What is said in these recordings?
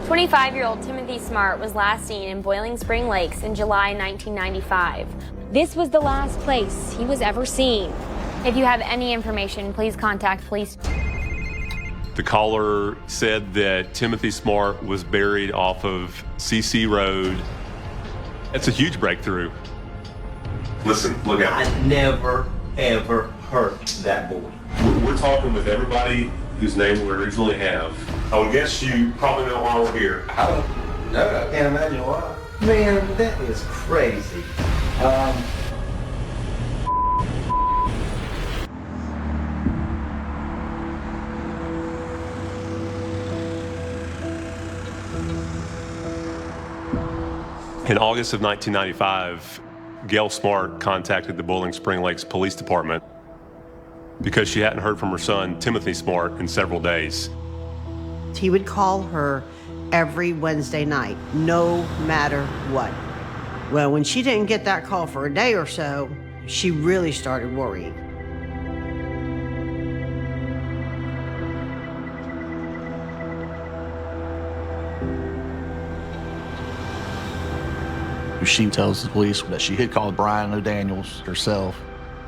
25-year-old Timothy Smart was last seen in Boiling Spring Lakes in July 1995. This was the last place he was ever seen. If you have any information, please contact police. The caller said that Timothy Smart was buried off of CC Road. That's a huge breakthrough. Listen, look out. I never, ever hurt that boy. We're talking with everybody whose name we originally have. I would guess you probably know why we're here. I don't know. I can't imagine why. Man, that is crazy. In August of 1995, Gail Smart contacted the Boiling Spring Lakes Police Department because she hadn't heard from her son, Timothy Smart, in several days. He would call her every Wednesday night, no matter what. Well, when she didn't get that call for a day or so, she really started worrying. She tells the police that she had called Brian O'Daniels herself.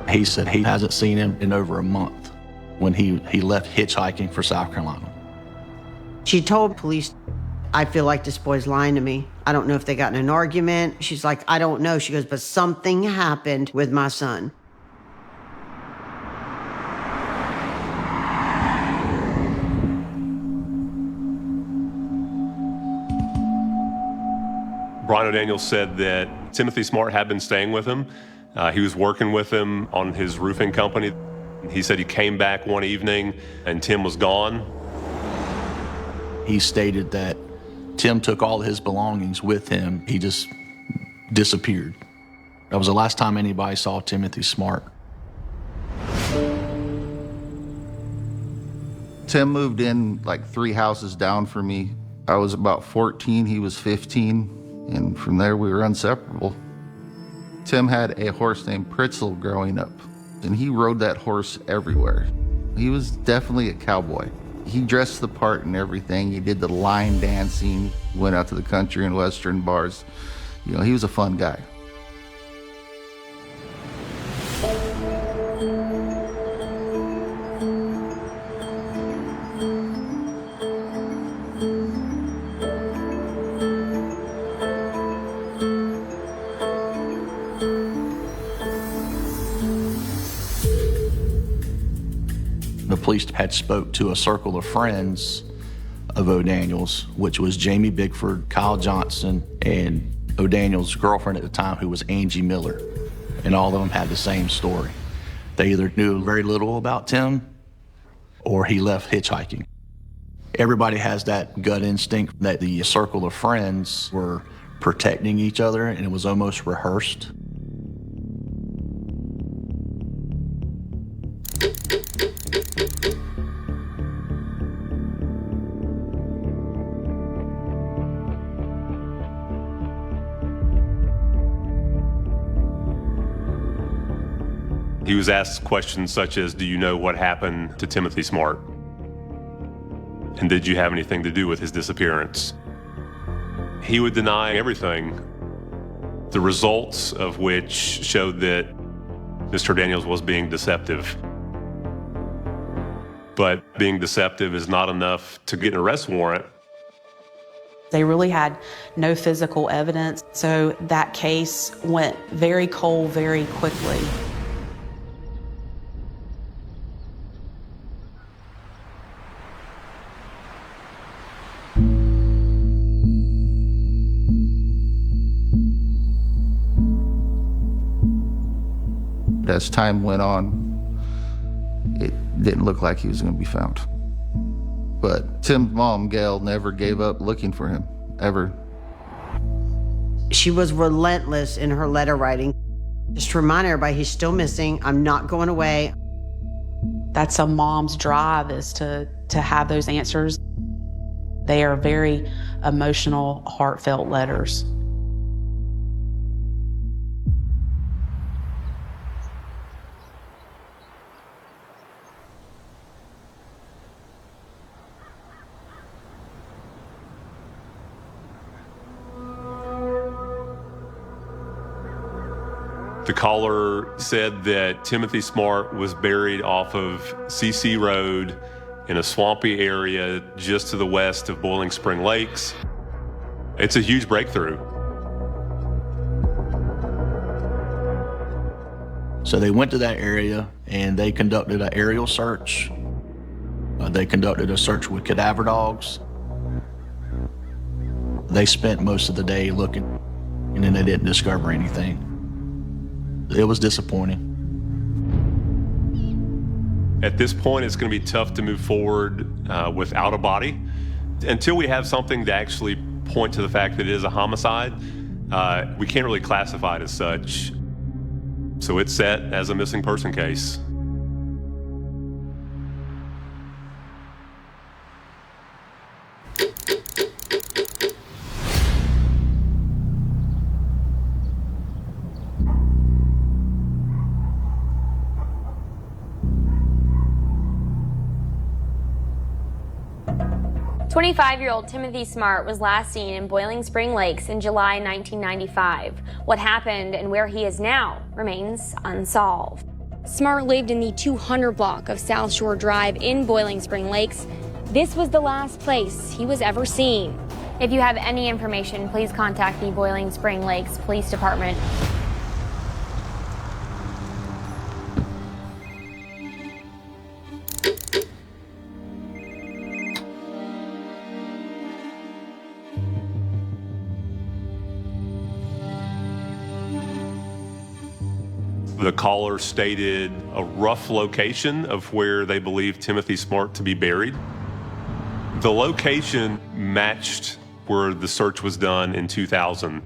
He said he hasn't seen him in over a month when he left hitchhiking for South Carolina. She told police, I feel like this boy's lying to me. I don't know if they got in an argument. She's like, I don't know. She goes, but something happened with my son. Brian O'Daniels said that Timothy Smart had been staying with him. He was working with him on his roofing company. He said he came back one evening and Tim was gone. He stated that Tim took all his belongings with him. He just disappeared. That was the last time anybody saw Timothy Smart. Tim moved in like 3 houses down from me. I was about 14, he was 15. And from there, we were inseparable. Tim had a horse named Pritzel growing up, and he rode that horse everywhere. He was definitely a cowboy. He dressed the part and everything. He did the line dancing, went out to the country and western bars. You know, he was a fun guy. The police had spoke to a circle of friends of O'Daniels, which was Jamie Bigford, Kyle Johnson, and O'Daniels' girlfriend at the time, who was Angie Miller. And all of them had the same story. They either knew very little about Tim or he left hitchhiking. Everybody has that gut instinct that the circle of friends were protecting each other, and it was almost rehearsed. He was asked questions such as, do you know what happened to Timothy Smart? And did you have anything to do with his disappearance? He would deny everything, the results of which showed that Mr. Daniels was being deceptive. But being deceptive is not enough to get an arrest warrant. They really had no physical evidence, so that case went very cold very quickly. As time went on, it didn't look like he was going to be found. But Tim's mom, Gail, never gave up looking for him, ever. She was relentless in her letter writing. Just to remind everybody, he's still missing. I'm not going away. That's a mom's drive, is to have those answers. They are very emotional, heartfelt letters. The caller said that Timothy Smart was buried off of CC Road in a swampy area just to the west of Boiling Spring Lakes. It's a huge breakthrough. So they went to that area and they conducted an aerial search. They conducted a search with cadaver dogs. They spent most of the day looking, and then they didn't discover anything. It was disappointing. At this point, it's going to be tough to move forward without a body. Until we have something to actually point to the fact that it is a homicide, we can't really classify it as such. So it's set as a missing person case. "25-year-old Timothy Smart was last seen in Boiling Spring Lakes in July 1995. What happened and where he is now remains unsolved." Smart lived in the 200 block of South Shore Drive in Boiling Spring Lakes. This was the last place he was ever seen. If you have any information, please contact the Boiling Spring Lakes Police Department. The caller stated a rough location of where they believed Timothy Smart to be buried. The location matched where the search was done in 2000.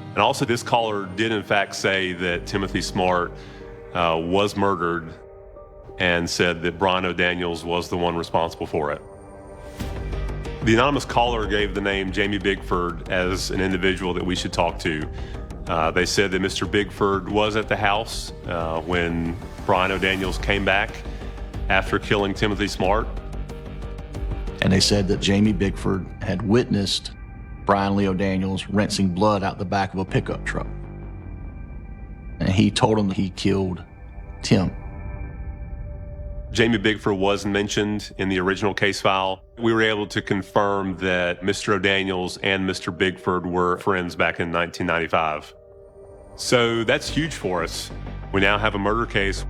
And also, this caller did in fact say that Timothy Smart was murdered and said that Brian O'Daniels was the one responsible for it. The anonymous caller gave the name Jamie Bigford as an individual that we should talk to. They said that Mr. Bigford was at the house when Brian O'Daniels came back after killing Timothy Smart. And they said that Jamie Bigford had witnessed Brian Lee O'Daniels rinsing blood out the back of a pickup truck. And he told him that he killed Tim. Jamie Bigford was mentioned in the original case file. We were able to confirm that Mr. O'Daniels and Mr. Bigford were friends back in 1995. So that's huge for us. We now have a murder case.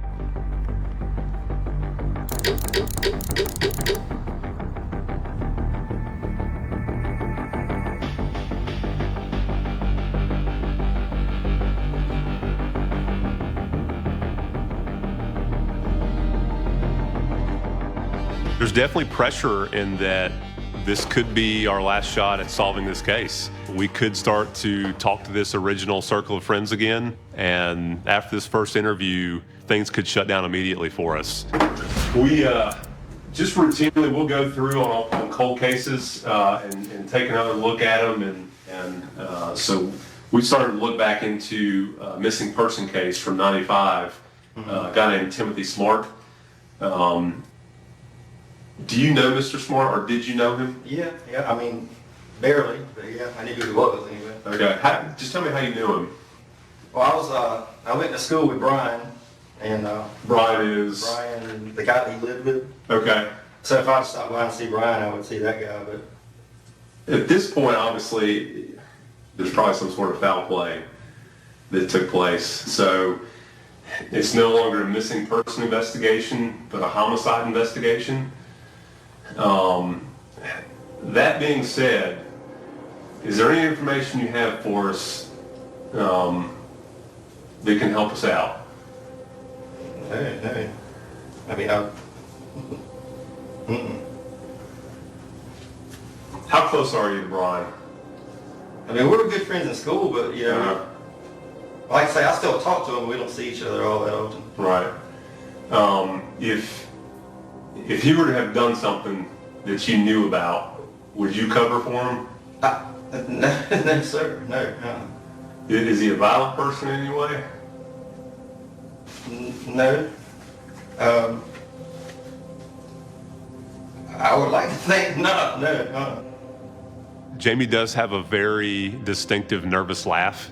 There's definitely pressure in that this could be our last shot at solving this case. We could start to talk to this original circle of friends again, and after this first interview, things could shut down immediately for us. We just routinely, we'll go through on cold cases and take another look at them, and so we started to look back into a missing person case from '95, a guy named Timothy Smart. Do you know Mr. Smart, or did you know him? Yeah, I mean, barely, but yeah, I knew who he was anyway. Okay, just tell me how you knew him. Well, I went to school with Brian, and Brian is? Brian, the guy that he lived with. Okay. So if I stopped by and see Brian, I would see that guy, but... At this point, obviously, there's probably some sort of foul play that took place. So it's no longer a missing person investigation, but a homicide investigation. That being said, is there any information you have for us that can help us out? No. I mean, How close are you to Brian? I mean, we were good friends in school, but, you know, like I say, I still talk to him. We don't see each other all that often. Right. If he were to have done something that you knew about, would you cover for him? No, sir. No. Is he a violent person in any way? No. I would like to think no. Jamie does have a very distinctive nervous laugh.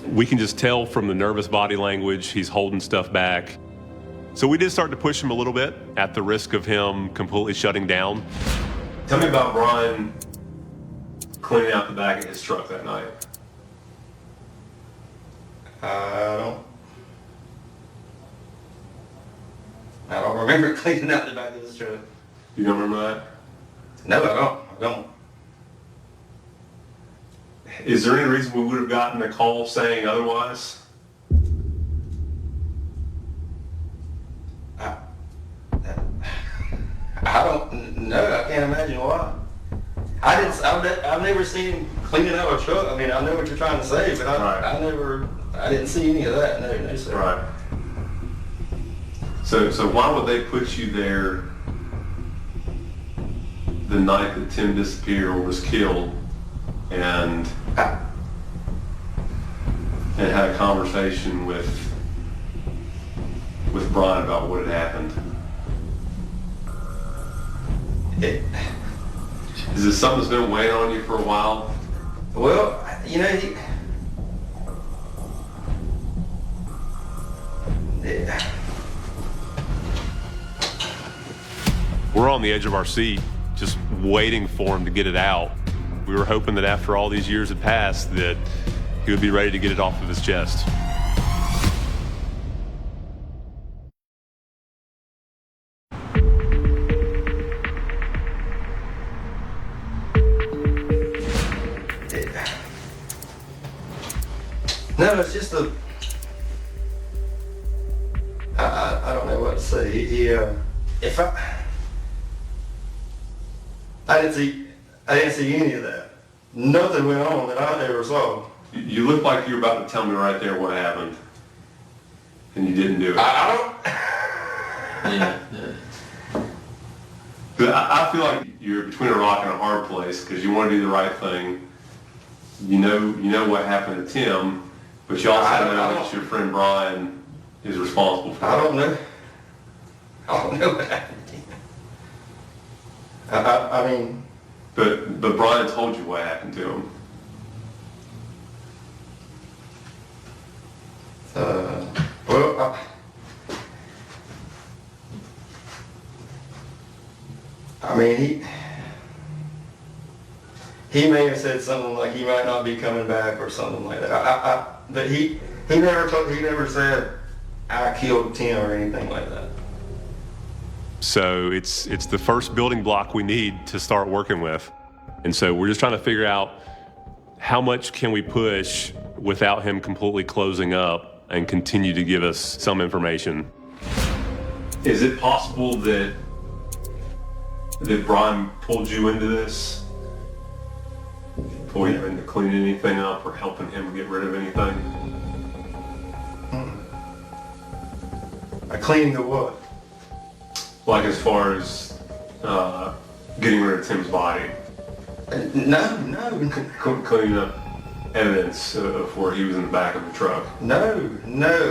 We can just tell from the nervous body language, he's holding stuff back. So we did start to push him a little bit at the risk of him completely shutting down. Tell me about Brian cleaning out the back of his truck that night. I don't remember cleaning out the back of his truck. You don't remember that? No, I don't. Is there any reason we would have gotten a call saying otherwise? I don't know. I can't imagine why. I've never seen him cleaning out a truck. I mean, I know what you're trying to say, but I didn't see any of that. No, sir. Right. So why would they put you there the night that Tim disappeared or was killed, and had a conversation with Brian about what had happened? Is this something that's been weighing on you for a while? Well, you know, We're on the edge of our seat, just waiting for him to get it out. We were hoping that after all these years had passed, that he would be ready to get it off of his chest. no, it's just I don't know what to say. I didn't see any of that. Nothing went on that I ever saw. You look like you were about to tell me right there what happened, and you didn't do it. I I feel like you're between a rock and a hard place because you want to do the right thing. You know what happened to Tim, but you also know that your friend Brian is responsible for it. I don't know what happened to him. I mean... But Brian told you what happened to him. Well, I mean, he may have said something like he might not be coming back or something like that. But he never said I killed Tim or anything like that. So it's the first building block we need to start working with. And so we're just trying to figure out how much can we push without him completely closing up and continue to give us some information. Is it possible that Brian pulled you into this? Pulled you into cleaning anything up or helping him get rid of anything? Cleaning the what? Like as far as getting rid of Tim's body? No. Cleaning up evidence of where he was in the back of the truck? No,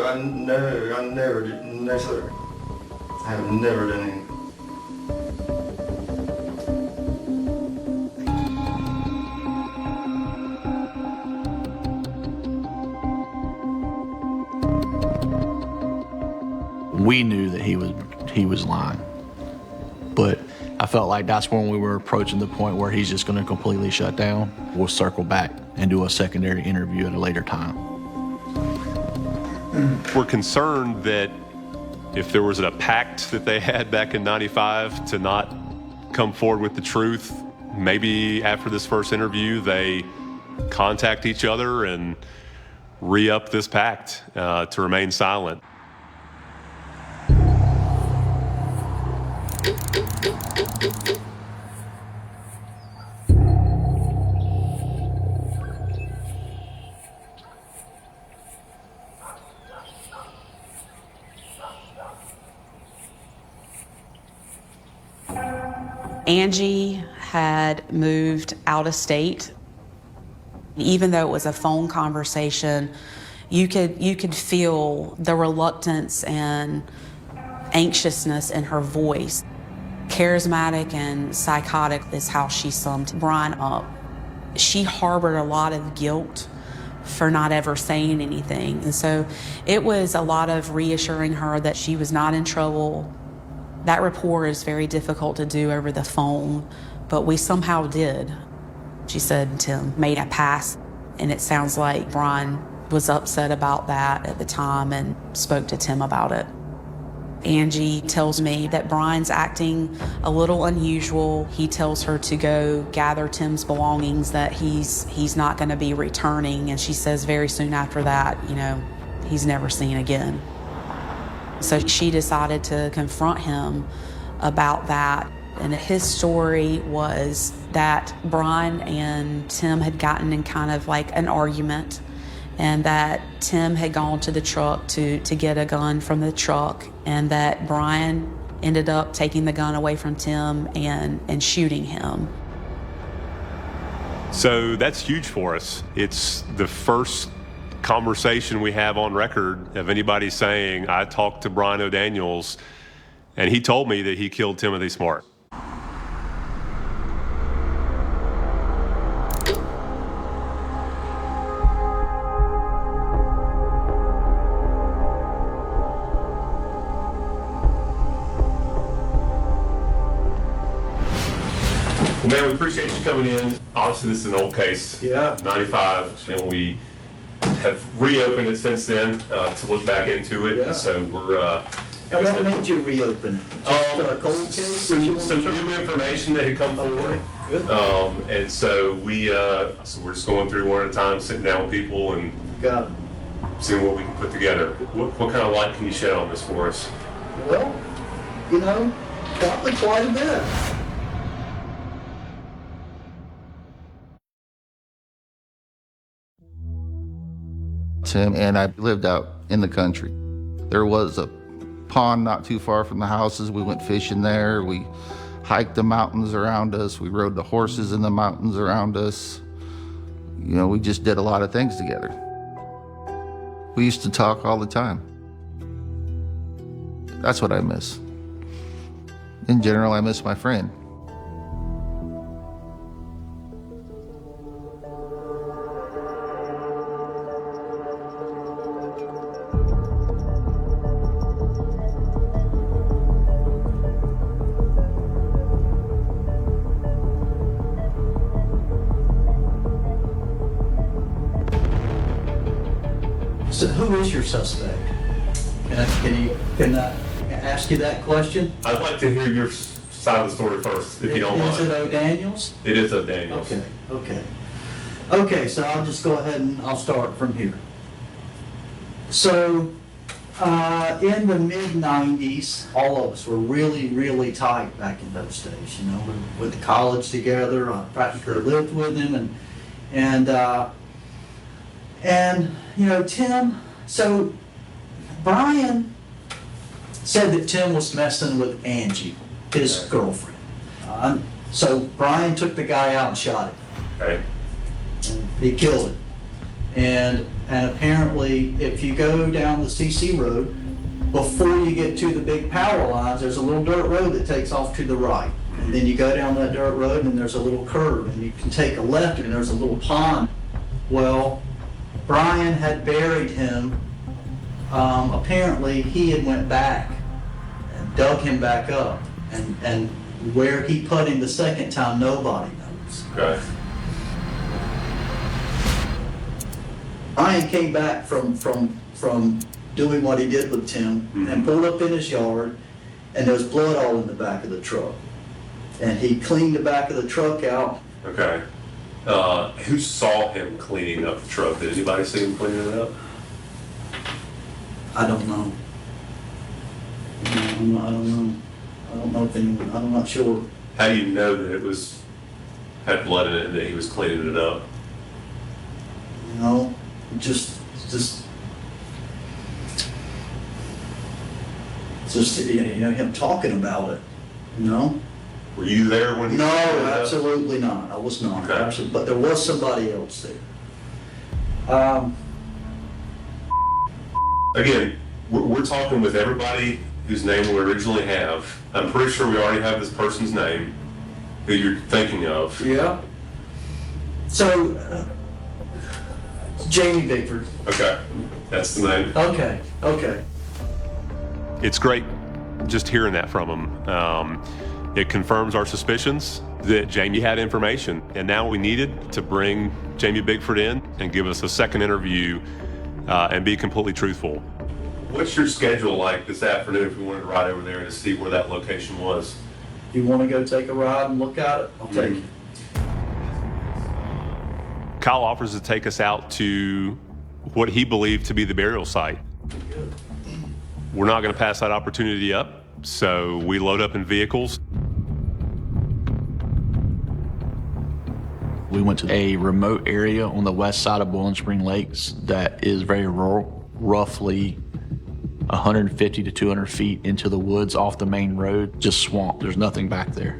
I never did. No, sir. I have never done anything. We knew that he was lying, but I felt like that's when we were approaching the point where he's just going to completely shut down. We'll circle back and do a secondary interview at a later time. We're concerned that if there was a pact that they had back in '95 to not come forward with the truth, maybe after this first interview they contact each other and re-up this pact to remain silent. Angie had moved out of state. Even though it was a phone conversation, you could feel the reluctance and anxiousness in her voice. Charismatic and psychotic is how she summed Brian up. She harbored a lot of guilt for not ever saying anything. And so it was a lot of reassuring her that she was not in trouble. That rapport is very difficult to do over the phone, but we somehow did. She said Tim made a pass, and it sounds like Brian was upset about that at the time and spoke to Tim about it. Angie tells me that Brian's acting a little unusual. He tells her to go gather Tim's belongings, that he's not going to be returning, and she says very soon after that, he's never seen again. So she decided to confront him about that. And his story was that Brian and Tim had gotten in kind of like an argument, and that Tim had gone to the truck to get a gun from the truck, and that Brian ended up taking the gun away from Tim and shooting him. So that's huge for us. It's the first conversation we have on record of anybody saying, I talked to Brian O'Daniels, and he told me that he killed Timothy Smart. Man, we appreciate you coming in. Obviously, this is an old case. Yeah. 95, and we have reopened it since then to look back into it. Yeah. And so we're. And what made you reopen it? Just a cold case? Some new information that had come forward. Good. And so so we're just going through one at a time, sitting down with people and Got it. seeing what we can put together. What kind of light can you shed on this for us? Well, probably quite a bit. Tim and I lived out in the country. There was a pond not too far from the houses. We went fishing there. We hiked the mountains around us. We rode the horses in the mountains around us. We just did a lot of things together. We used to talk all the time. That's what I miss. In general, I miss my friend. So who is your suspect? Can I ask you that question? I'd like to hear your side of the story first, if you don't mind. Is it O'Daniels? It is O'Daniels. Okay, so I'll just go ahead and I'll start from here. So, in the mid-90s, all of us were really, really tight back in those days. We went to college together. I practically lived with him, and Tim. So Brian said that Tim was messing with Angie, his girlfriend. So Brian took the guy out and shot him. Okay. And he killed him. And apparently, if you go down the CC road, before you get to the big power lines, there's a little dirt road that takes off to the right. And then you go down that dirt road and there's a little curve, and you can take a left and there's a little pond. Well, Brian had buried him. Apparently, he had went back and dug him back up. And where he put him the second time, nobody knows. Okay. Brian came back from doing what he did with Tim and pulled up in his yard, and there was blood all in the back of the truck. And he cleaned the back of the truck out. Okay. Who saw him cleaning up the truck? Did anybody see him cleaning it up? I don't know. I don't know. I don't know if anyone, I'm not sure. How do you know that it had blood in it and that he was cleaning it up? Just him talking about it, Were you there when he No, cleaned it up? absolutely not. I was not. Okay. Absolutely, but there was somebody else there. Again, we're talking with everybody whose name we originally have. I'm pretty sure we already have this person's name, who you're thinking of. Yeah. So, Jamie Bigford. Okay, that's the name. Okay, okay. It's great just hearing that from him. It confirms our suspicions that Jamie had information, and now we needed to bring Jamie Bigford in and give us a second interview and be completely truthful. What's your schedule like this afternoon if we wanted to ride over there to see where that location was? If you want to go take a ride and look at it, I'll take you. Kyle offers to take us out to what he believed to be the burial site. We're not going to pass that opportunity up, so we load up in vehicles. We went to a remote area on the west side of Boiling Spring Lakes that is very rural, roughly 150 to 200 feet into the woods off the main road, just swamp. There's nothing back there.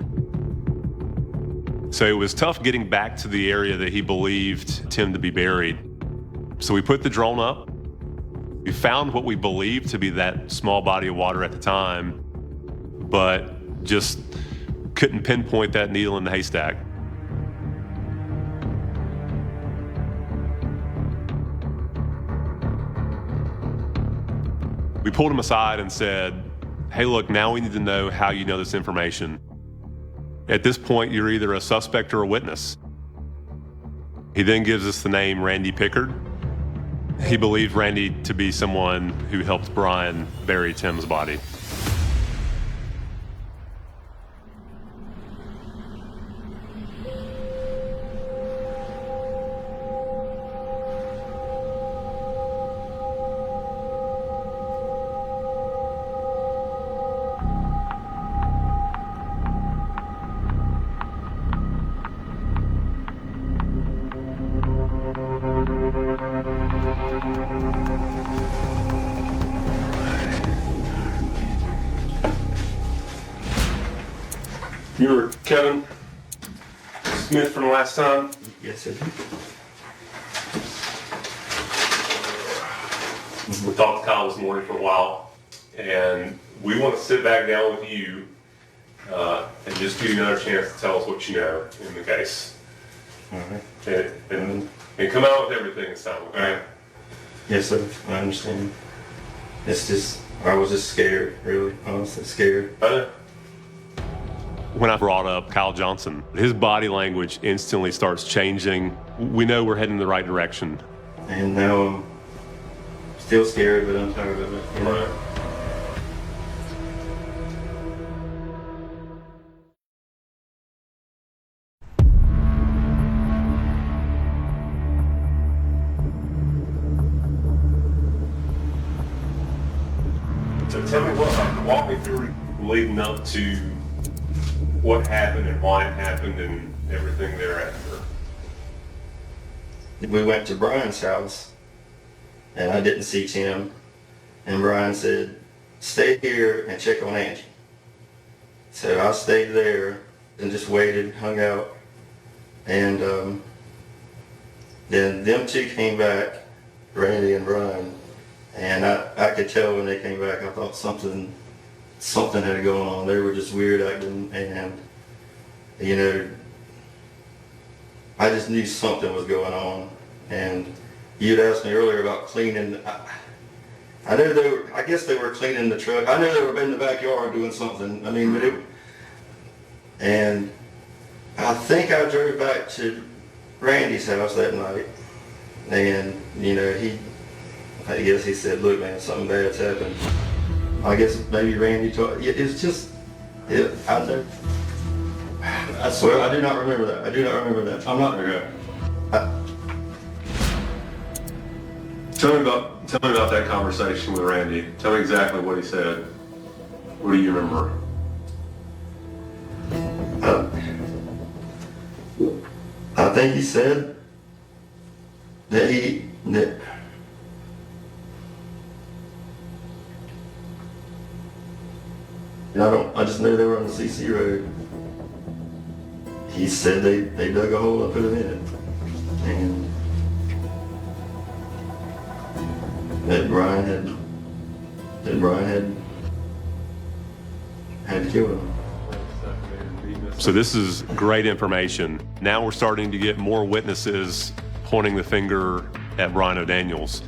So it was tough getting back to the area that he believed Tim to be buried. So we put the drone up. We found what we believed to be that small body of water at the time, but just couldn't pinpoint that needle in the haystack. We pulled him aside and said, hey, look, now we need to know how you know this information. At this point, you're either a suspect or a witness. He then gives us the name Randy Pickard. He believed Randy to be someone who helped Brian bury Tim's body. You were Kevin Smith from the last time? Yes, sir. We talked to Kyle this morning for a while, and we want to sit back down with you and just give you another chance to tell us what you know in the case. All right. And come out with everything this time, okay? Yes, sir. I understand. It's just, I was just scared, really, honestly scared. I know. When I brought up Kyle Johnson, his body language instantly starts changing. We know we're heading in the right direction. And now I'm still scared, but I'm tired of it. You know? Right. So tell me walk me through leading up to what happened and why it happened and everything thereafter. We went to Brian's house, and I didn't see Tim, and Brian said, stay here and check on Angie. So I stayed there and just waited, hung out, and then them two came back, Randy and Brian, and I could tell when they came back, I thought something had going on. They were just weird acting, and you know, I just knew something was going on. And you'd asked me earlier about cleaning. I knew I guess they were cleaning the truck. I knew they were in the backyard doing something. I mean, and I think I drove back to Randy's house that night, and you know, I guess he said, look man, something bad's happened. I guess maybe Randy told, it's just, I swear, I do not remember that. I do not remember that. I'm not, Okay. Tell me about that conversation with Randy. Tell me exactly what he said. What do you remember? I think he said that I just knew they were on the CC road. He said they dug a hole and put him in it. And that Brian had killed him. So this is great information. Now we're starting to get more witnesses pointing the finger at Brian O'Daniels.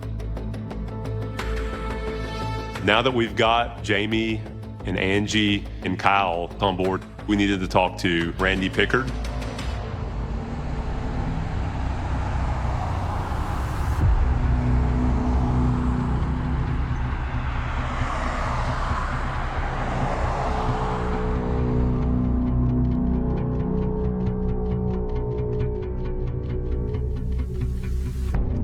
Now that we've got Jamie and Angie and Kyle on board, we needed to talk to Randy Pickard.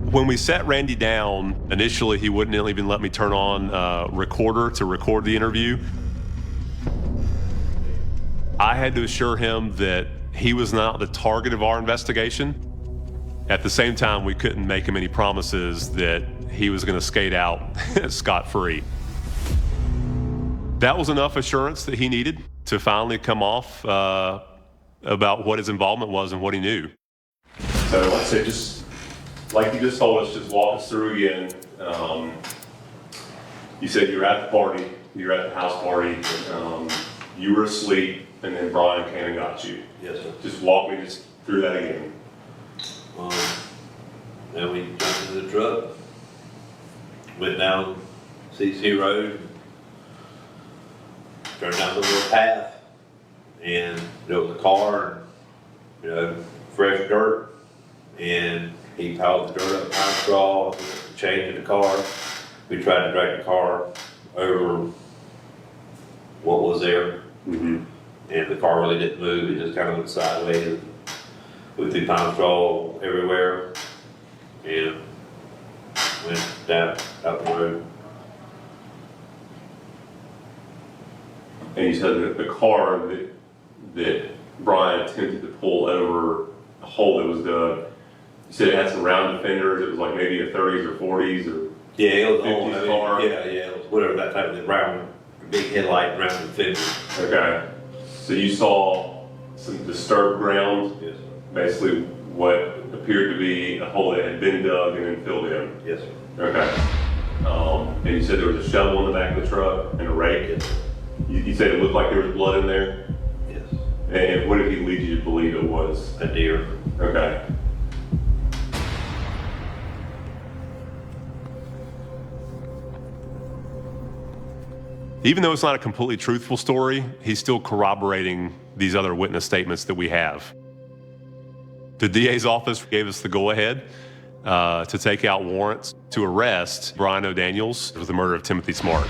When we sat Randy down, initially he wouldn't even let me turn on a recorder to record the interview. I had to assure him that he was not the target of our investigation. At the same time, we couldn't make him any promises that he was going to skate out scot-free. That was enough assurance that he needed to finally come off about what his involvement was and what he knew. So like I said, just like you just told us, just walk us through again. You said you were at the party, you were at the house party, you were asleep, and then Brian came and got you. Yes, sir. Just walk me just through that again. Then we jumped into the truck, went down CC Road, turned down the little path, and there was a car, fresh dirt, and he piled the dirt up behind the straw, changed the car. We tried to drag the car over what was there. Mm-hmm. And the car really didn't move, it just kind of went sideways. We threw pine straw everywhere and went down out the road. And you said that the car that Brian attempted to pull over a hole that was dug, you said it had some round fenders, it was like maybe a 30s or 40s or Yeah, it was 50s old, car? yeah, it was whatever that type of round, big headlight, round fender. Okay. So you saw some disturbed ground, Yes, sir. basically what appeared to be a hole that had been dug and then filled in. Yes, sir. Okay. And you said there was a shovel in the back of the truck and a rake. Yes, sir. You said it looked like there was blood in there. Yes. And what did he lead you to believe it was? A deer. Okay. Even though it's not a completely truthful story, he's still corroborating these other witness statements that we have. The DA's office gave us the go-ahead to take out warrants to arrest Brian O'Daniels for the murder of Timothy Smart.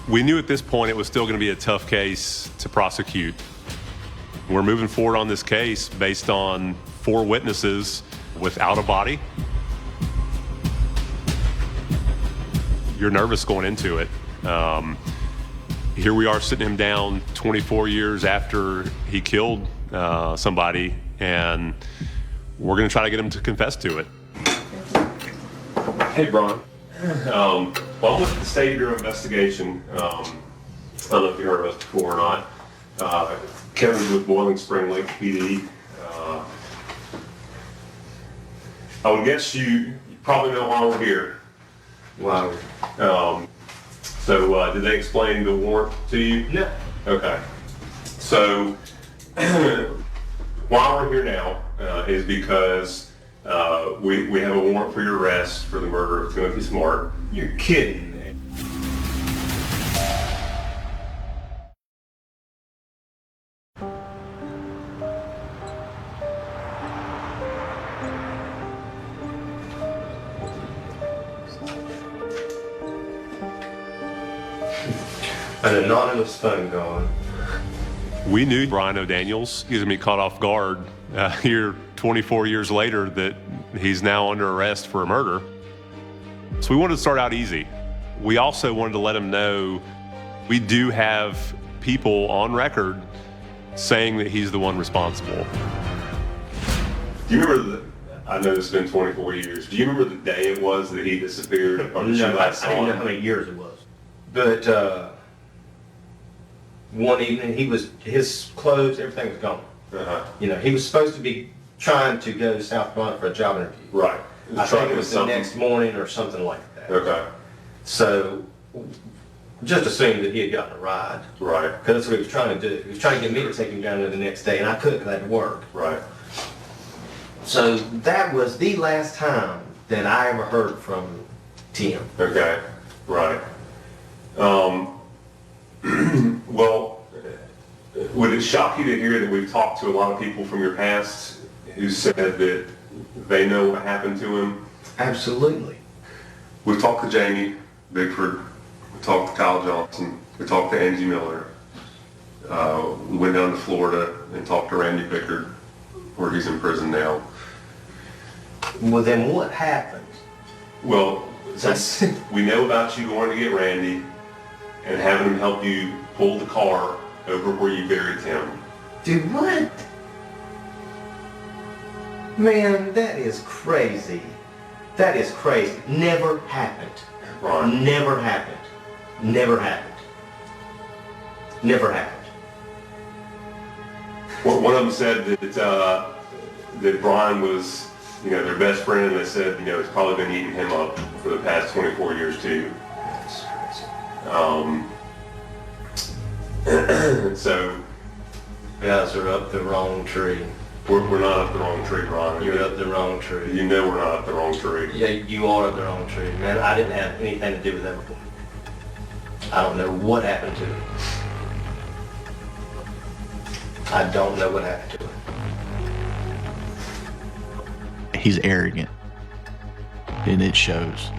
We knew at this point it was still going to be a tough case to prosecute. We're moving forward on this case based on 4 witnesses without a body. You're nervous going into it. Here we are sitting him down 24 years after he killed somebody, and we're going to try to get him to confess to it. Hey, Brian. Well, with the state of your investigation, I don't know if you heard of us before or not. Kevin's with Boiling Spring Lake PD. I would guess you probably know why we're here. Wow. So did they explain the warrant to you? No. Okay. So why we're here now is because we have a warrant for your arrest for the murder of Timothy Smart. You're kidding. An anonymous phone call. We knew Brian O'Daniels. He's going to be caught off guard here 24 years later that he's now under arrest for a murder. So we wanted to start out easy. We also wanted to let him know we do have people on record saying that he's the one responsible. Do you remember I know it's been 24 years. Do you remember the day it was that he disappeared? Or that you last saw I didn't know him? how many years it was. But one evening, his clothes, everything was gone. Uh-huh. You know, he was supposed to be trying to go to South Carolina for a job interview. Right. I think it was the next morning or something like that. Okay. So just assumed that he had gotten a ride. Right. Because that's what he was trying to do. He was trying to get me to take him down there the next day, and I couldn't because I had to work. Right. So that was the last time that I ever heard from Tim. Okay. Right. Well, would it shock you to hear that we've talked to a lot of people from your past who said that they know what happened to him? Absolutely. We've talked to Jamie Bigford, we talked to Kyle Johnson, we talked to Angie Miller, we went down to Florida and talked to Randy Pickard, where he's in prison now. Well, then what happened? Well, we know about you going to get Randy and having him help you pull the car over where you buried him. Dude, what? Man, that is crazy. That is crazy. Never happened. Right. Never happened. Never happened. Never happened. Well, one of them said that Brian was, their best friend, and they said, it's probably been eating him up for the past 24 years too. That's crazy. So, You guys are up the wrong tree. we're not up the wrong tree, Brian. You're up the wrong tree. You know we're not up the wrong tree. Yeah, you are up the wrong tree. Man, I didn't have anything to do with that. I don't know what happened to it. I don't know what happened to it. He's arrogant, and it shows.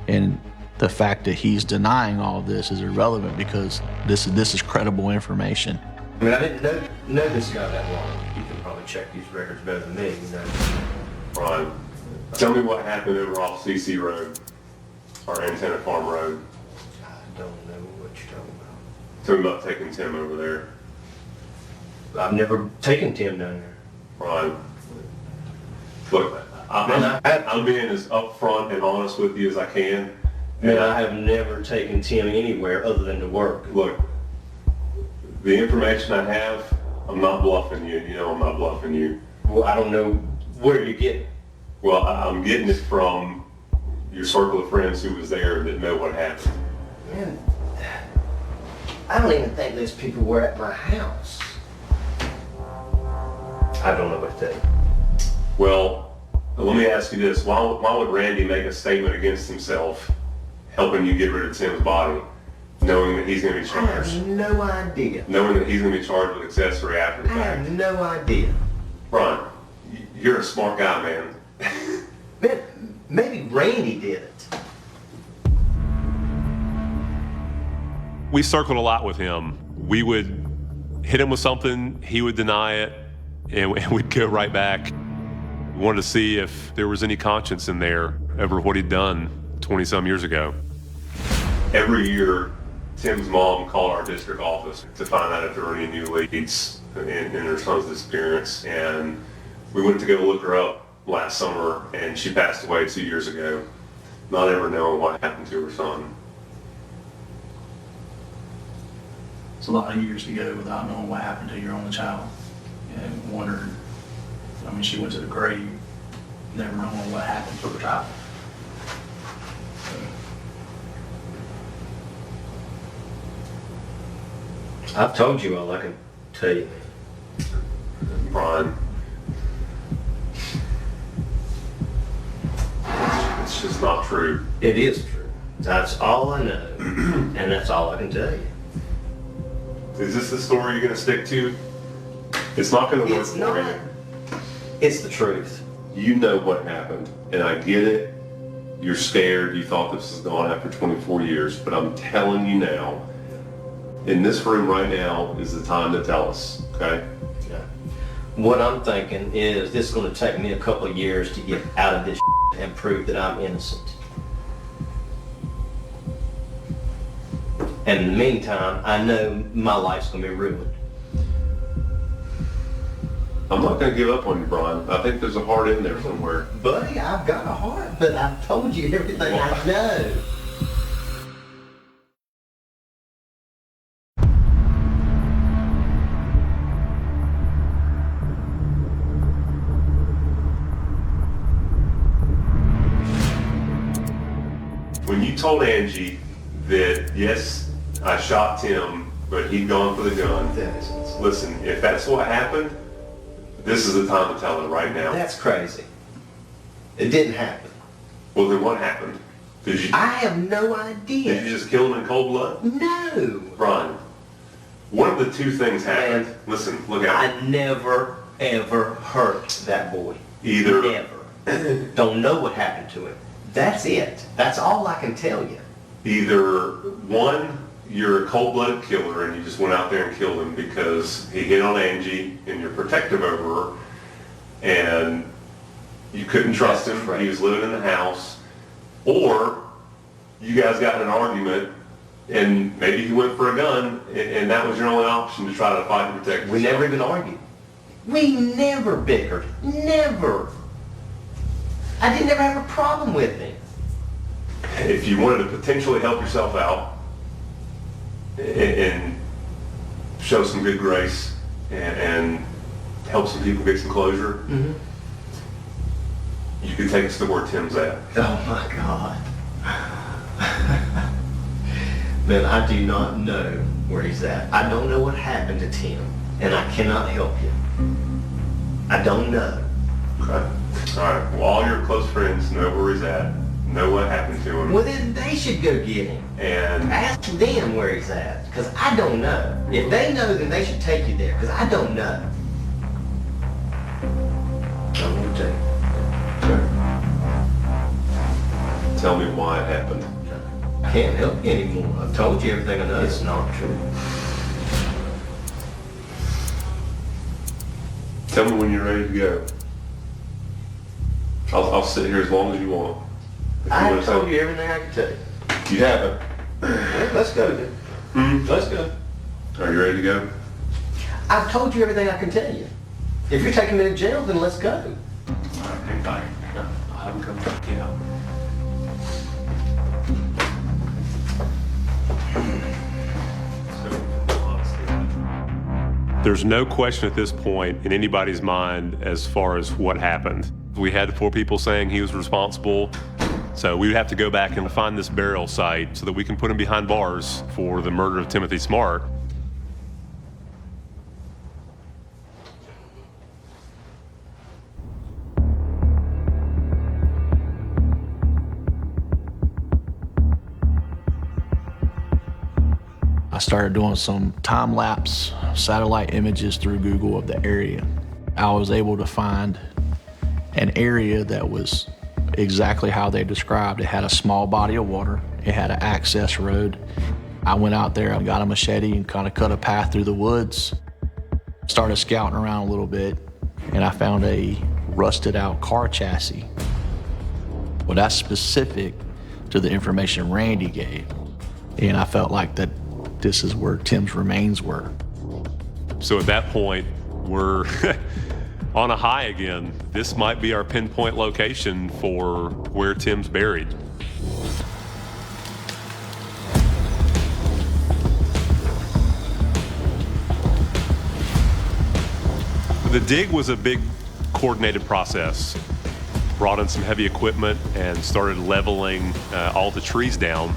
And the fact that he's denying all of this is irrelevant because this is credible information. I mean, I didn't know this guy that long. You can probably check these records better than me, Brian, tell me what happened over off CC Road, or Antenna Farm Road. I don't know what you're talking about. Tell me about taking Tim over there. I've never taken Tim down there. Brian, look, I'm being as upfront and honest with you as I can. Man, I have never taken Tim anywhere other than to work. Look, the information I have, I'm not bluffing you. You know I'm not bluffing you. Well, I don't know where you get it. Well, I'm getting it from your circle of friends who was there that know what happened. Man, I don't even think those people were at my house. I don't know what to tell you. Well, let me ask you this. Why would Randy make a statement against himself, helping you get rid of Tim's body, knowing that he's going to be I charged? have no idea. Knowing that he's going to be charged with accessory after the I have fact. no idea. Brian, you're a smart guy, man. Man, maybe Randy did it. We circled a lot with him. We would hit him with something, he would deny it, and we'd go right back. We wanted to see if there was any conscience in there over what he'd done 20-some years ago. Every year, Tim's mom called our district office to find out if there were any new leads in her son's disappearance. And we went to go look her up last summer, and she passed away 2 years ago, not ever knowing what happened to her son. It's a lot of years to go without knowing what happened to your only child. And wondered, she went to the grave, never knowing what happened to her child. I've told you all I can tell you. Brian, it's just not true. It is true. That's all I know, and that's all I can tell you. Is this the story you're going to stick to? It's not going to work It's for not. you. It's the truth. You know what happened, and I get it. You're scared. You thought this was gone after 24 years, but I'm telling you now, in this room right now is the time to tell us, okay? Yeah. What I'm thinking is this is going to take me a couple of years to get out of this and prove that I'm innocent. And in the meantime, I know my life's going to be ruined. I'm not going to give up on you, Brian. I think there's a heart in there somewhere. Buddy, I've got a heart, but I've told you everything I know. When you told Angie that, yes, I shot Tim, but he'd gone for the gun. Listen, if that's what happened, this is the time to tell her right now. That's crazy. It didn't happen. Well, then what happened? Did you? I have no idea. Did you just kill him in cold blood? No. Ron, one of the two things happened. Man, Listen, look at I never, ever hurt that boy. Either. Never. Don't know what happened to him. That's it. That's all I can tell you. Either one, you're a cold-blooded killer and you just went out there and killed him because he hit on Angie and you're protective over her and you couldn't trust him. He was living in the house. Or you guys got in an argument and maybe he went for a gun and that was your only option to try to fight and protect yourself. We never even argued. We never bickered. Never. I didn't ever have a problem with him. If you wanted to potentially help yourself out and show some good grace and help some people get some closure, you could take us to where Tim's at. Oh my God. Man, I do not know where he's at. I don't know what happened to Tim, and I cannot help you. I don't know. Okay. All right. Well, all your close friends know where he's at, know what happened to him. Well, then they should go get him. And ask them where he's at, because I don't know. If they know, then they should take you there, because I don't know. I'm going to tell you. Tell me why it happened. I can't help you anymore. I've told you everything I know. It's not true. Tell me when you're ready to go. I'll sit here as long as you want. I told you everything I could tell you. You haven't. Yeah, let's go then. Let's go. Are you ready to go? I've told you everything I can tell you. If you're taking me to jail, then let's go. All right, hang tight. I'll have him come check you out. There's no question at this point in anybody's mind as far as what happened. We had 4 people saying he was responsible, so we would have to go back and find this burial site so that we can put him behind bars for the murder of Timothy Smart. I started doing some time-lapse satellite images through Google of the area. I was able to find an area that was exactly how they described. It had a small body of water. It had an access road. I went out there and got a machete and kind of cut a path through the woods. Started scouting around a little bit, and I found a rusted out car chassis. Well, that's specific to the information Randy gave. And I felt like that this is where Tim's remains were. So at that point, we're on a high again. This might be our pinpoint location for where Tim's buried. The dig was a big coordinated process. Brought in some heavy equipment and started leveling all the trees down.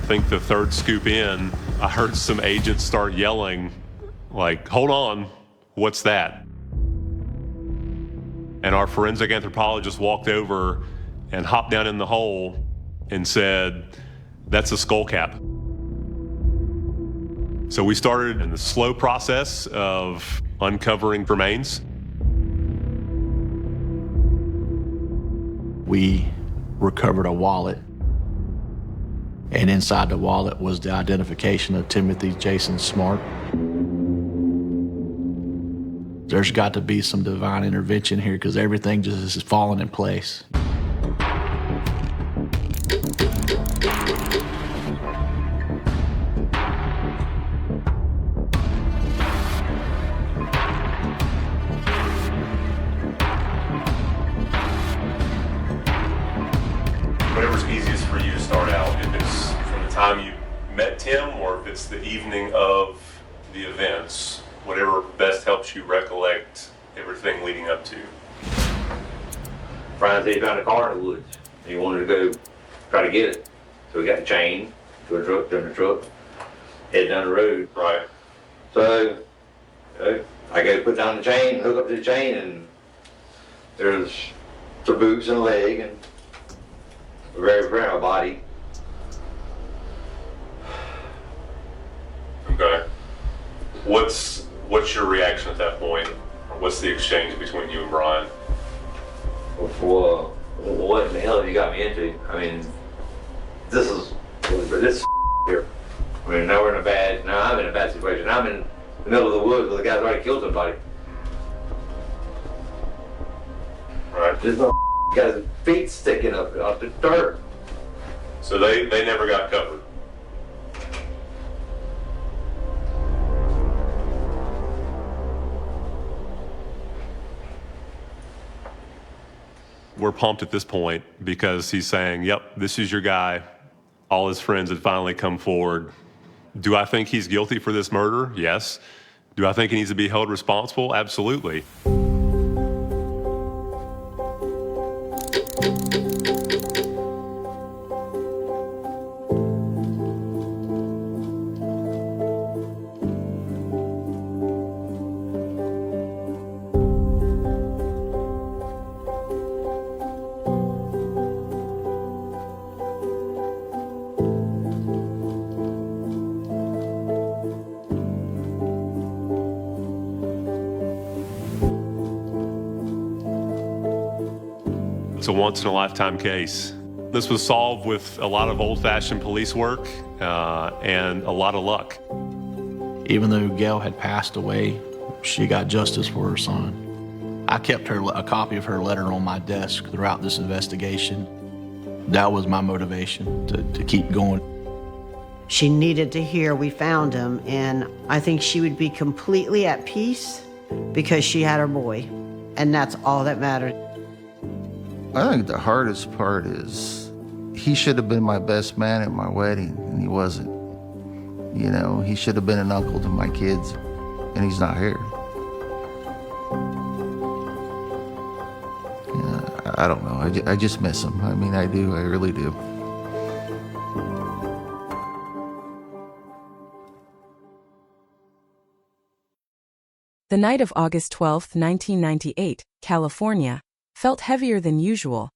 I think the third scoop in, I heard some agents start yelling, like, "Hold on, what's that?" And our forensic anthropologist walked over and hopped down in the hole and said, "That's a skull cap." So we started in the slow process of uncovering remains. We recovered a wallet, and inside the wallet was the identification of Timothy Jason Smart. There's got to be some divine intervention here because everything just is falling in place. Whatever's easiest for you to start out, if it's from the time you met Tim or if it's the evening of the events, whatever best helps you recollect everything leading up to. Friday they found a car in the woods. He wanted to go try to get it. So we got chained to a truck, turned the truck, headed down the road. Right. So I go put down the chain, hook up to the chain, and there's some boots and a leg and a very frail body. Okay. What's your reaction at that point? What's the exchange between you and Brian? Well, what in the hell have you got me into? I mean, this here. I mean, now I'm in a bad situation. I'm in the middle of the woods where the guy's already killed somebody. Right. This got his feet sticking up off the dirt. So they never got covered. We're pumped at this point because he's saying, yep, this is your guy. All his friends had finally come forward. Do I think he's guilty for this murder? Yes. Do I think he needs to be held responsible? Absolutely. It's a once-in-a-lifetime case. This was solved with a lot of old-fashioned police work and a lot of luck. Even though Gail had passed away, she got justice for her son. I kept a copy of her letter on my desk throughout this investigation. That was my motivation to keep going. She needed to hear we found him, and I think she would be completely at peace because she had her boy, and that's all that mattered. I think the hardest part is he should have been my best man at my wedding, and he wasn't. You know, he should have been an uncle to my kids, and he's not here. Yeah, I don't know. I just miss him. I mean, I do. I really do. The night of August 12, 1998, California, felt heavier than usual,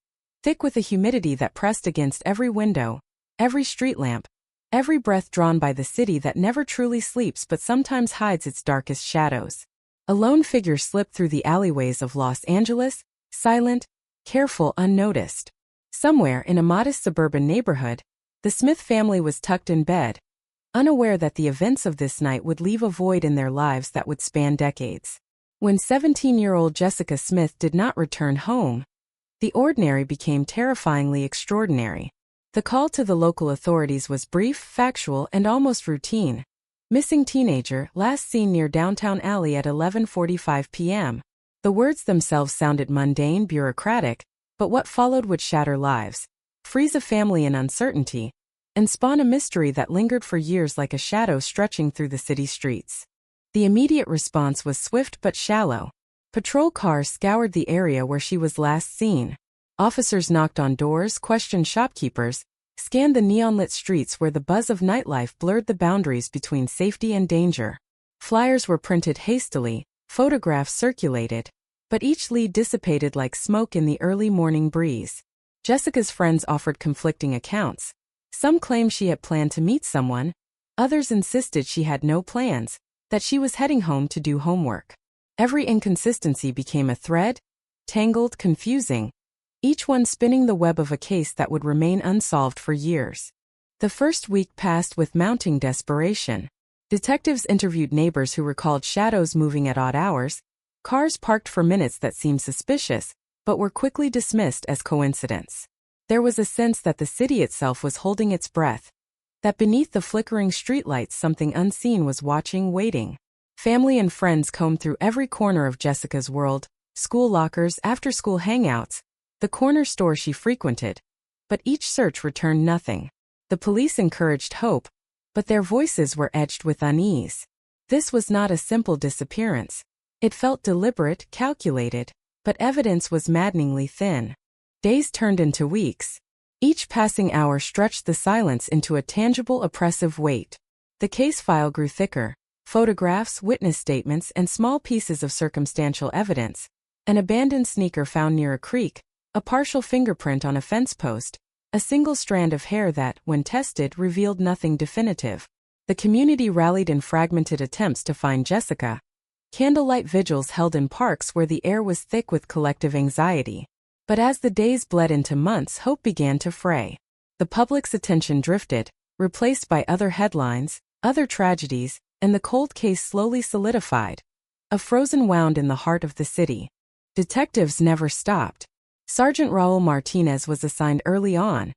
thick with a humidity that pressed against every window, every street lamp, every breath drawn by the city that never truly sleeps but sometimes hides its darkest shadows. A lone figure slipped through the alleyways of Los Angeles, silent, careful, unnoticed. Somewhere in a modest suburban neighborhood, the Smith family was tucked in bed, unaware that the events of this night would leave a void in their lives that would span decades. When 17-year-old Jessica Smith did not return home, the ordinary became terrifyingly extraordinary. The call to the local authorities was brief, factual, and almost routine. Missing teenager, last seen near downtown alley at 11:45 p.m. The words themselves sounded mundane, bureaucratic, but what followed would shatter lives, freeze a family in uncertainty, and spawn a mystery that lingered for years like a shadow stretching through the city streets. The immediate response was swift but shallow. Patrol cars scoured the area where she was last seen. Officers knocked on doors, questioned shopkeepers, scanned the neon-lit streets where the buzz of nightlife blurred the boundaries between safety and danger. Flyers were printed hastily, photographs circulated, but each lead dissipated like smoke in the early morning breeze. Jessica's friends offered conflicting accounts. Some claimed she had planned to meet someone, others insisted she had no plans, that she was heading home to do homework. Every inconsistency became a thread, tangled, confusing, each one spinning the web of a case that would remain unsolved for years. The first week passed with mounting desperation. Detectives interviewed neighbors who recalled shadows moving at odd hours, cars parked for minutes that seemed suspicious, but were quickly dismissed as coincidence. There was a sense that the city itself was holding its breath, that beneath the flickering streetlights something unseen was watching, waiting. Family and friends combed through every corner of Jessica's world, school lockers, after-school hangouts, the corner store she frequented, but each search returned nothing. The police encouraged hope, but their voices were edged with unease. This was not a simple disappearance. It felt deliberate, calculated, but evidence was maddeningly thin. Days turned into weeks, Each passing hour stretched the silence into a tangible, oppressive weight. The case file grew thicker. Photographs, witness statements, and small pieces of circumstantial evidence. An abandoned sneaker found near a creek, a partial fingerprint on a fence post, a single strand of hair that, when tested, revealed nothing definitive. The community rallied in fragmented attempts to find Jessica. Candlelight vigils held in parks where the air was thick with collective anxiety. But as the days bled into months, hope began to fray. The public's attention drifted, replaced by other headlines, other tragedies, and the cold case slowly solidified. A frozen wound in the heart of the city. Detectives never stopped. Sergeant Raul Martinez was assigned early on,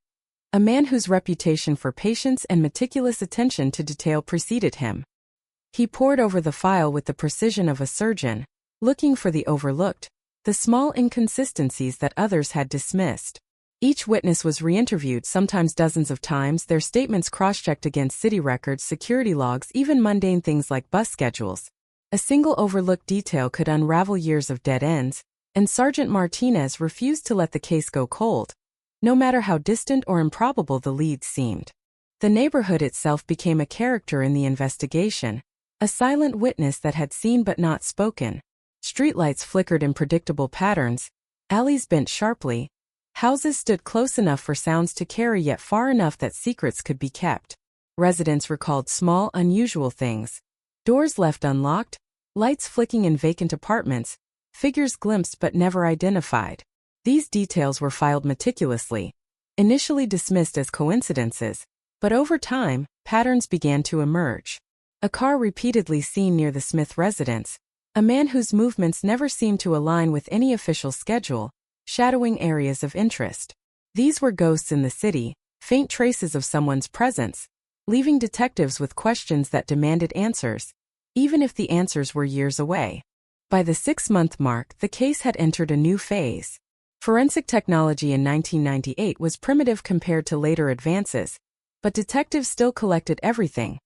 a man whose reputation for patience and meticulous attention to detail preceded him. He pored over the file with the precision of a surgeon, looking for the overlooked, the small inconsistencies that others had dismissed. Each witness was re-interviewed, sometimes dozens of times, their statements cross-checked against city records, security logs, even mundane things like bus schedules. A single overlooked detail could unravel years of dead ends, and Sergeant Martinez refused to let the case go cold, no matter how distant or improbable the leads seemed. The neighborhood itself became a character in the investigation, a silent witness that had seen but not spoken. Streetlights flickered in predictable patterns, alleys bent sharply, houses stood close enough for sounds to carry yet far enough that secrets could be kept. Residents recalled small, unusual things. Doors left unlocked, lights flicking in vacant apartments, figures glimpsed but never identified. These details were filed meticulously, initially dismissed as coincidences, but over time, patterns began to emerge. A car repeatedly seen near the Smith residence, a man whose movements never seemed to align with any official schedule, shadowing areas of interest. These were ghosts in the city, faint traces of someone's presence, leaving detectives with questions that demanded answers, even if the answers were years away. By the 6-month mark, the case had entered a new phase. Forensic technology in 1998 was primitive compared to later advances, but detectives still collected everything: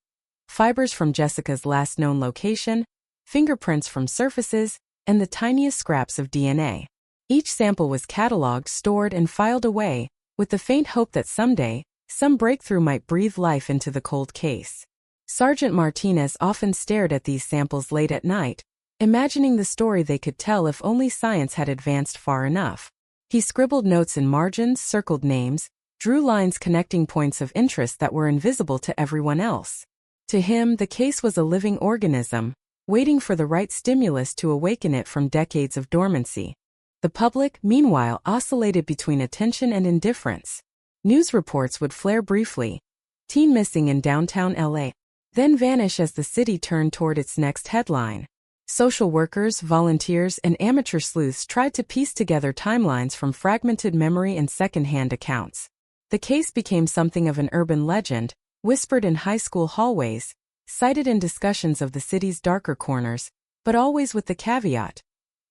fibers from Jessica's last known location, fingerprints from surfaces, and the tiniest scraps of DNA. Each sample was cataloged, stored, and filed away, with the faint hope that someday, some breakthrough might breathe life into the cold case. Sergeant Martinez often stared at these samples late at night, imagining the story they could tell if only science had advanced far enough. He scribbled notes in margins, circled names, drew lines connecting points of interest that were invisible to everyone else. To him, the case was a living organism, waiting for the right stimulus to awaken it from decades of dormancy. The public, meanwhile, oscillated between attention and indifference. News reports would flare briefly: teen missing in downtown LA, then vanish as the city turned toward its next headline. Social workers, volunteers, and amateur sleuths tried to piece together timelines from fragmented memory and second-hand accounts. The case became something of an urban legend, whispered in high school hallways, cited in discussions of the city's darker corners, but always with the caveat: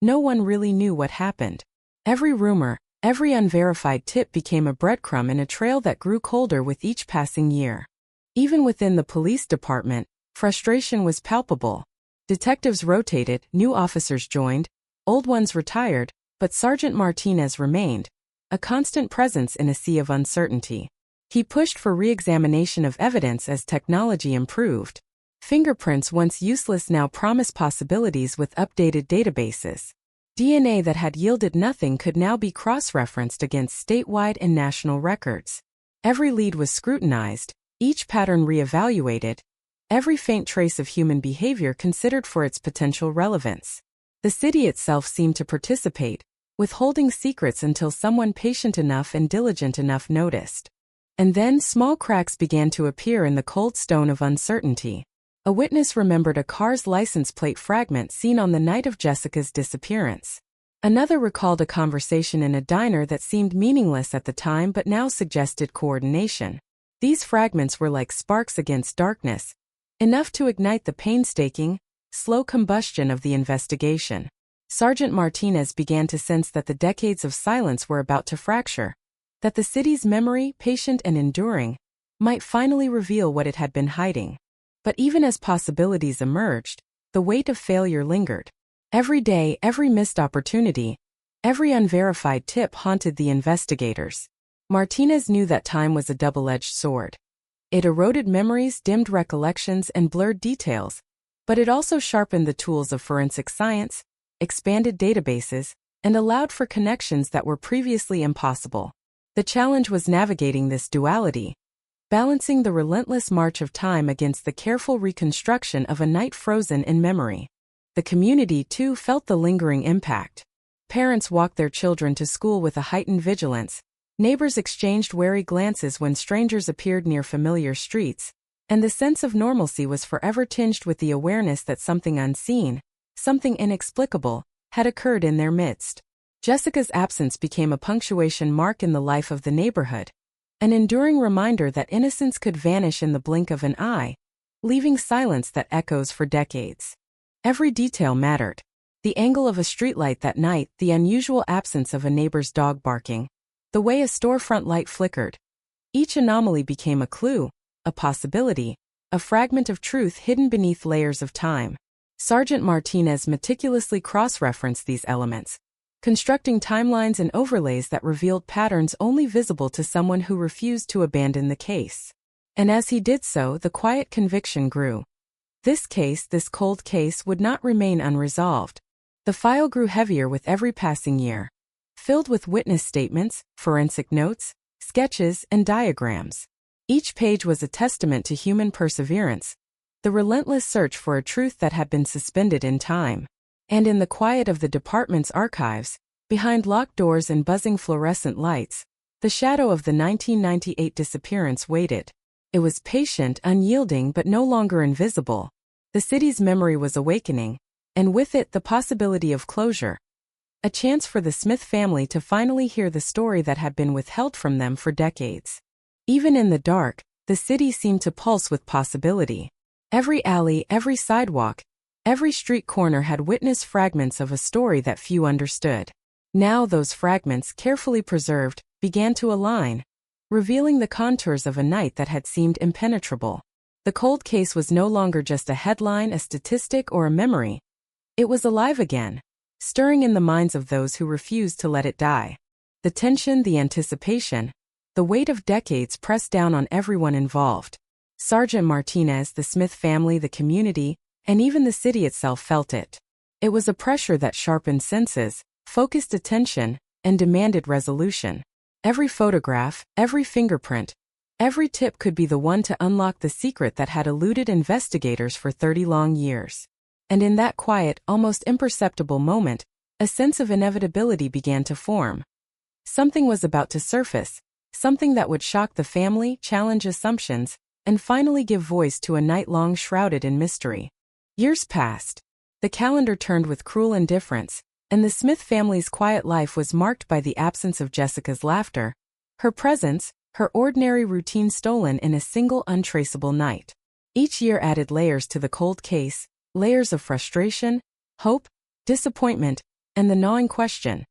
no one really knew what happened. Every rumor, every unverified tip became a breadcrumb in a trail that grew colder with each passing year. Even within the police department, frustration was palpable. Detectives rotated, new officers joined, old ones retired, but Sergeant Martinez remained, a constant presence in a sea of uncertainty. He pushed for re-examination of evidence as technology improved. Fingerprints, once useless, now promised possibilities with updated databases. DNA that had yielded nothing could now be cross-referenced against statewide and national records. Every lead was scrutinized, each pattern re-evaluated, every faint trace of human behavior considered for its potential relevance. The city itself seemed to participate, withholding secrets until someone patient enough and diligent enough noticed. And then small cracks began to appear in the cold stone of uncertainty. A witness remembered a car's license plate fragment seen on the night of Jessica's disappearance. Another recalled a conversation in a diner that seemed meaningless at the time but now suggested coordination. These fragments were like sparks against darkness, enough to ignite the painstaking, slow combustion of the investigation. Sergeant Martinez began to sense that the decades of silence were about to fracture, that the city's memory, patient and enduring, might finally reveal what it had been hiding. But even as possibilities emerged, the weight of failure lingered. Every day, every missed opportunity, every unverified tip haunted the investigators. Martinez knew that time was a double-edged sword. It eroded memories, dimmed recollections, and blurred details, but it also sharpened the tools of forensic science, expanded databases, and allowed for connections that were previously impossible. The challenge was navigating this duality, balancing the relentless march of time against the careful reconstruction of a night frozen in memory. The community, too, felt the lingering impact. Parents walked their children to school with a heightened vigilance, neighbors exchanged wary glances when strangers appeared near familiar streets, and the sense of normalcy was forever tinged with the awareness that something unseen, something inexplicable, had occurred in their midst. Jessica's absence became a punctuation mark in the life of the neighborhood, an enduring reminder that innocence could vanish in the blink of an eye, leaving silence that echoes for decades. Every detail mattered. The angle of a streetlight that night, the unusual absence of a neighbor's dog barking, the way a storefront light flickered. Each anomaly became a clue, a possibility, a fragment of truth hidden beneath layers of time. Sergeant Martinez meticulously cross-referenced these elements, constructing timelines and overlays that revealed patterns only visible to someone who refused to abandon the case. And as he did so, the quiet conviction grew. This cold case, would not remain unresolved. The file grew heavier with every passing year, filled with witness statements, forensic notes, sketches, and diagrams. Each page was a testament to human perseverance, the relentless search for a truth that had been suspended in time. And in the quiet of the department's archives, behind locked doors and buzzing fluorescent lights, the shadow of the 1998 disappearance waited. It was patient, unyielding, but no longer invisible. The city's memory was awakening, and with it the possibility of closure. A chance for the Smith family to finally hear the story that had been withheld from them for decades. Even in the dark, the city seemed to pulse with possibility. Every alley, every sidewalk, every street corner had witnessed fragments of a story that few understood. Now those fragments, carefully preserved, began to align, revealing the contours of a night that had seemed impenetrable. The cold case was no longer just a headline, a statistic, or a memory. It was alive again, stirring in the minds of those who refused to let it die. The tension, the anticipation, the weight of decades pressed down on everyone involved. Sergeant Martinez, the Smith family, the community, and even the city itself felt it. It was a pressure that sharpened senses, focused attention, and demanded resolution. Every photograph, every fingerprint, every tip could be the one to unlock the secret that had eluded investigators for 30 long years. And in that quiet, almost imperceptible moment, a sense of inevitability began to form. Something was about to surface, something that would shock the family, challenge assumptions, and finally give voice to a night long shrouded in mystery. Years passed. The calendar turned with cruel indifference, and the Smith family's quiet life was marked by the absence of Jessica's laughter, her presence, her ordinary routine stolen in a single untraceable night. Each year added layers to the cold case, layers of frustration, hope, disappointment, and the gnawing question: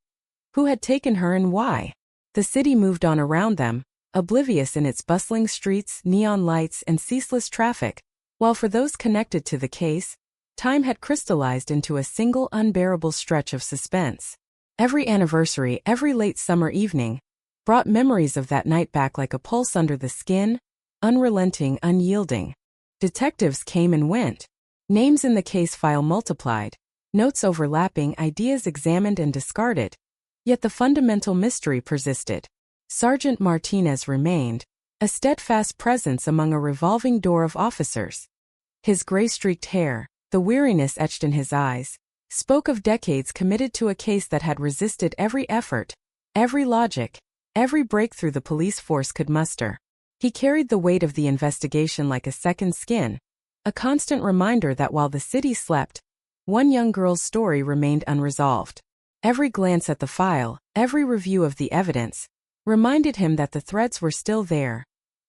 who had taken her and why? The city moved on around them, oblivious in its bustling streets, neon lights, and ceaseless traffic, while for those connected to the case, time had crystallized into a single unbearable stretch of suspense. Every anniversary, every late summer evening, brought memories of that night back like a pulse under the skin, unrelenting, unyielding. Detectives came and went. Names in the case file multiplied, notes overlapping, ideas examined and discarded. Yet the fundamental mystery persisted. Sergeant Martinez remained, a steadfast presence among a revolving door of officers. His gray-streaked hair, the weariness etched in his eyes, spoke of decades committed to a case that had resisted every effort, every logic, every breakthrough the police force could muster. He carried the weight of the investigation like a second skin, a constant reminder that while the city slept, one young girl's story remained unresolved. Every glance at the file, every review of the evidence, reminded him that the threads were still there,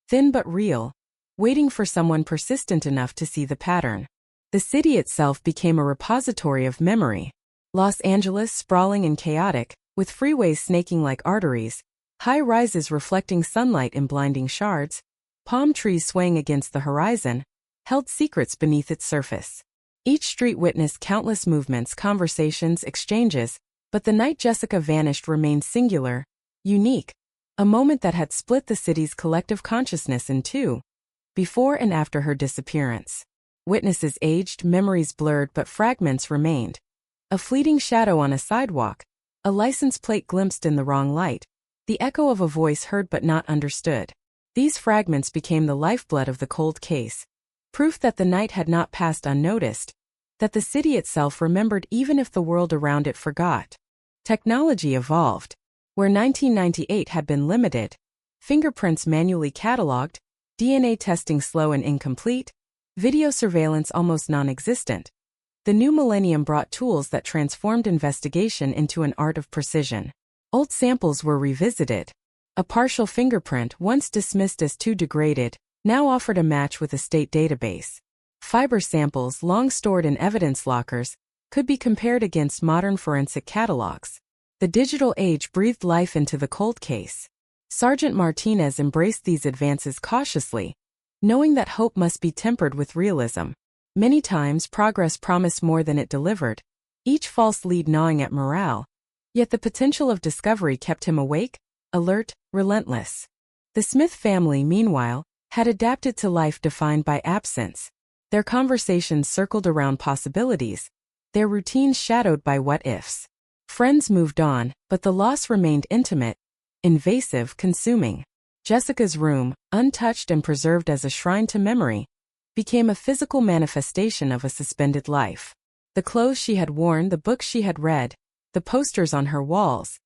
thin but real, waiting for someone persistent enough to see the pattern. The city itself became a repository of memory. Los Angeles, sprawling and chaotic, with freeways snaking like arteries, high rises reflecting sunlight in blinding shards, palm trees swaying against the horizon, held secrets beneath its surface. Each street witnessed countless movements, conversations, exchanges, but the night Jessica vanished remained singular, unique, a moment that had split the city's collective consciousness in two, before and after her disappearance. Witnesses aged, memories blurred, but fragments remained. A fleeting shadow on a sidewalk, a license plate glimpsed in the wrong light, the echo of a voice heard but not understood. These fragments became the lifeblood of the cold case, proof that the night had not passed unnoticed, that the city itself remembered even if the world around it forgot. Technology evolved. Where 1998 had been limited, fingerprints manually cataloged, DNA testing slow and incomplete, video surveillance almost non-existent, the new millennium brought tools that transformed investigation into an art of precision. Old samples were revisited. A partial fingerprint, once dismissed as too degraded, now offered a match with a state database. Fiber samples, long stored in evidence lockers, could be compared against modern forensic catalogs. The digital age breathed life into the cold case. Sergeant Martinez embraced these advances cautiously, knowing that hope must be tempered with realism. Many times progress promised more than it delivered, each false lead gnawing at morale, yet the potential of discovery kept him awake, alert, relentless. The Smith family, meanwhile, had adapted to life defined by absence. Their conversations circled around possibilities, their routines shadowed by what-ifs. Friends moved on, but the loss remained intimate, invasive, consuming. Jessica's room, untouched and preserved as a shrine to memory, became a physical manifestation of a suspended life. The clothes she had worn, the books she had read, the posters on her walls,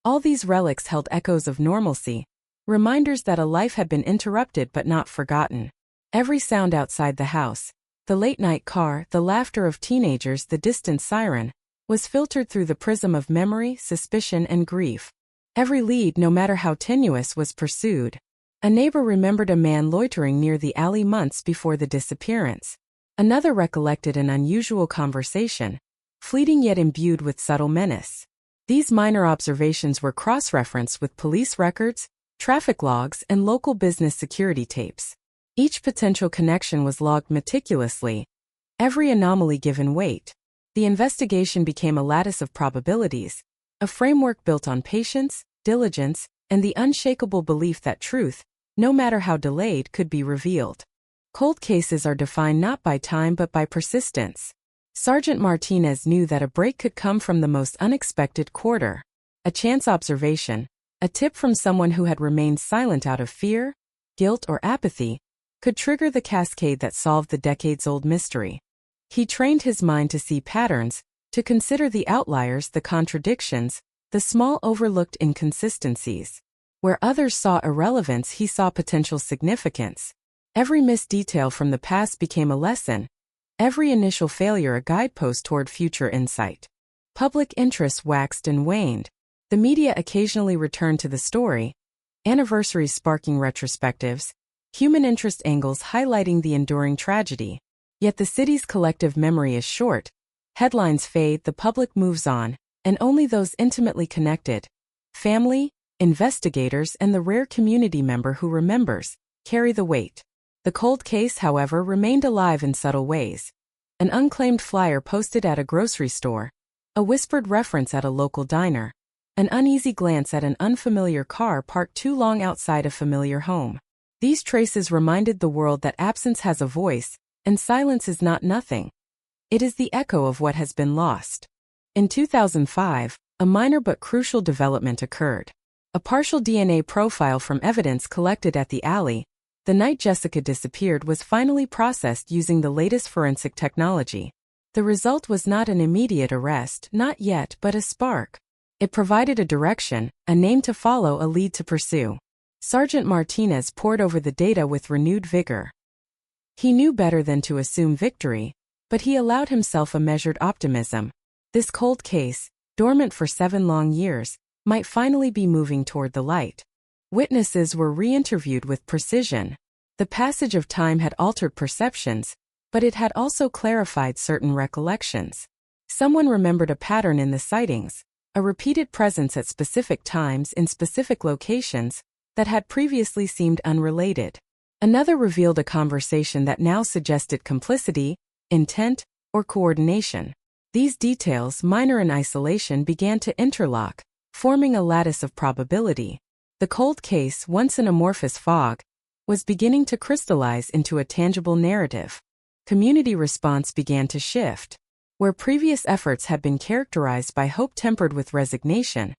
all these relics held echoes of normalcy, reminders that a life had been interrupted but not forgotten. Every sound outside the house, the late-night car, the laughter of teenagers, the distant siren, was filtered through the prism of memory, suspicion, and grief. Every lead, no matter how tenuous, was pursued. A neighbor remembered a man loitering near the alley months before the disappearance. Another recollected an unusual conversation, fleeting yet imbued with subtle menace. These minor observations were cross-referenced with police records, traffic logs, and local business security tapes. Each potential connection was logged meticulously, every anomaly given weight. The investigation became a lattice of probabilities, a framework built on patience, diligence, and the unshakable belief that truth, no matter how delayed, could be revealed. Cold cases are defined not by time but by persistence. Sergeant Martinez knew that a break could come from the most unexpected quarter. A chance observation, a tip from someone who had remained silent out of fear, guilt, or apathy, could trigger the cascade that solved the decades-old mystery. He trained his mind to see patterns, to consider the outliers, the contradictions, the small overlooked inconsistencies. Where others saw irrelevance, he saw potential significance. Every missed detail from the past became a lesson, every initial failure a guidepost toward future insight. Public interest waxed and waned. The media occasionally returned to the story, anniversaries sparking retrospectives, human interest angles highlighting the enduring tragedy. Yet the city's collective memory is short. Headlines fade, the public moves on, and only those intimately connected, family, investigators, and the rare community member who remembers, carry the weight. The cold case, however, remained alive in subtle ways. An unclaimed flyer posted at a grocery store, a whispered reference at a local diner, an uneasy glance at an unfamiliar car parked too long outside a familiar home. These traces reminded the world that absence has a voice, and silence is not nothing. It is the echo of what has been lost. In 2005, a minor but crucial development occurred. A partial DNA profile from evidence collected at the alley, the night Jessica disappeared, was finally processed using the latest forensic technology. The result was not an immediate arrest, not yet, but a spark. It provided a direction, a name to follow, a lead to pursue. Sergeant Martinez pored over the data with renewed vigor. He knew better than to assume victory, but he allowed himself a measured optimism. This cold case, dormant for 7 long years, might finally be moving toward the light. Witnesses were re-interviewed with precision. The passage of time had altered perceptions, but it had also clarified certain recollections. Someone remembered a pattern in the sightings, a repeated presence at specific times in specific locations that had previously seemed unrelated. Another revealed a conversation that now suggested complicity, intent, or coordination. These details, minor in isolation, began to interlock, forming a lattice of probability. The The cold case, once an amorphous fog, was beginning to crystallize into a tangible narrative. Community response began to shift. Where previous efforts had been characterized by hope tempered with resignation,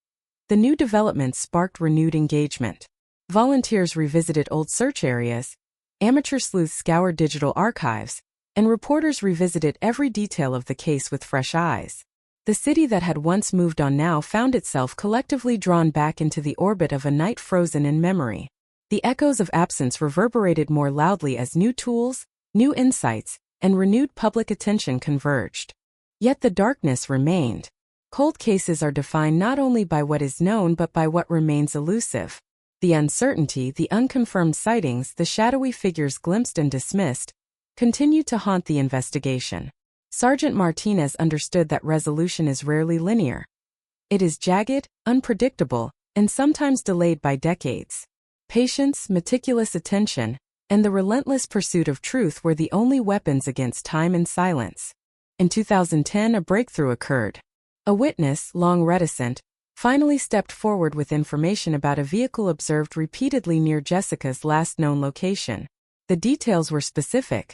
the new developments sparked renewed engagement. Volunteers revisited old search areas, amateur sleuths scoured digital archives, and reporters revisited every detail of the case with fresh eyes. The city that had once moved on now found itself collectively drawn back into the orbit of a night frozen in memory. The echoes of absence reverberated more loudly as new tools, new insights, and renewed public attention converged. Yet the darkness remained. Cold cases are defined not only by what is known but by what remains elusive. The uncertainty, the unconfirmed sightings, the shadowy figures glimpsed and dismissed, continued to haunt the investigation. Sergeant Martinez understood that resolution is rarely linear. It is jagged, unpredictable, and sometimes delayed by decades. Patience, meticulous attention, and the relentless pursuit of truth were the only weapons against time and silence. In 2010, a breakthrough occurred. A witness, long reticent, finally stepped forward with information about a vehicle observed repeatedly near Jessica's last known location. The details were specific: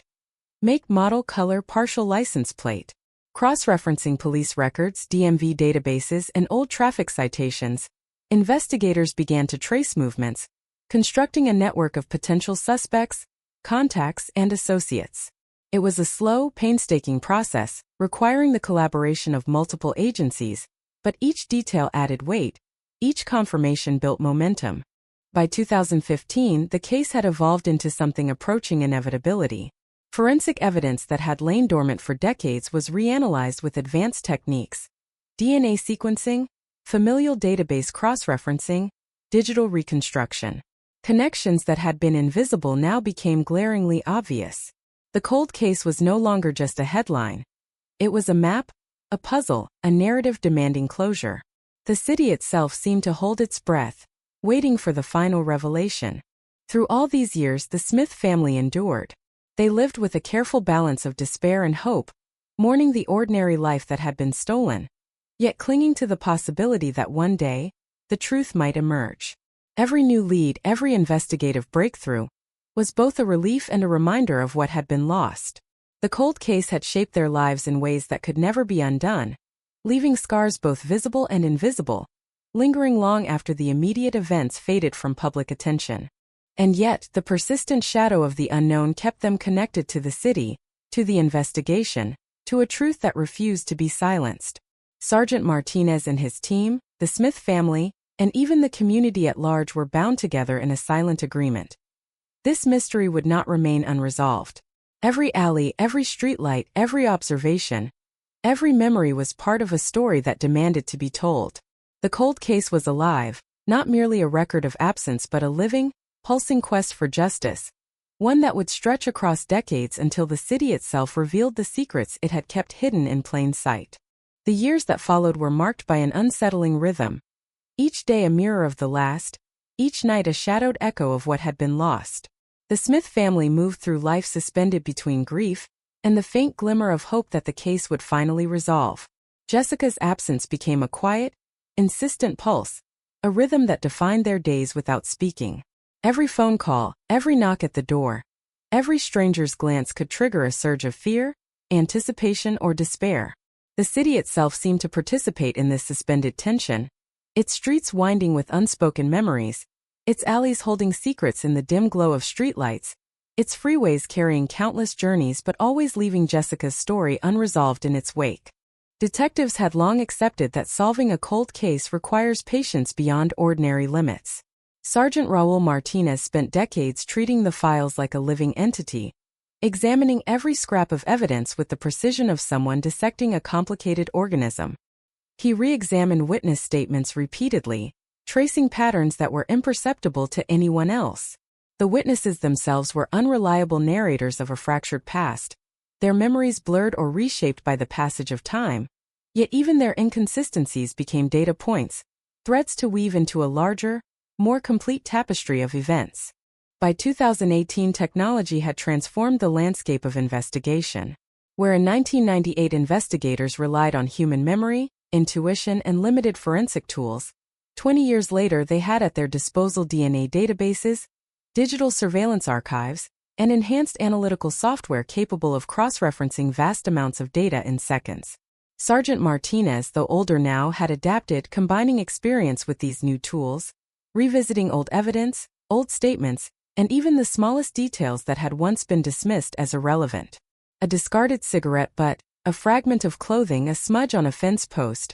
make, model, color, partial license plate. Cross-referencing police records, DMV databases, and old traffic citations, investigators began to trace movements, constructing a network of potential suspects, contacts, and associates. It was a slow, painstaking process, requiring the collaboration of multiple agencies, but each detail added weight, each confirmation built momentum. By 2015, the case had evolved into something approaching inevitability. Forensic evidence that had lain dormant for decades was reanalyzed with advanced techniques: DNA sequencing, familial database cross-referencing, digital reconstruction. Connections that had been invisible now became glaringly obvious. The cold case was no longer just a headline. It was a map, a puzzle, a narrative demanding closure. The city itself seemed to hold its breath, waiting for the final revelation. Through all these years, the Smith family endured. They lived with a careful balance of despair and hope, mourning the ordinary life that had been stolen, yet clinging to the possibility that one day, the truth might emerge. Every new lead, every investigative breakthrough, was both a relief and a reminder of what had been lost. The cold case had shaped their lives in ways that could never be undone, leaving scars both visible and invisible, lingering long after the immediate events faded from public attention. And yet, the persistent shadow of the unknown kept them connected to the city, to the investigation, to a truth that refused to be silenced. Sergeant Martinez and his team, the Smith family, and even the community at large were bound together in a silent agreement. This mystery would not remain unresolved. Every alley, every streetlight, every observation, every memory was part of a story that demanded to be told. The cold case was alive, not merely a record of absence but a living, pulsing quest for justice, one that would stretch across decades until the city itself revealed the secrets it had kept hidden in plain sight. The years that followed were marked by an unsettling rhythm, each day a mirror of the last, each night a shadowed echo of what had been lost. The Smith family moved through life suspended between grief and the faint glimmer of hope that the case would finally resolve. Jessica's absence became a quiet, insistent pulse, a rhythm that defined their days without speaking. Every phone call, every knock at the door, every stranger's glance could trigger a surge of fear, anticipation, or despair. The city itself seemed to participate in this suspended tension, its streets winding with unspoken memories, its alleys holding secrets in the dim glow of streetlights, its freeways carrying countless journeys but always leaving Jessica's story unresolved in its wake. Detectives had long accepted that solving a cold case requires patience beyond ordinary limits. Sergeant Raul Martinez spent decades treating the files like a living entity, examining every scrap of evidence with the precision of someone dissecting a complicated organism. He re-examined witness statements repeatedly, tracing patterns that were imperceptible to anyone else. The witnesses themselves were unreliable narrators of a fractured past, their memories blurred or reshaped by the passage of time, yet even their inconsistencies became data points, threads to weave into a larger, more complete tapestry of events. By 2018, technology had transformed the landscape of investigation. Where in 1998 investigators relied on human memory, intuition, and limited forensic tools, 20 years later, they had at their disposal DNA databases, digital surveillance archives, and enhanced analytical software capable of cross-referencing vast amounts of data in seconds. Sergeant Martinez, though older now, had adapted, combining experience with these new tools, revisiting old evidence, old statements, and even the smallest details that had once been dismissed as irrelevant. A discarded cigarette butt, a fragment of clothing, a smudge on a fence post,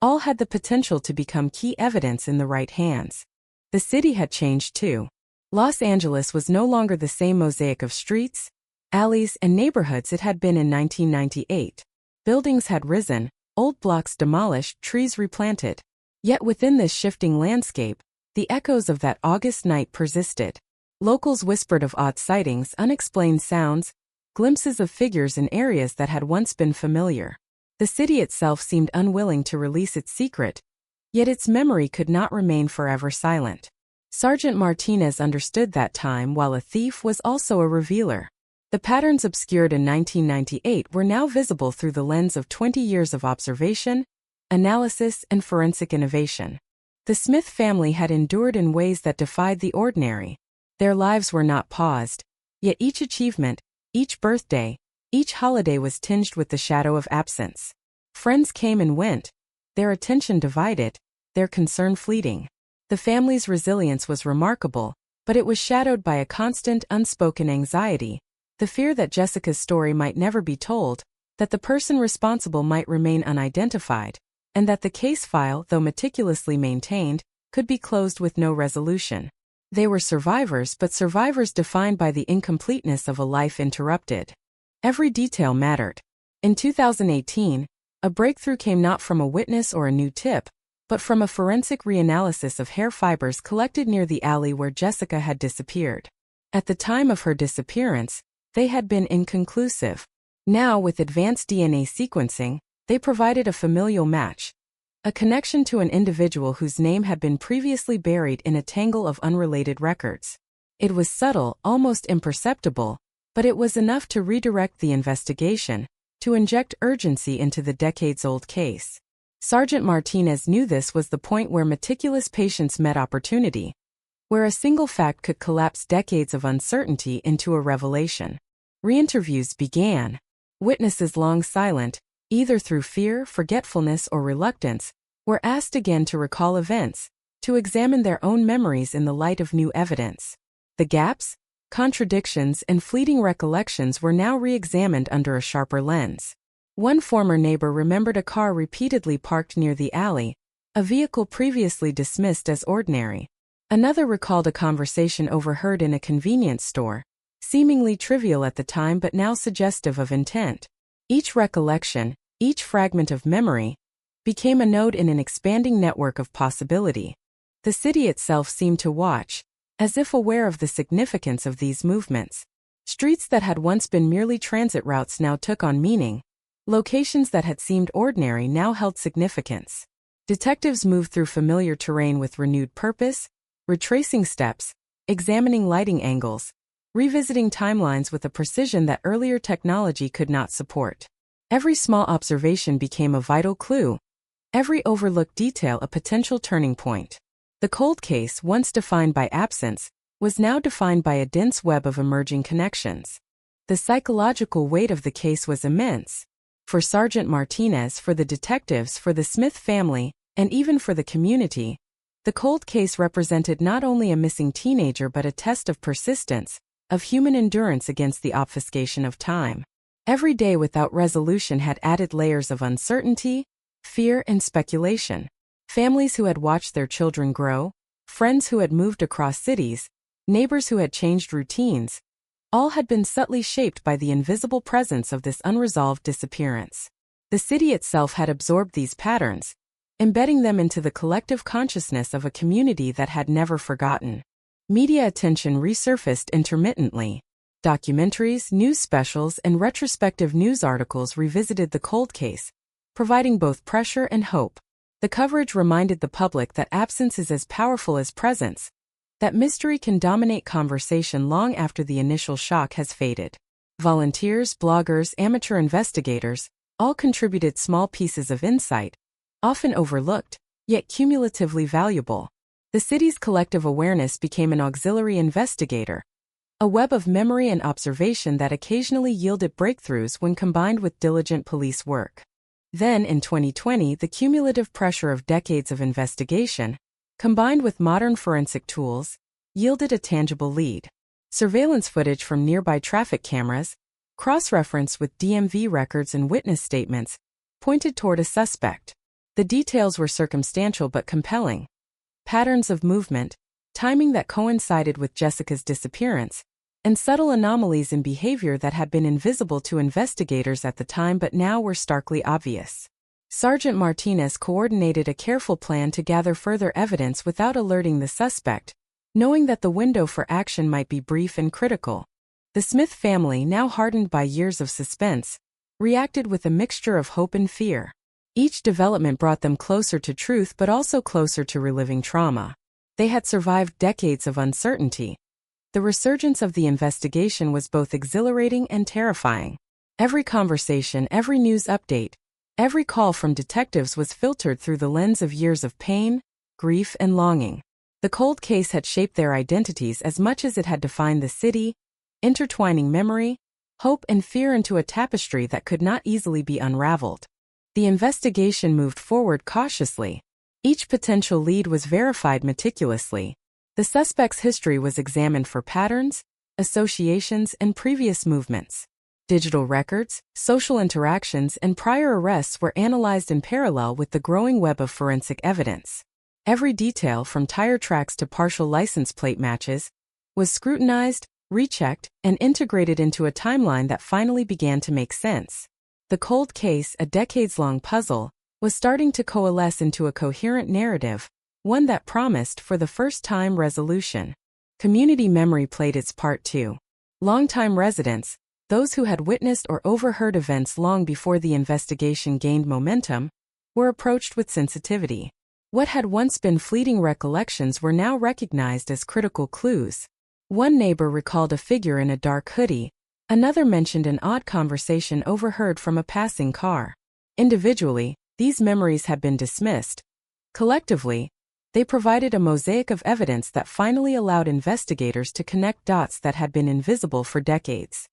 all had the potential to become key evidence in the right hands. The city had changed too. Los Angeles was no longer the same mosaic of streets, alleys, and neighborhoods it had been in 1998. Buildings had risen, old blocks demolished, trees replanted. Yet within this shifting landscape, the echoes of that August night persisted. Locals whispered of odd sightings, unexplained sounds, glimpses of figures in areas that had once been familiar. The city itself seemed unwilling to release its secret, yet its memory could not remain forever silent. Sergeant Martinez understood that time, while a thief, was also a revealer. The patterns obscured in 1998 were now visible through the lens of 20 years of observation, analysis, and forensic innovation. The Smith family had endured in ways that defied the ordinary. Their lives were not paused, yet each achievement, each birthday, each holiday was tinged with the shadow of absence. Friends came and went, their attention divided, their concern fleeting. The family's resilience was remarkable, but it was shadowed by a constant, unspoken anxiety, the fear that Jessica's story might never be told, that the person responsible might remain unidentified, and that the case file, though meticulously maintained, could be closed with no resolution. They were survivors, but survivors defined by the incompleteness of a life interrupted. Every detail mattered. In 2018, a breakthrough came not from a witness or a new tip, but from a forensic reanalysis of hair fibers collected near the alley where Jessica had disappeared. At the time of her disappearance, they had been inconclusive. Now, with advanced DNA sequencing, they provided a familial match, a connection to an individual whose name had been previously buried in a tangle of unrelated records. It was subtle, almost imperceptible, but it was enough to redirect the investigation, to inject urgency into the decades-old case. Sergeant Martinez knew this was the point where meticulous patience met opportunity, where a single fact could collapse decades of uncertainty into a revelation. Re-interviews began. Witnesses long silent, either through fear, forgetfulness, or reluctance, were asked again to recall events, to examine their own memories in the light of new evidence. The gaps, contradictions, and fleeting recollections were now re-examined under a sharper lens. One former neighbor remembered a car repeatedly parked near the alley, a vehicle previously dismissed as ordinary. Another recalled a conversation overheard in a convenience store, seemingly trivial at the time but now suggestive of intent. Each recollection, each fragment of memory, became a node in an expanding network of possibility. The city itself seemed to watch, as if aware of the significance of these movements. Streets that had once been merely transit routes now took on meaning. Locations that had seemed ordinary now held significance. Detectives moved through familiar terrain with renewed purpose, retracing steps, examining lighting angles, revisiting timelines with a precision that earlier technology could not support. Every small observation became a vital clue, every overlooked detail a potential turning point. The cold case, once defined by absence, was now defined by a dense web of emerging connections. The psychological weight of the case was immense. For Sergeant Martinez, for the detectives, for the Smith family, and even for the community, the cold case represented not only a missing teenager but a test of persistence, of human endurance against the obfuscation of time. Every day without resolution had added layers of uncertainty, fear, and speculation. Families who had watched their children grow, friends who had moved across cities, neighbors who had changed routines, all had been subtly shaped by the invisible presence of this unresolved disappearance. The city itself had absorbed these patterns, embedding them into the collective consciousness of a community that had never forgotten. Media attention resurfaced intermittently. Documentaries, news specials, and retrospective news articles revisited the cold case, providing both pressure and hope. The coverage reminded the public that absence is as powerful as presence, that mystery can dominate conversation long after the initial shock has faded. Volunteers, bloggers, amateur investigators all contributed small pieces of insight, often overlooked, yet cumulatively valuable. The city's collective awareness became an auxiliary investigator, a web of memory and observation that occasionally yielded breakthroughs when combined with diligent police work. Then, in 2020, the cumulative pressure of decades of investigation, combined with modern forensic tools, yielded a tangible lead. Surveillance footage from nearby traffic cameras, cross-referenced with DMV records and witness statements, pointed toward a suspect. The details were circumstantial but compelling. Patterns of movement, timing that coincided with Jessica's disappearance, and subtle anomalies in behavior that had been invisible to investigators at the time but now were starkly obvious. Sergeant Martinez coordinated a careful plan to gather further evidence without alerting the suspect, knowing that the window for action might be brief and critical. The Smith family, now hardened by years of suspense, reacted with a mixture of hope and fear. Each development brought them closer to truth but also closer to reliving trauma. They had survived decades of uncertainty. The resurgence of the investigation was both exhilarating and terrifying. Every conversation, every news update, every call from detectives was filtered through the lens of years of pain, grief, and longing. The cold case had shaped their identities as much as it had defined the city, intertwining memory, hope, and fear into a tapestry that could not easily be unraveled. The investigation moved forward cautiously. Each potential lead was verified meticulously. The suspect's history was examined for patterns, associations, and previous movements. Digital records, social interactions, and prior arrests were analyzed in parallel with the growing web of forensic evidence. Every detail, from tire tracks to partial license plate matches, was scrutinized, rechecked, and integrated into a timeline that finally began to make sense. The cold case, a decades-long puzzle, was starting to coalesce into a coherent narrative, one that promised, for the first time, resolution. Community memory played its part too. Longtime residents, those who had witnessed or overheard events long before the investigation gained momentum, were approached with sensitivity. What had once been fleeting recollections were now recognized as critical clues. One neighbor recalled a figure in a dark hoodie, another mentioned an odd conversation overheard from a passing car. Individually, these memories had been dismissed. Collectively, they provided a mosaic of evidence that finally allowed investigators to connect dots that had been invisible for decades.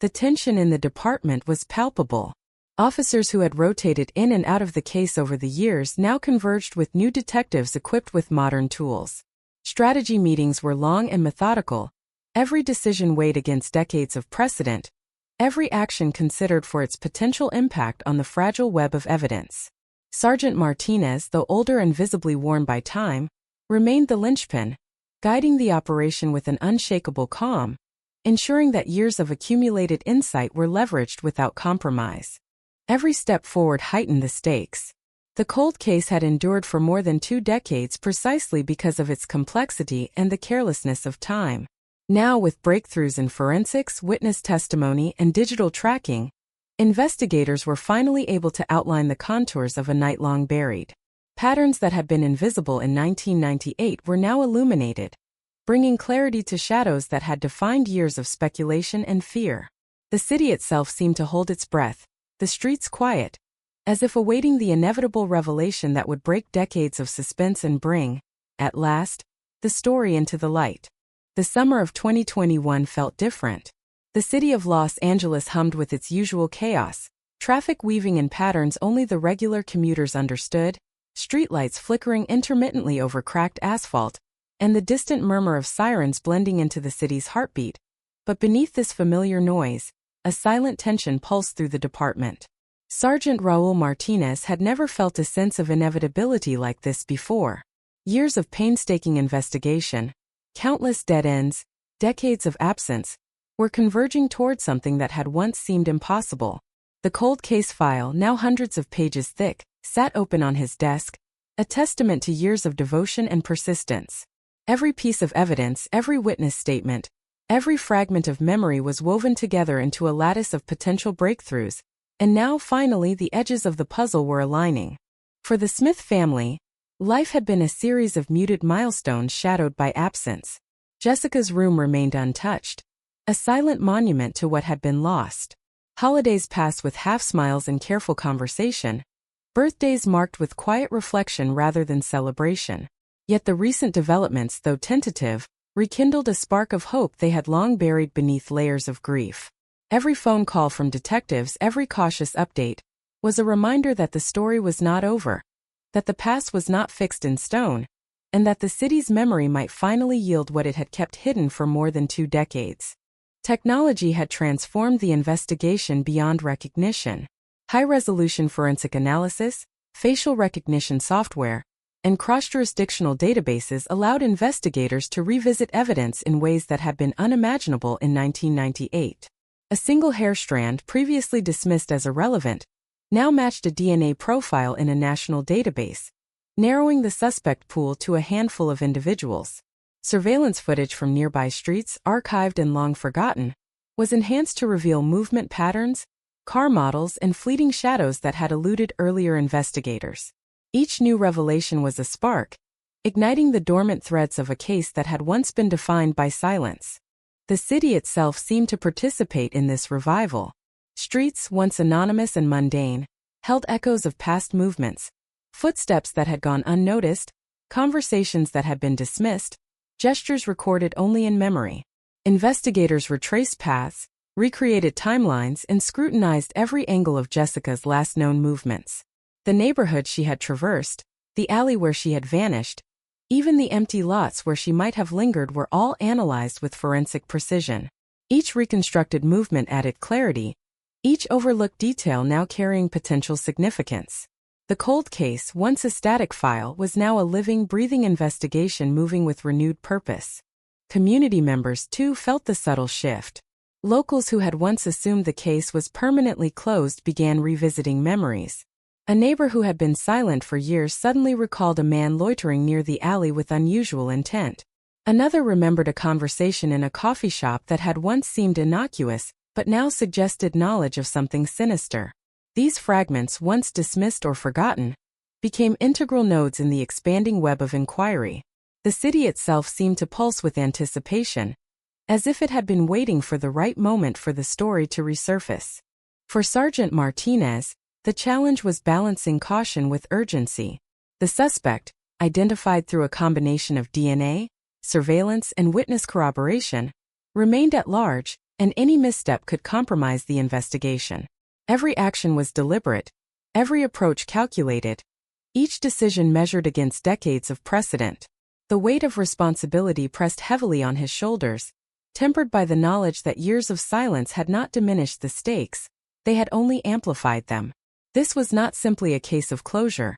The tension in the department was palpable. Officers who had rotated in and out of the case over the years now converged with new detectives equipped with modern tools. Strategy meetings were long and methodical, every decision weighed against decades of precedent, every action considered for its potential impact on the fragile web of evidence. Sergeant Martinez, though older and visibly worn by time, remained the linchpin, guiding the operation with an unshakable calm, ensuring that years of accumulated insight were leveraged without compromise. Every step forward heightened the stakes. The cold case had endured for more than 2 decades precisely because of its complexity and the carelessness of time. Now, with breakthroughs in forensics, witness testimony, and digital tracking, investigators were finally able to outline the contours of a night long buried. Patterns that had been invisible in 1998 were now illuminated, bringing clarity to shadows that had defined years of speculation and fear. The city itself seemed to hold its breath, the streets quiet, as if awaiting the inevitable revelation that would break decades of suspense and bring, at last, the story into the light. The summer of 2021 felt different. The city of Los Angeles hummed with its usual chaos, traffic weaving in patterns only the regular commuters understood, streetlights flickering intermittently over cracked asphalt, and the distant murmur of sirens blending into the city's heartbeat. But beneath this familiar noise, a silent tension pulsed through the department. Sergeant Raul Martinez had never felt a sense of inevitability like this before. Years of painstaking investigation, countless dead ends, decades of absence, were converging toward something that had once seemed impossible. The cold case file, now hundreds of pages thick, sat open on his desk, a testament to years of devotion and persistence. Every piece of evidence, every witness statement, every fragment of memory was woven together into a lattice of potential breakthroughs, and now finally the edges of the puzzle were aligning. For the Smith family, life had been a series of muted milestones shadowed by absence. Jessica's room remained untouched, a silent monument to what had been lost. Holidays passed with half smiles and careful conversation, Birthdays marked with quiet reflection rather than celebration. Yet the recent developments, though tentative, rekindled a spark of hope they had long buried beneath layers of grief. Every phone call from detectives, every cautious update, was a reminder that the story was not over, that the past was not fixed in stone, and that the city's memory might finally yield what it had kept hidden for more than 2 decades. Technology had transformed the investigation beyond recognition. High-resolution forensic analysis, facial recognition software, and cross-jurisdictional databases allowed investigators to revisit evidence in ways that had been unimaginable in 1998. A single hair strand, previously dismissed as irrelevant, now matched a DNA profile in a national database, narrowing the suspect pool to a handful of individuals. Surveillance footage from nearby streets, archived and long forgotten, was enhanced to reveal movement patterns, car models, and fleeting shadows that had eluded earlier investigators. Each new revelation was a spark, igniting the dormant threads of a case that had once been defined by silence. The city itself seemed to participate in this revival. Streets, once anonymous and mundane, held echoes of past movements, footsteps that had gone unnoticed, conversations that had been dismissed, gestures recorded only in memory. Investigators retraced paths, recreated timelines, and scrutinized every angle of Jessica's last known movements. The neighborhood she had traversed, the alley where she had vanished, even the empty lots where she might have lingered were all analyzed with forensic precision. Each reconstructed movement added clarity, each overlooked detail now carrying potential significance. The cold case, once a static file, was now a living, breathing investigation moving with renewed purpose. Community members, too, felt the subtle shift. Locals who had once assumed the case was permanently closed began revisiting memories. A neighbor who had been silent for years suddenly recalled a man loitering near the alley with unusual intent. Another remembered a conversation in a coffee shop that had once seemed innocuous, but now suggested knowledge of something sinister. These fragments, once dismissed or forgotten, became integral nodes in the expanding web of inquiry. The city itself seemed to pulse with anticipation, as if it had been waiting for the right moment for the story to resurface. For Sergeant Martinez, the challenge was balancing caution with urgency. The suspect, identified through a combination of DNA, surveillance, and witness corroboration, remained at large, and any misstep could compromise the investigation. Every action was deliberate, every approach calculated, each decision measured against decades of precedent. The weight of responsibility pressed heavily on his shoulders, tempered by the knowledge that years of silence had not diminished the stakes, they had only amplified them. This was not simply a case of closure.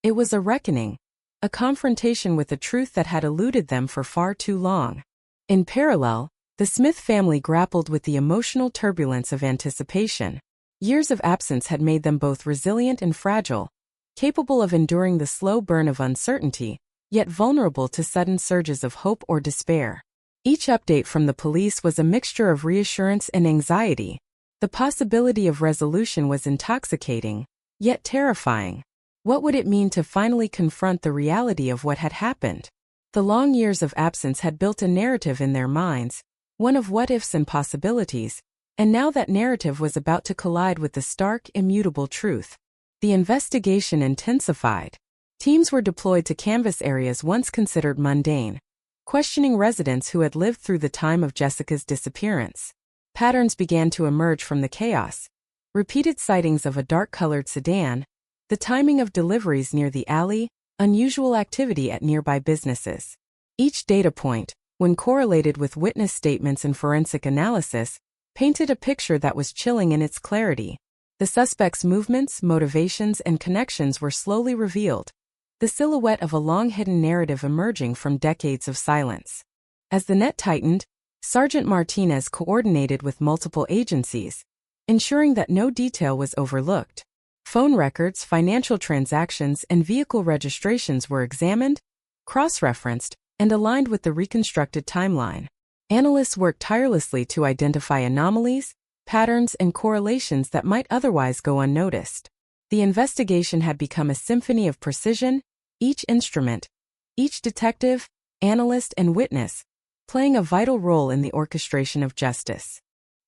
It was a reckoning, a confrontation with a truth that had eluded them for far too long. In parallel, the Smith family grappled with the emotional turbulence of anticipation. Years of absence had made them both resilient and fragile, capable of enduring the slow burn of uncertainty, yet vulnerable to sudden surges of hope or despair. Each update from the police was a mixture of reassurance and anxiety. The possibility of resolution was intoxicating, yet terrifying. What would it mean to finally confront the reality of what had happened? The long years of absence had built a narrative in their minds, one of what-ifs and possibilities, and now that narrative was about to collide with the stark, immutable truth. The investigation intensified. Teams were deployed to canvass areas once considered mundane, questioning residents who had lived through the time of Jessica's disappearance. Patterns began to emerge from the chaos. Repeated sightings of a dark-colored sedan, the timing of deliveries near the alley, unusual activity at nearby businesses. Each data point, when correlated with witness statements and forensic analysis, painted a picture that was chilling in its clarity. The suspect's movements, motivations, and connections were slowly revealed, the silhouette of a long-hidden narrative emerging from decades of silence. As the net tightened, Sergeant Martinez coordinated with multiple agencies, ensuring that no detail was overlooked. Phone records, financial transactions, and vehicle registrations were examined, cross-referenced, and aligned with the reconstructed timeline. Analysts worked tirelessly to identify anomalies, patterns, and correlations that might otherwise go unnoticed. The investigation had become a symphony of precision, each instrument, each detective, analyst, and witness, playing a vital role in the orchestration of justice.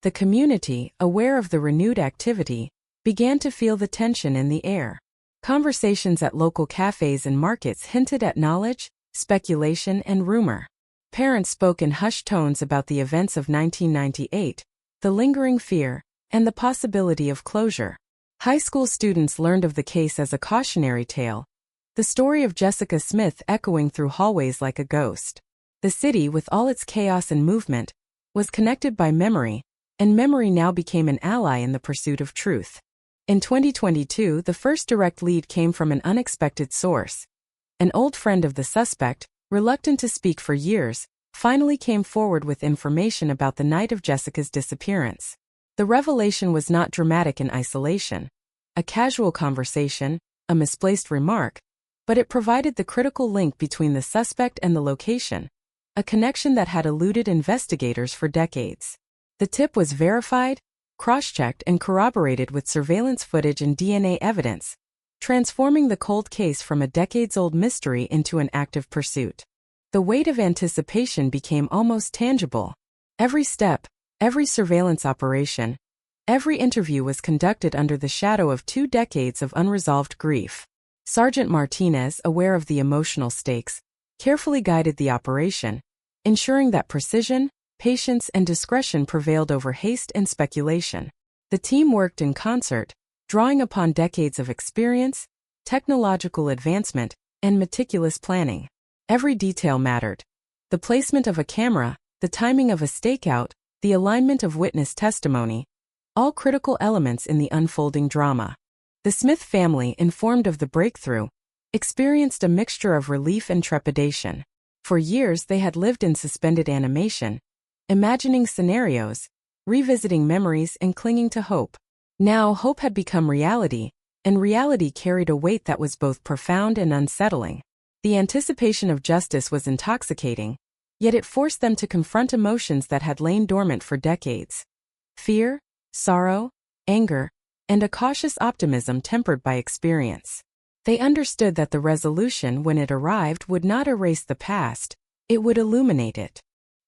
The community, aware of the renewed activity, began to feel the tension in the air. Conversations at local cafes and markets hinted at knowledge, speculation, and rumor. Parents spoke in hushed tones about the events of 1998, the lingering fear, and the possibility of closure. High school students learned of the case as a cautionary tale, the story of Jessica Smith echoing through hallways like a ghost. The city, with all its chaos and movement, was connected by memory, and memory now became an ally in the pursuit of truth. In 2022, the first direct lead came from an unexpected source. An old friend of the suspect, reluctant to speak for years, finally came forward with information about the night of Jessica's disappearance. The revelation was not dramatic in isolation, a casual conversation, a misplaced remark, but it provided the critical link between the suspect and the location, a connection that had eluded investigators for decades. The tip was verified, cross-checked, and corroborated with surveillance footage and DNA evidence, transforming the cold case from a decades-old mystery into an active pursuit. The weight of anticipation became almost tangible. Every step, every surveillance operation, every interview was conducted under the shadow of 2 decades of unresolved grief. Sergeant Martinez, aware of the emotional stakes, carefully guided the operation, ensuring that precision, patience, and discretion prevailed over haste and speculation. The team worked in concert, drawing upon decades of experience, technological advancement, and meticulous planning. Every detail mattered. The placement of a camera, the timing of a stakeout, the alignment of witness testimony, all critical elements in the unfolding drama. The Smith family, informed of the breakthrough, experienced a mixture of relief and trepidation. For years they had lived in suspended animation, imagining scenarios, revisiting memories, and clinging to hope. Now hope had become reality, and reality carried a weight that was both profound and unsettling. The anticipation of justice was intoxicating, yet it forced them to confront emotions that had lain dormant for decades. Fear, sorrow, anger, and a cautious optimism tempered by experience. They understood that the resolution, when it arrived, would not erase the past, it would illuminate it.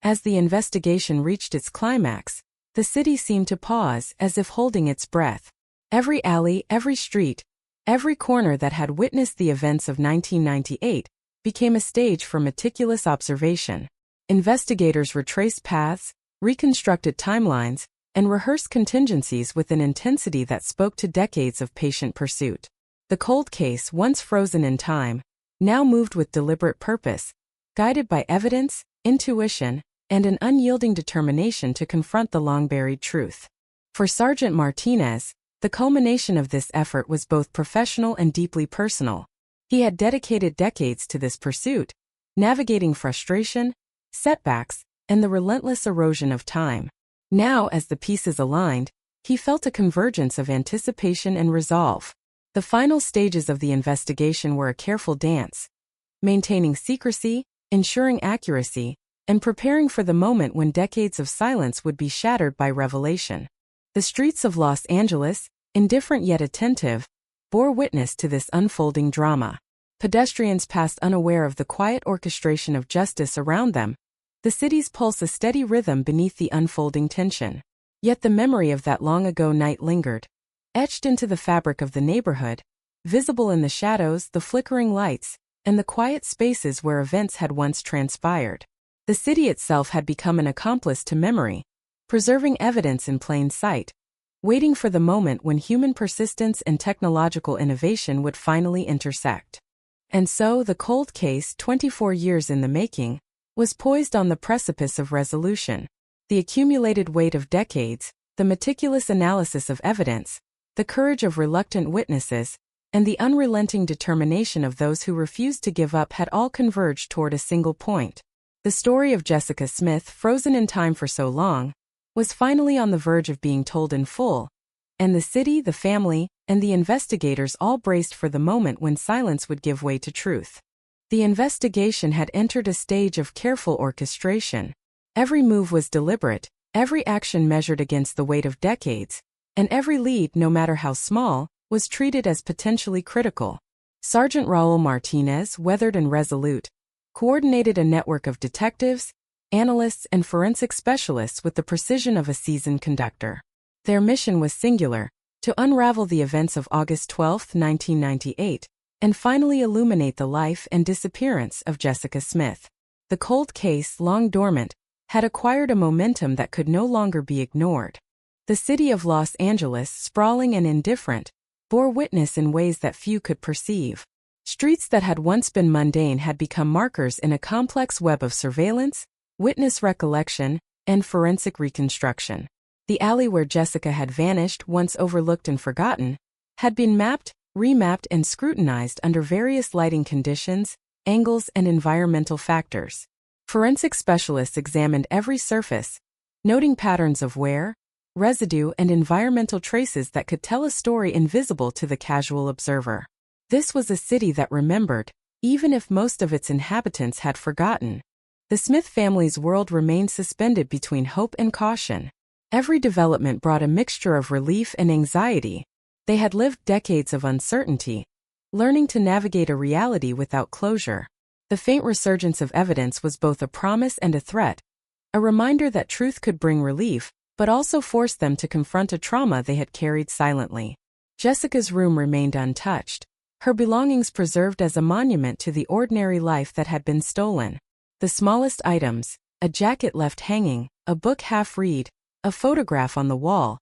As the investigation reached its climax, the city seemed to pause, as if holding its breath. Every alley, every street, every corner that had witnessed the events of 1998 became a stage for meticulous observation. Investigators retraced paths, reconstructed timelines, and rehearsed contingencies with an intensity that spoke to decades of patient pursuit. The cold case, once frozen in time, now moved with deliberate purpose, guided by evidence, intuition, and an unyielding determination to confront the long-buried truth. For Sergeant Martinez, the culmination of this effort was both professional and deeply personal. He had dedicated decades to this pursuit, navigating frustration, setbacks, and the relentless erosion of time. Now, as the pieces aligned, he felt a convergence of anticipation and resolve. The final stages of the investigation were a careful dance, maintaining secrecy, ensuring accuracy, and preparing for the moment when decades of silence would be shattered by revelation. The streets of Los Angeles, indifferent yet attentive, bore witness to this unfolding drama. Pedestrians passed unaware of the quiet orchestration of justice around them, the city's pulse a steady rhythm beneath the unfolding tension. Yet the memory of that long-ago night lingered, etched into the fabric of the neighborhood, visible in the shadows, the flickering lights, and the quiet spaces where events had once transpired. The city itself had become an accomplice to memory, preserving evidence in plain sight, waiting for the moment when human persistence and technological innovation would finally intersect. And so the cold case, 24 years in the making, was poised on the precipice of resolution. The accumulated weight of decades, the meticulous analysis of evidence, the courage of reluctant witnesses, and the unrelenting determination of those who refused to give up had all converged toward a single point. The story of Jessica Smith, frozen in time for so long, was finally on the verge of being told in full, and the city, the family, and the investigators all braced for the moment when silence would give way to truth. The investigation had entered a stage of careful orchestration. Every move was deliberate, every action measured against the weight of decades, and every lead, no matter how small, was treated as potentially critical. Sergeant Raul Martinez, weathered and resolute, coordinated a network of detectives, analysts, and forensic specialists with the precision of a seasoned conductor. Their mission was singular: to unravel the events of August 12, 1998, and finally illuminate the life and disappearance of Jessica Smith. The cold case, long dormant, had acquired a momentum that could no longer be ignored. The city of Los Angeles, sprawling and indifferent, bore witness in ways that few could perceive. Streets that had once been mundane had become markers in a complex web of surveillance, witness recollection, and forensic reconstruction. The alley where Jessica had vanished, once overlooked and forgotten, had been mapped, remapped, and scrutinized under various lighting conditions, angles, and environmental factors. Forensic specialists examined every surface, noting patterns of wear, residue, and environmental traces that could tell a story invisible to the casual observer. This was a city that remembered, even if most of its inhabitants had forgotten. The Smith family's world remained suspended between hope and caution. Every development brought a mixture of relief and anxiety. They had lived decades of uncertainty, learning to navigate a reality without closure. The faint resurgence of evidence was both a promise and a threat, a reminder that truth could bring relief, but also force them to confront a trauma they had carried silently. Jessica's room remained untouched, her belongings preserved as a monument to the ordinary life that had been stolen. The smallest items, a jacket left hanging, a book half-read, a photograph on the wall,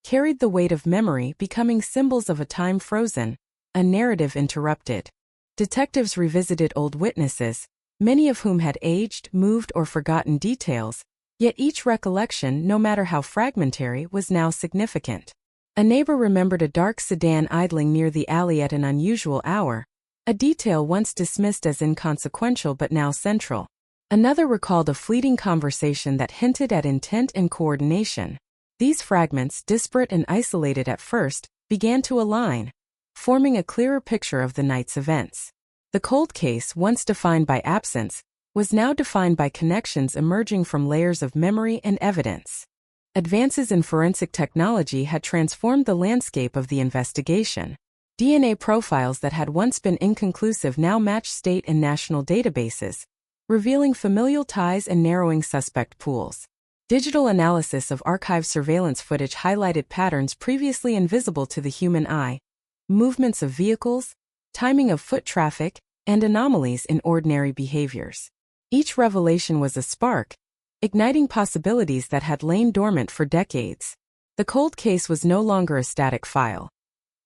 carried the weight of memory, becoming symbols of a time frozen, a narrative interrupted. Detectives revisited old witnesses, many of whom had aged, moved, or forgotten details, yet each recollection, no matter how fragmentary, was now significant. A neighbor remembered a dark sedan idling near the alley at an unusual hour, a detail once dismissed as inconsequential but now central. Another recalled a fleeting conversation that hinted at intent and coordination. These fragments, disparate and isolated at first, began to align, forming a clearer picture of the night's events. The cold case, once defined by absence, was now defined by connections emerging from layers of memory and evidence. Advances in forensic technology had transformed the landscape of the investigation. DNA profiles that had once been inconclusive now matched state and national databases, revealing familial ties and narrowing suspect pools. Digital analysis of archive surveillance footage highlighted patterns previously invisible to the human eye, movements of vehicles, timing of foot traffic, and anomalies in ordinary behaviors. Each revelation was a spark, igniting possibilities that had lain dormant for decades. The cold case was no longer a static file.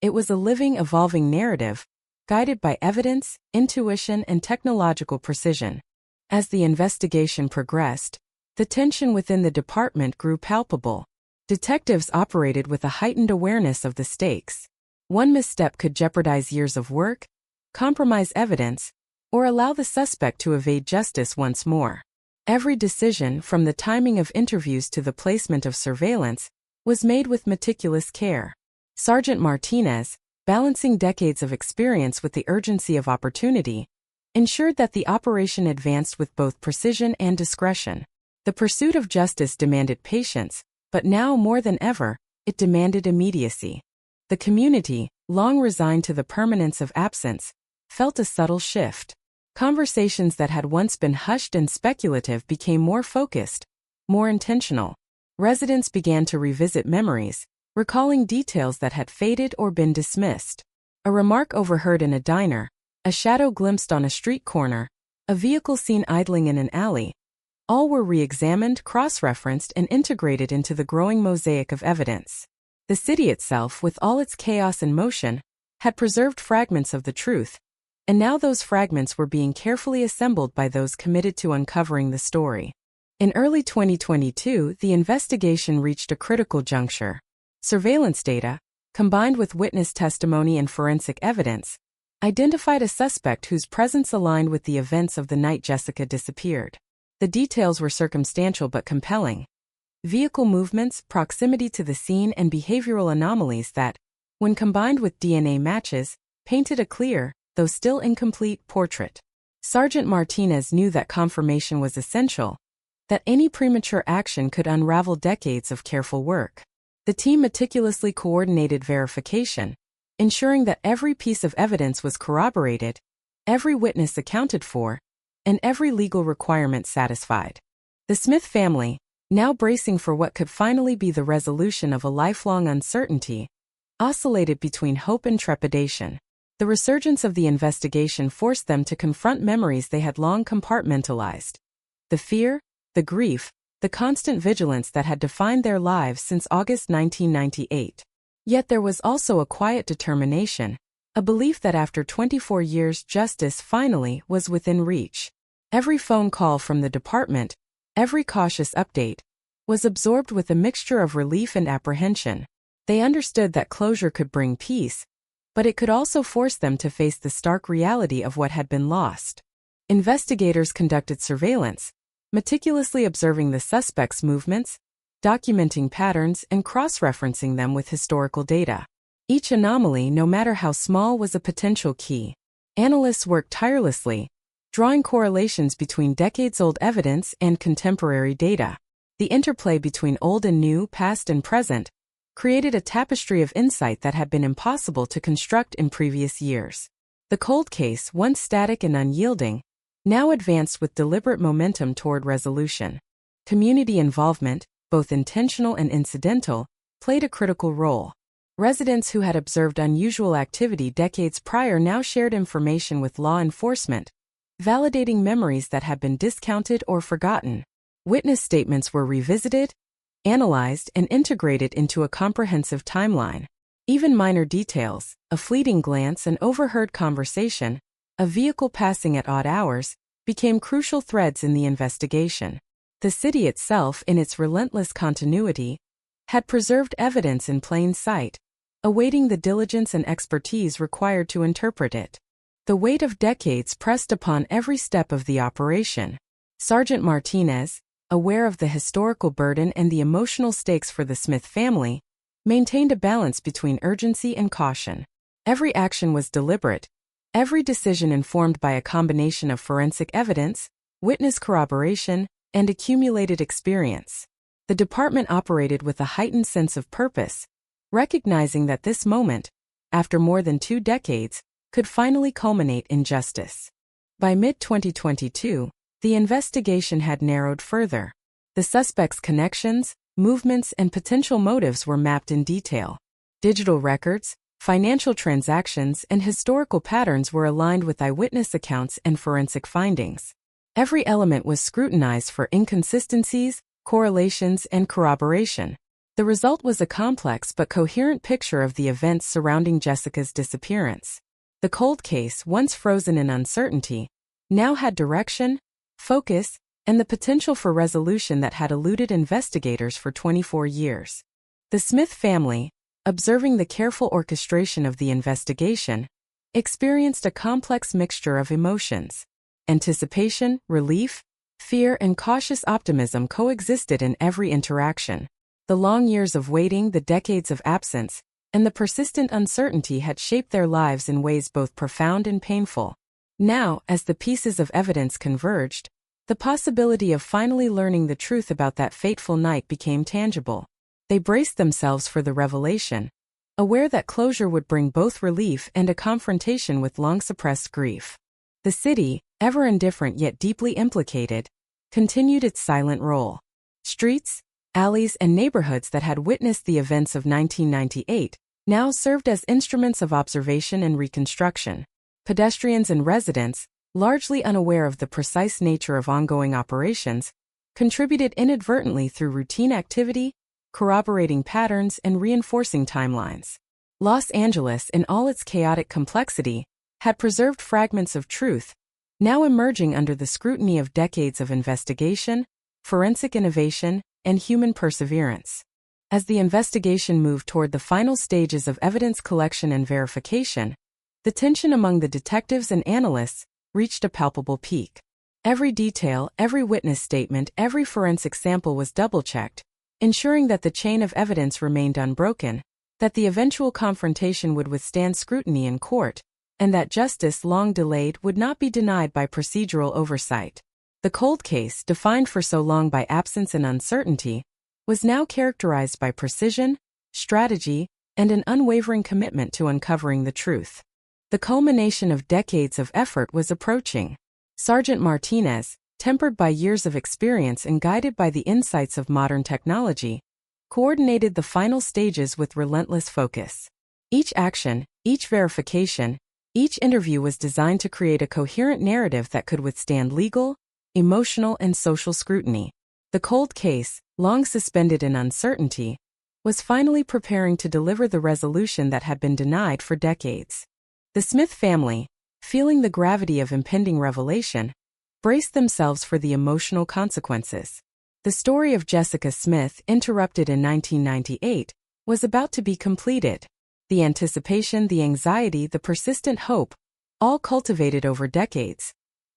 It was a living, evolving narrative, guided by evidence, intuition, and technological precision. As the investigation progressed, the tension within the department grew palpable. Detectives operated with a heightened awareness of the stakes. One misstep could jeopardize years of work, compromise evidence, or allow the suspect to evade justice once more. Every decision, from the timing of interviews to the placement of surveillance, was made with meticulous care. Sergeant Martinez, balancing decades of experience with the urgency of opportunity, ensured that the operation advanced with both precision and discretion. The pursuit of justice demanded patience, but now more than ever, it demanded immediacy. The community, long resigned to the permanence of absence, felt a subtle shift. Conversations that had once been hushed and speculative became more focused, more intentional. Residents began to revisit memories, recalling details that had faded or been dismissed. A remark overheard in a diner, a shadow glimpsed on a street corner, a vehicle seen idling in an alley. All were re-examined, cross-referenced, and integrated into the growing mosaic of evidence. The city itself, with all its chaos and motion, had preserved fragments of the truth, and now those fragments were being carefully assembled by those committed to uncovering the story. In early 2022, the investigation reached a critical juncture. Surveillance data, combined with witness testimony and forensic evidence, identified a suspect whose presence aligned with the events of the night Jessica disappeared. The details were circumstantial but compelling. Vehicle movements, proximity to the scene, and behavioral anomalies that, when combined with DNA matches, painted a clear, though still incomplete, portrait. Sergeant Martinez knew that confirmation was essential, that any premature action could unravel decades of careful work. The team meticulously coordinated verification, ensuring that every piece of evidence was corroborated, every witness accounted for, and every legal requirement satisfied. The Smith family, now bracing for what could finally be the resolution of a lifelong uncertainty, oscillated between hope and trepidation. The resurgence of the investigation forced them to confront memories they had long compartmentalized. The fear, the grief, the constant vigilance that had defined their lives since August 1998. Yet there was also a quiet determination, a belief that after 24 years justice finally was within reach. Every phone call from the department, every cautious update, was absorbed with a mixture of relief and apprehension. They understood that closure could bring peace, but it could also force them to face the stark reality of what had been lost. Investigators conducted surveillance, meticulously observing the suspects' movements, documenting patterns and cross-referencing them with historical data. Each anomaly, no matter how small, was a potential key. Analysts worked tirelessly, drawing correlations between decades-old evidence and contemporary data. The interplay between old and new, past and present, created a tapestry of insight that had been impossible to construct in previous years. The cold case, once static and unyielding, now advanced with deliberate momentum toward resolution. Community involvement, both intentional and incidental, played a critical role. Residents who had observed unusual activity decades prior now shared information with law enforcement, validating memories that had been discounted or forgotten. Witness statements were revisited, analyzed, and integrated into a comprehensive timeline. Even minor details, a fleeting glance, an overheard conversation, a vehicle passing at odd hours, became crucial threads in the investigation. The city itself, in its relentless continuity, had preserved evidence in plain sight, awaiting the diligence and expertise required to interpret it. The weight of decades pressed upon every step of the operation. Sergeant Martinez, aware of the historical burden and the emotional stakes for the Smith family, maintained a balance between urgency and caution. Every action was deliberate, every decision informed by a combination of forensic evidence, witness corroboration, and accumulated experience. The department operated with a heightened sense of purpose, recognizing that this moment, after more than 2 decades, could finally culminate in justice. By mid-2022, the investigation had narrowed further. The suspects' connections, movements, and potential motives were mapped in detail. Digital records, financial transactions, and historical patterns were aligned with eyewitness accounts and forensic findings. Every element was scrutinized for inconsistencies, correlations, and corroboration. The result was a complex but coherent picture of the events surrounding Jessica's disappearance. The cold case, once frozen in uncertainty, now had direction, focus, and the potential for resolution that had eluded investigators for 24 years. The Smith family, observing the careful orchestration of the investigation, experienced a complex mixture of emotions. Anticipation, relief, fear, and cautious optimism coexisted in every interaction. The long years of waiting, the decades of absence, and the persistent uncertainty had shaped their lives in ways both profound and painful. Now, as the pieces of evidence converged, the possibility of finally learning the truth about that fateful night became tangible. They braced themselves for the revelation, aware that closure would bring both relief and a confrontation with long-suppressed grief. The city, ever indifferent yet deeply implicated, continued its silent role. Streets, alleys, and neighborhoods that had witnessed the events of 1998 now served as instruments of observation and reconstruction. Pedestrians and residents, largely unaware of the precise nature of ongoing operations, contributed inadvertently through routine activity, corroborating patterns, and reinforcing timelines. Los Angeles, in all its chaotic complexity, had preserved fragments of truth, now emerging under the scrutiny of decades of investigation, forensic innovation, and human perseverance. As the investigation moved toward the final stages of evidence collection and verification, the tension among the detectives and analysts reached a palpable peak. Every detail, every witness statement, every forensic sample was double-checked, ensuring that the chain of evidence remained unbroken, that the eventual confrontation would withstand scrutiny in court, and that justice, long delayed, would not be denied by procedural oversight. The cold case, defined for so long by absence and uncertainty, was now characterized by precision, strategy, and an unwavering commitment to uncovering the truth. The culmination of decades of effort was approaching. Sergeant Martinez, tempered by years of experience and guided by the insights of modern technology, coordinated the final stages with relentless focus. Each action, each verification, each interview was designed to create a coherent narrative that could withstand legal, emotional, and social scrutiny. The cold case, long suspended in uncertainty, was finally preparing to deliver the resolution that had been denied for decades. The Smith family, feeling the gravity of impending revelation, braced themselves for the emotional consequences. The story of Jessica Smith, interrupted in 1998, was about to be completed. The anticipation, the anxiety, the persistent hope, all cultivated over decades,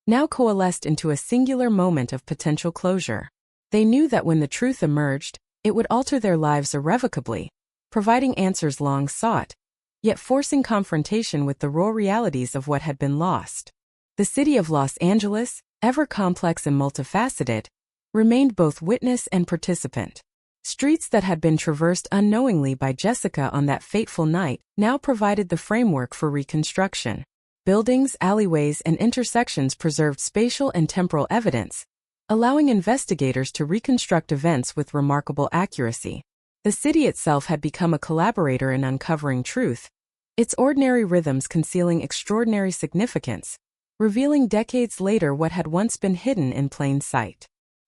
now coalesced into a singular moment of potential closure. They knew that when the truth emerged, it would alter their lives irrevocably, providing answers long sought, yet forcing confrontation with the raw realities of what had been lost. The city of Los Angeles, ever complex and multifaceted, remained both witness and participant. Streets that had been traversed unknowingly by Jessica on that fateful night now provided the framework for reconstruction. Buildings, alleyways, and intersections preserved spatial and temporal evidence, allowing investigators to reconstruct events with remarkable accuracy. The city itself had become a collaborator in uncovering truth, its ordinary rhythms concealing extraordinary significance, revealing decades later what had once been hidden in plain sight.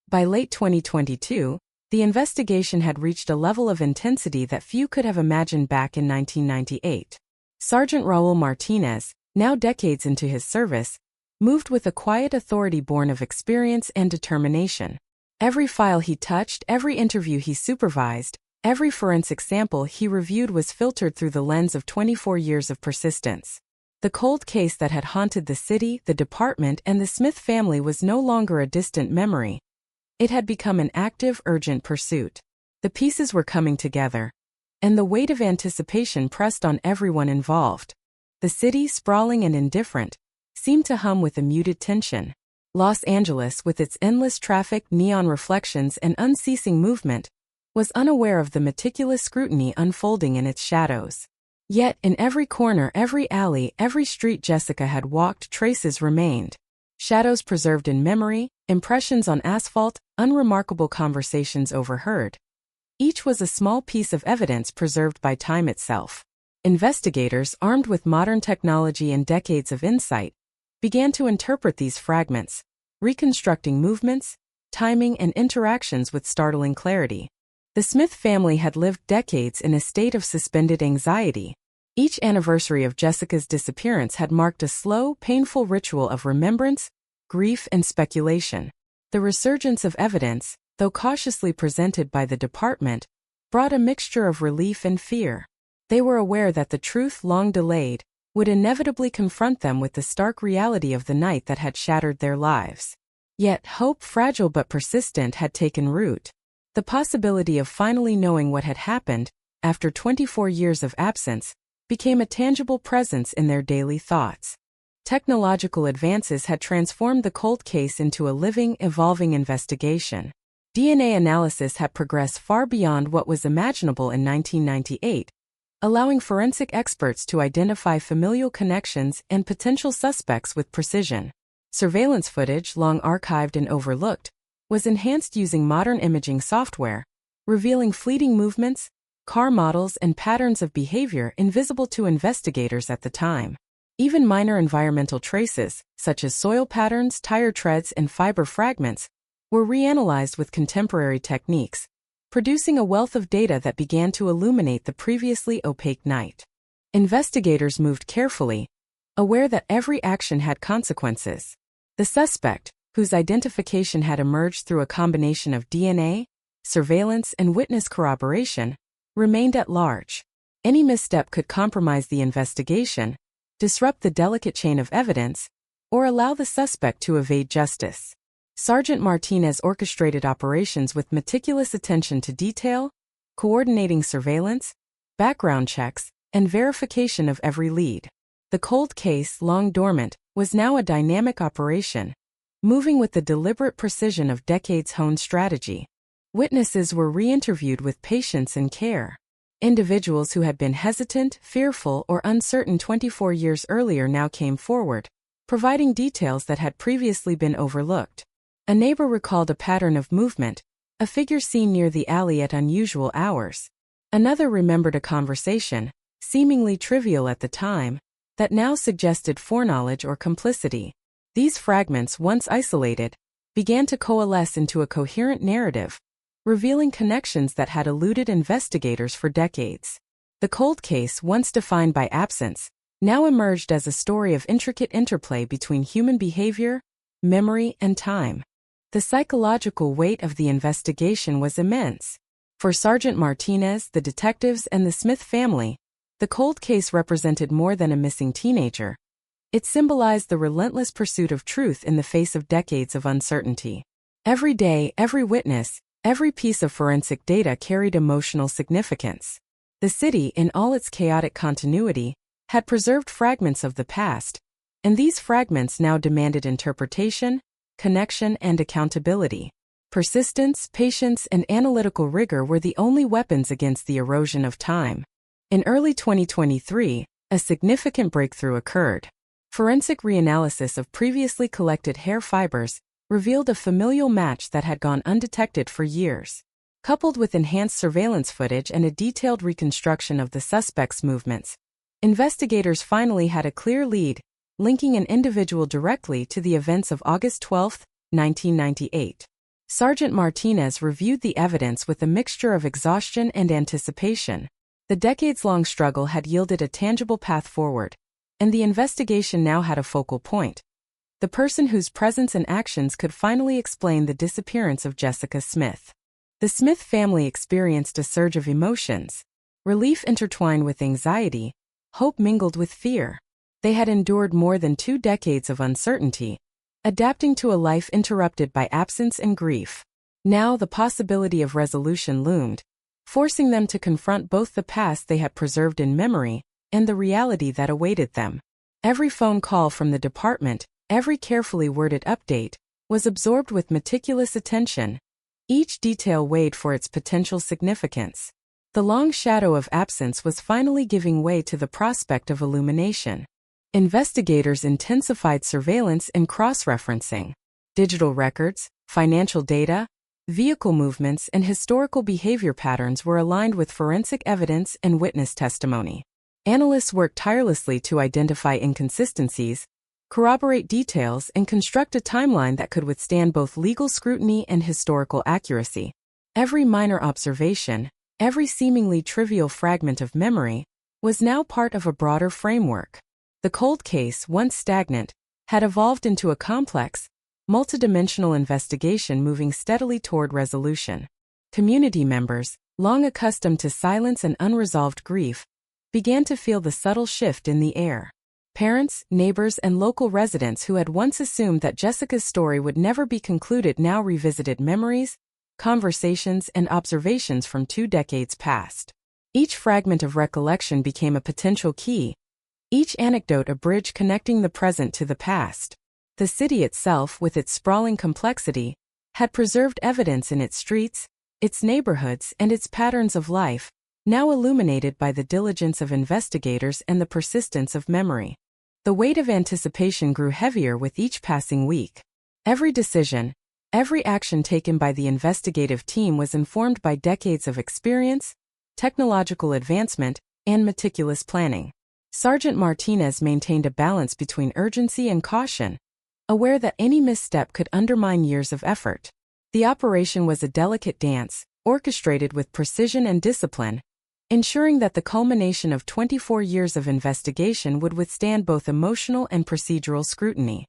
By late 2022, the investigation had reached a level of intensity that few could have imagined back in 1998. Sergeant Raul Martinez, now decades into his service, moved with a quiet authority born of experience and determination. Every file he touched, every interview he supervised, every forensic sample he reviewed was filtered through the lens of 24 years of persistence. The cold case that had haunted the city, the department, and the Smith family was no longer a distant memory. It had become an active, urgent pursuit. The pieces were coming together, and the weight of anticipation pressed on everyone involved. The city, sprawling and indifferent, seemed to hum with a muted tension. Los Angeles, with its endless traffic, neon reflections, and unceasing movement, was unaware of the meticulous scrutiny unfolding in its shadows. Yet, in every corner, every alley, every street Jessica had walked, traces remained. Shadows preserved in memory, impressions on asphalt, unremarkable conversations overheard. Each was a small piece of evidence preserved by time itself. Investigators, armed with modern technology and decades of insight, began to interpret these fragments, reconstructing movements, timing, and interactions with startling clarity. The Smith family had lived decades in a state of suspended anxiety. Each anniversary of Jessica's disappearance had marked a slow, painful ritual of remembrance, grief, and speculation. The resurgence of evidence, though cautiously presented by the department, brought a mixture of relief and fear. They were aware that the truth, long delayed, would inevitably confront them with the stark reality of the night that had shattered their lives. Yet hope, fragile but persistent, had taken root. The possibility of finally knowing what had happened, after 24 years of absence, became a tangible presence in their daily thoughts. Technological advances had transformed the cold case into a living, evolving investigation. DNA analysis had progressed far beyond what was imaginable in 1998, allowing forensic experts to identify familial connections and potential suspects with precision. Surveillance footage, long archived and overlooked, was enhanced using modern imaging software, revealing fleeting movements, car models, and patterns of behavior invisible to investigators at the time. Even minor environmental traces, such as soil patterns, tire treads, and fiber fragments, were reanalyzed with contemporary techniques, producing a wealth of data that began to illuminate the previously opaque night. Investigators moved carefully, aware that every action had consequences. The suspect, whose identification had emerged through a combination of DNA, surveillance, and witness corroboration, remained at large. Any misstep could compromise the investigation, disrupt the delicate chain of evidence, or allow the suspect to evade justice. Sergeant Martinez orchestrated operations with meticulous attention to detail, coordinating surveillance, background checks, and verification of every lead. The cold case, long dormant, was now a dynamic operation, moving with the deliberate precision of decades-honed strategy. Witnesses were re-interviewed with patience and care. Individuals who had been hesitant, fearful, or uncertain 24 years earlier now came forward, providing details that had previously been overlooked. A neighbor recalled a pattern of movement, a figure seen near the alley at unusual hours. Another remembered a conversation, seemingly trivial at the time, that now suggested foreknowledge or complicity. These fragments, once isolated, began to coalesce into a coherent narrative, revealing connections that had eluded investigators for decades. The cold case, once defined by absence, now emerged as a story of intricate interplay between human behavior, memory, and time. The psychological weight of the investigation was immense. For Sergeant Martinez, the detectives, and the Smith family, the cold case represented more than a missing teenager. It symbolized the relentless pursuit of truth in the face of decades of uncertainty. Every day, every witness, every piece of forensic data carried emotional significance. The city, in all its chaotic continuity, had preserved fragments of the past, and these fragments now demanded interpretation, connection, and accountability. Persistence, patience, and analytical rigor were the only weapons against the erosion of time. In early 2023, a significant breakthrough occurred. Forensic reanalysis of previously collected hair fibers revealed a familial match that had gone undetected for years. Coupled with enhanced surveillance footage and a detailed reconstruction of the suspect's movements, investigators finally had a clear lead, linking an individual directly to the events of August 12, 1998. Sergeant Martinez reviewed the evidence with a mixture of exhaustion and anticipation. The decades-long struggle had yielded a tangible path forward, and the investigation now had a focal point: the person whose presence and actions could finally explain the disappearance of Jessica Smith. The Smith family experienced a surge of emotions, relief intertwined with anxiety, hope mingled with fear. They had endured more than 2 decades of uncertainty, adapting to a life interrupted by absence and grief. Now the possibility of resolution loomed, forcing them to confront both the past they had preserved in memory and the reality that awaited them. Every phone call from the department, every carefully worded update, was absorbed with meticulous attention, each detail weighed for its potential significance. The long shadow of absence was finally giving way to the prospect of illumination. Investigators intensified surveillance and cross-referencing. Digital records, financial data, vehicle movements, and historical behavior patterns were aligned with forensic evidence and witness testimony. Analysts worked tirelessly to identify inconsistencies, corroborate details, and construct a timeline that could withstand both legal scrutiny and historical accuracy. Every minor observation, every seemingly trivial fragment of memory, was now part of a broader framework. The cold case, once stagnant, had evolved into a complex, multidimensional investigation moving steadily toward resolution. Community members, long accustomed to silence and unresolved grief, began to feel the subtle shift in the air. Parents, neighbors, and local residents who had once assumed that Jessica's story would never be concluded now revisited memories, conversations, and observations from 2 decades past. Each fragment of recollection became a potential key, each anecdote a bridge connecting the present to the past. The city itself, with its sprawling complexity, had preserved evidence in its streets, its neighborhoods, and its patterns of life, now illuminated by the diligence of investigators and the persistence of memory. The weight of anticipation grew heavier with each passing week. Every decision, every action taken by the investigative team was informed by decades of experience, technological advancement, and meticulous planning. Sergeant Martinez maintained a balance between urgency and caution, aware that any misstep could undermine years of effort. The operation was a delicate dance, orchestrated with precision and discipline, ensuring that the culmination of 24 years of investigation would withstand both emotional and procedural scrutiny.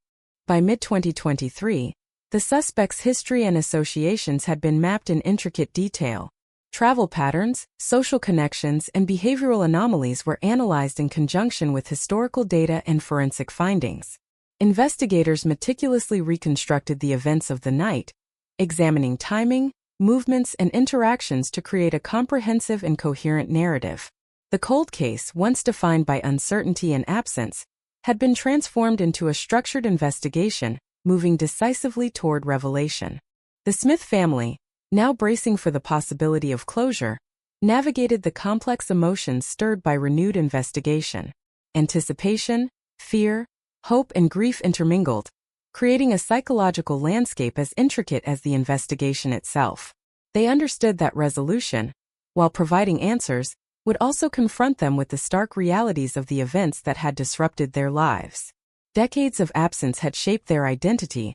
By mid-2023, the suspect's history and associations had been mapped in intricate detail. Travel patterns, social connections, and behavioral anomalies were analyzed in conjunction with historical data and forensic findings. Investigators meticulously reconstructed the events of the night, examining timing, movements, and interactions to create a comprehensive and coherent narrative. The cold case, once defined by uncertainty and absence, had been transformed into a structured investigation, moving decisively toward revelation. The Smith family, now bracing for the possibility of closure, navigated the complex emotions stirred by renewed investigation. Anticipation, fear, hope, and grief intermingled, creating a psychological landscape as intricate as the investigation itself. They understood that resolution, while providing answers, would also confront them with the stark realities of the events that had disrupted their lives. Decades of absence had shaped their identity,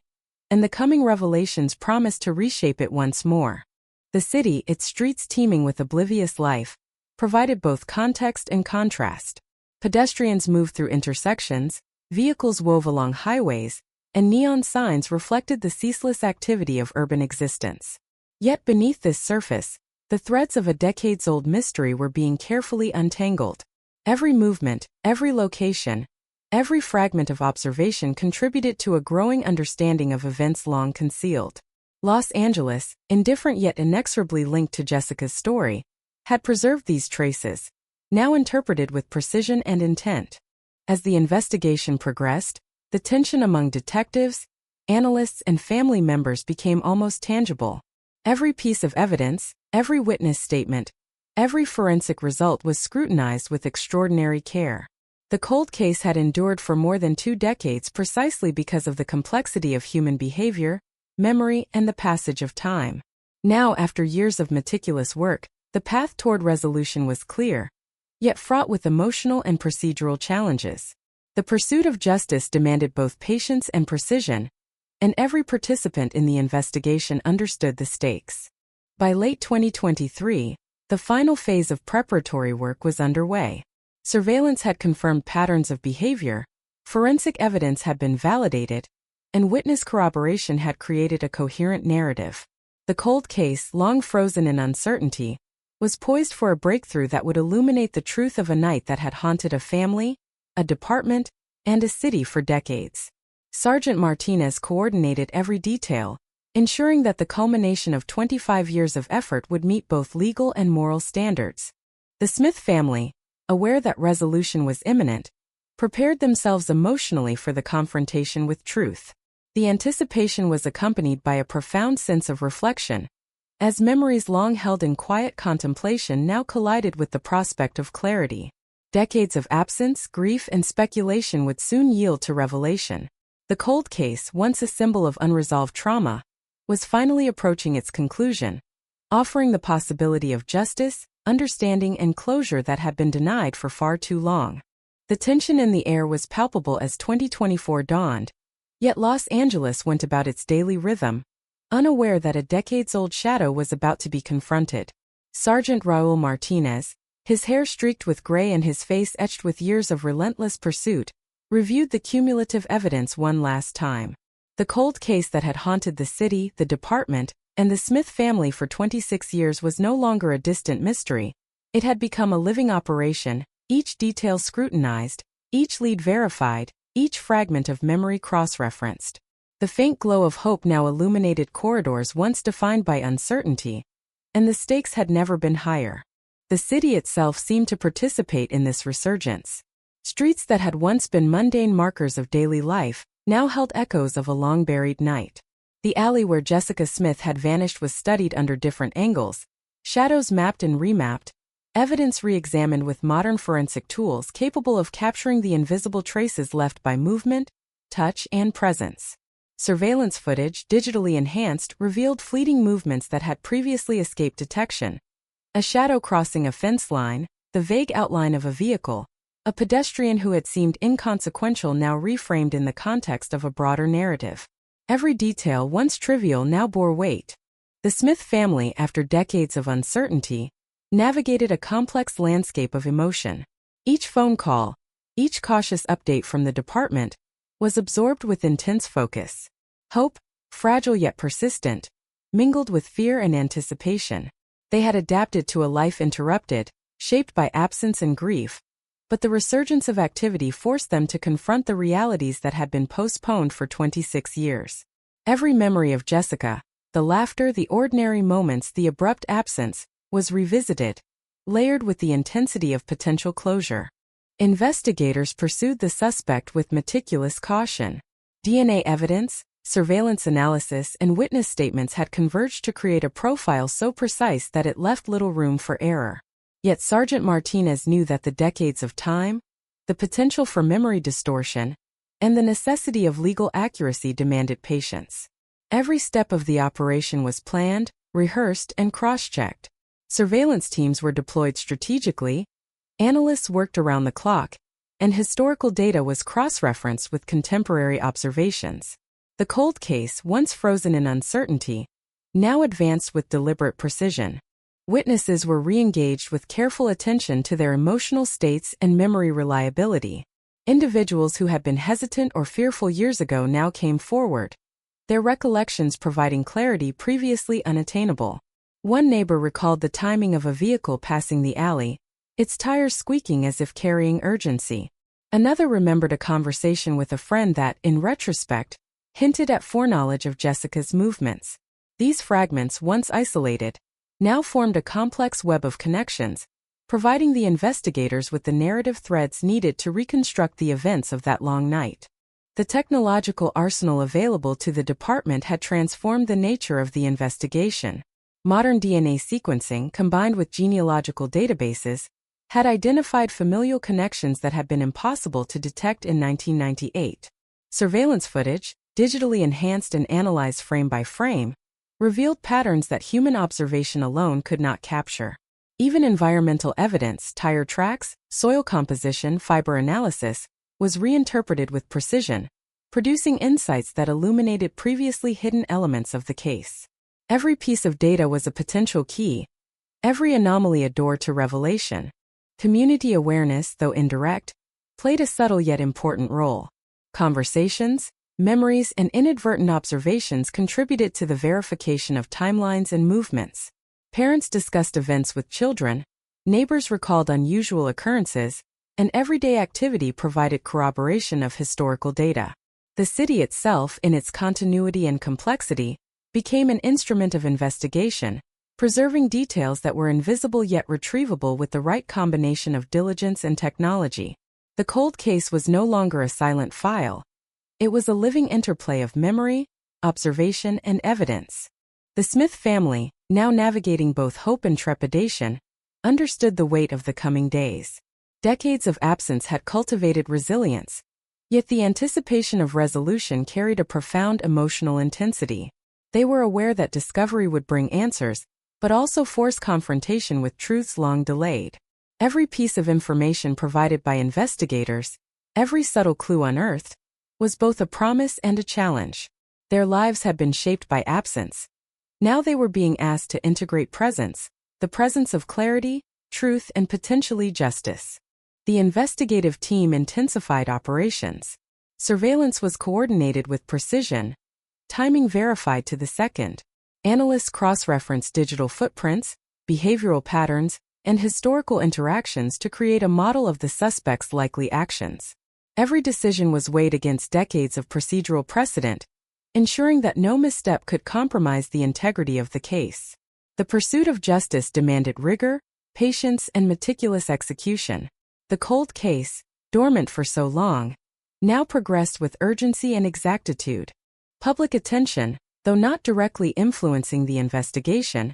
and the coming revelations promised to reshape it once more. The city, its streets teeming with oblivious life, provided both context and contrast. Pedestrians moved through intersections, vehicles wove along highways, and neon signs reflected the ceaseless activity of urban existence. Yet beneath this surface, the threads of a decades-old mystery were being carefully untangled. Every movement, every location, every fragment of observation contributed to a growing understanding of events long concealed. Los Angeles, indifferent yet inexorably linked to Jessica's story, had preserved these traces, now interpreted with precision and intent. As the investigation progressed, the tension among detectives, analysts, and family members became almost tangible. Every piece of evidence, every witness statement, every forensic result was scrutinized with extraordinary care. The cold case had endured for more than 2 decades precisely because of the complexity of human behavior, memory, and the passage of time. Now, after years of meticulous work, the path toward resolution was clear, yet fraught with emotional and procedural challenges. The pursuit of justice demanded both patience and precision, and every participant in the investigation understood the stakes. By late 2023, the final phase of preparatory work was underway. Surveillance had confirmed patterns of behavior, forensic evidence had been validated, and witness corroboration had created a coherent narrative. The cold case, long frozen in uncertainty, was poised for a breakthrough that would illuminate the truth of a night that had haunted a family, a department, and a city for decades. Sergeant Martinez coordinated every detail, ensuring that the culmination of 25 years of effort would meet both legal and moral standards. The Smith family, aware that resolution was imminent, prepared themselves emotionally for the confrontation with truth. The anticipation was accompanied by a profound sense of reflection, as memories long held in quiet contemplation now collided with the prospect of clarity. Decades of absence, grief, and speculation would soon yield to revelation. The cold case, once a symbol of unresolved trauma, was finally approaching its conclusion, offering the possibility of justice, understanding, and closure that had been denied for far too long. The tension in the air was palpable as 2024 dawned, yet Los Angeles went about its daily rhythm, unaware that a decades-old shadow was about to be confronted. Sergeant Raul Martinez, his hair streaked with gray and his face etched with years of relentless pursuit, reviewed the cumulative evidence one last time. The cold case that had haunted the city, the department, and the Smith family for 26 years was no longer a distant mystery. It had become a living operation, each detail scrutinized, each lead verified, each fragment of memory cross-referenced. The faint glow of hope now illuminated corridors once defined by uncertainty, and the stakes had never been higher. The city itself seemed to participate in this resurgence. Streets that had once been mundane markers of daily life now held echoes of a long-buried night. The alley where Jessica Smith had vanished was studied under different angles, shadows mapped and remapped, evidence re-examined with modern forensic tools capable of capturing the invisible traces left by movement, touch, and presence. Surveillance footage, digitally enhanced, revealed fleeting movements that had previously escaped detection. A shadow crossing a fence line, the vague outline of a vehicle, a pedestrian who had seemed inconsequential now reframed in the context of a broader narrative. Every detail, once trivial, now bore weight. The Smith family, after decades of uncertainty, navigated a complex landscape of emotion. Each phone call, each cautious update from the department, was absorbed with intense focus. Hope, fragile yet persistent, mingled with fear and anticipation. They had adapted to a life interrupted, shaped by absence and grief, but the resurgence of activity forced them to confront the realities that had been postponed for 26 years. Every memory of Jessica, the laughter, the ordinary moments, the abrupt absence, was revisited, layered with the intensity of potential closure. Investigators pursued the suspect with meticulous caution. DNA evidence, surveillance analysis, and witness statements had converged to create a profile so precise that it left little room for error. Yet Sergeant Martinez knew that the decades of time, the potential for memory distortion, and the necessity of legal accuracy demanded patience. Every step of the operation was planned, rehearsed, and cross-checked. Surveillance teams were deployed strategically, analysts worked around the clock, and historical data was cross-referenced with contemporary observations. The cold case, once frozen in uncertainty, now advanced with deliberate precision. Witnesses were re-engaged with careful attention to their emotional states and memory reliability. Individuals who had been hesitant or fearful years ago now came forward, their recollections providing clarity previously unattainable. One neighbor recalled the timing of a vehicle passing the alley, its tires squeaking as if carrying urgency. Another remembered a conversation with a friend that, in retrospect, hinted at foreknowledge of Jessica's movements. These fragments, once isolated, now formed a complex web of connections, providing the investigators with the narrative threads needed to reconstruct the events of that long night. The technological arsenal available to the department had transformed the nature of the investigation. Modern DNA sequencing, combined with genealogical databases, had identified familial connections that had been impossible to detect in 1998. Surveillance footage, digitally enhanced and analyzed frame by frame, revealed patterns that human observation alone could not capture. Even environmental evidence, tire tracks, soil composition, fiber analysis, was reinterpreted with precision, producing insights that illuminated previously hidden elements of the case. Every piece of data was a potential key, every anomaly a door to revelation. Community awareness, though indirect, played a subtle yet important role. Conversations, memories, and inadvertent observations contributed to the verification of timelines and movements. Parents discussed events with children, neighbors recalled unusual occurrences, and everyday activity provided corroboration of historical data. The city itself, in its continuity and complexity, became an instrument of investigation, preserving details that were invisible yet retrievable with the right combination of diligence and technology. The cold case was no longer a silent file. It was a living interplay of memory, observation, and evidence. The Smith family, now navigating both hope and trepidation, understood the weight of the coming days. Decades of absence had cultivated resilience, yet the anticipation of resolution carried a profound emotional intensity. They were aware that discovery would bring answers, but also force confrontation with truths long delayed. Every piece of information provided by investigators, every subtle clue unearthed, was both a promise and a challenge. Their lives had been shaped by absence. Now they were being asked to integrate presence, the presence of clarity, truth, and potentially justice. The investigative team intensified operations. Surveillance was coordinated with precision, timing verified to the second. Analysts cross-referenced digital footprints, behavioral patterns, and historical interactions to create a model of the suspect's likely actions. Every decision was weighed against decades of procedural precedent, ensuring that no misstep could compromise the integrity of the case. The pursuit of justice demanded rigor, patience, and meticulous execution. The cold case, dormant for so long, now progressed with urgency and exactitude. Public attention, though not directly influencing the investigation,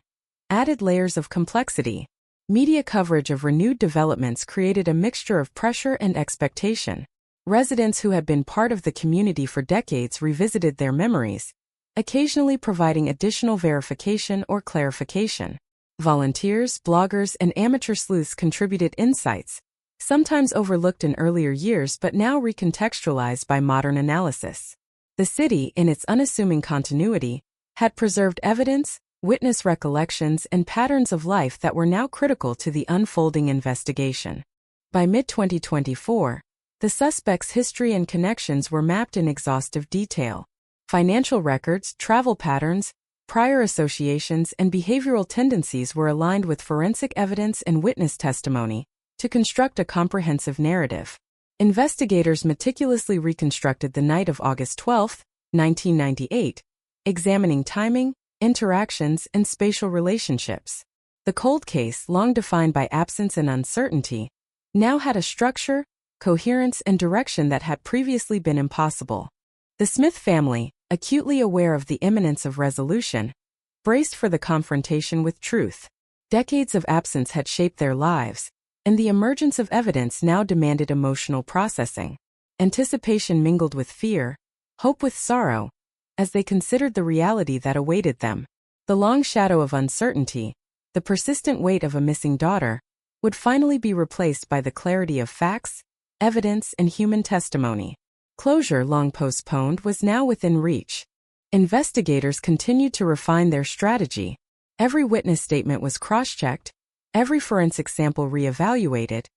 added layers of complexity. Media coverage of renewed developments created a mixture of pressure and expectation. Residents who had been part of the community for decades revisited their memories, occasionally providing additional verification or clarification. Volunteers, bloggers, and amateur sleuths contributed insights, sometimes overlooked in earlier years but now recontextualized by modern analysis. The city, in its unassuming continuity, had preserved evidence, witness recollections, and patterns of life that were now critical to the unfolding investigation. By mid-2024, the suspect's history and connections were mapped in exhaustive detail. Financial records, travel patterns, prior associations, and behavioral tendencies were aligned with forensic evidence and witness testimony to construct a comprehensive narrative. Investigators meticulously reconstructed the night of August 12, 1998, examining timing, interactions, and spatial relationships. The cold case, long defined by absence and uncertainty, now had a structure, coherence, and direction that had previously been impossible. The Smith family, acutely aware of the imminence of resolution, braced for the confrontation with truth. Decades of absence had shaped their lives, and the emergence of evidence now demanded emotional processing. Anticipation mingled with fear, hope with sorrow, as they considered the reality that awaited them. The long shadow of uncertainty, the persistent weight of a missing daughter, would finally be replaced by the clarity of facts, evidence, and human testimony. Closure, long postponed, was now within reach. Investigators continued to refine their strategy. Every witness statement was cross-checked, every forensic sample re-evaluated,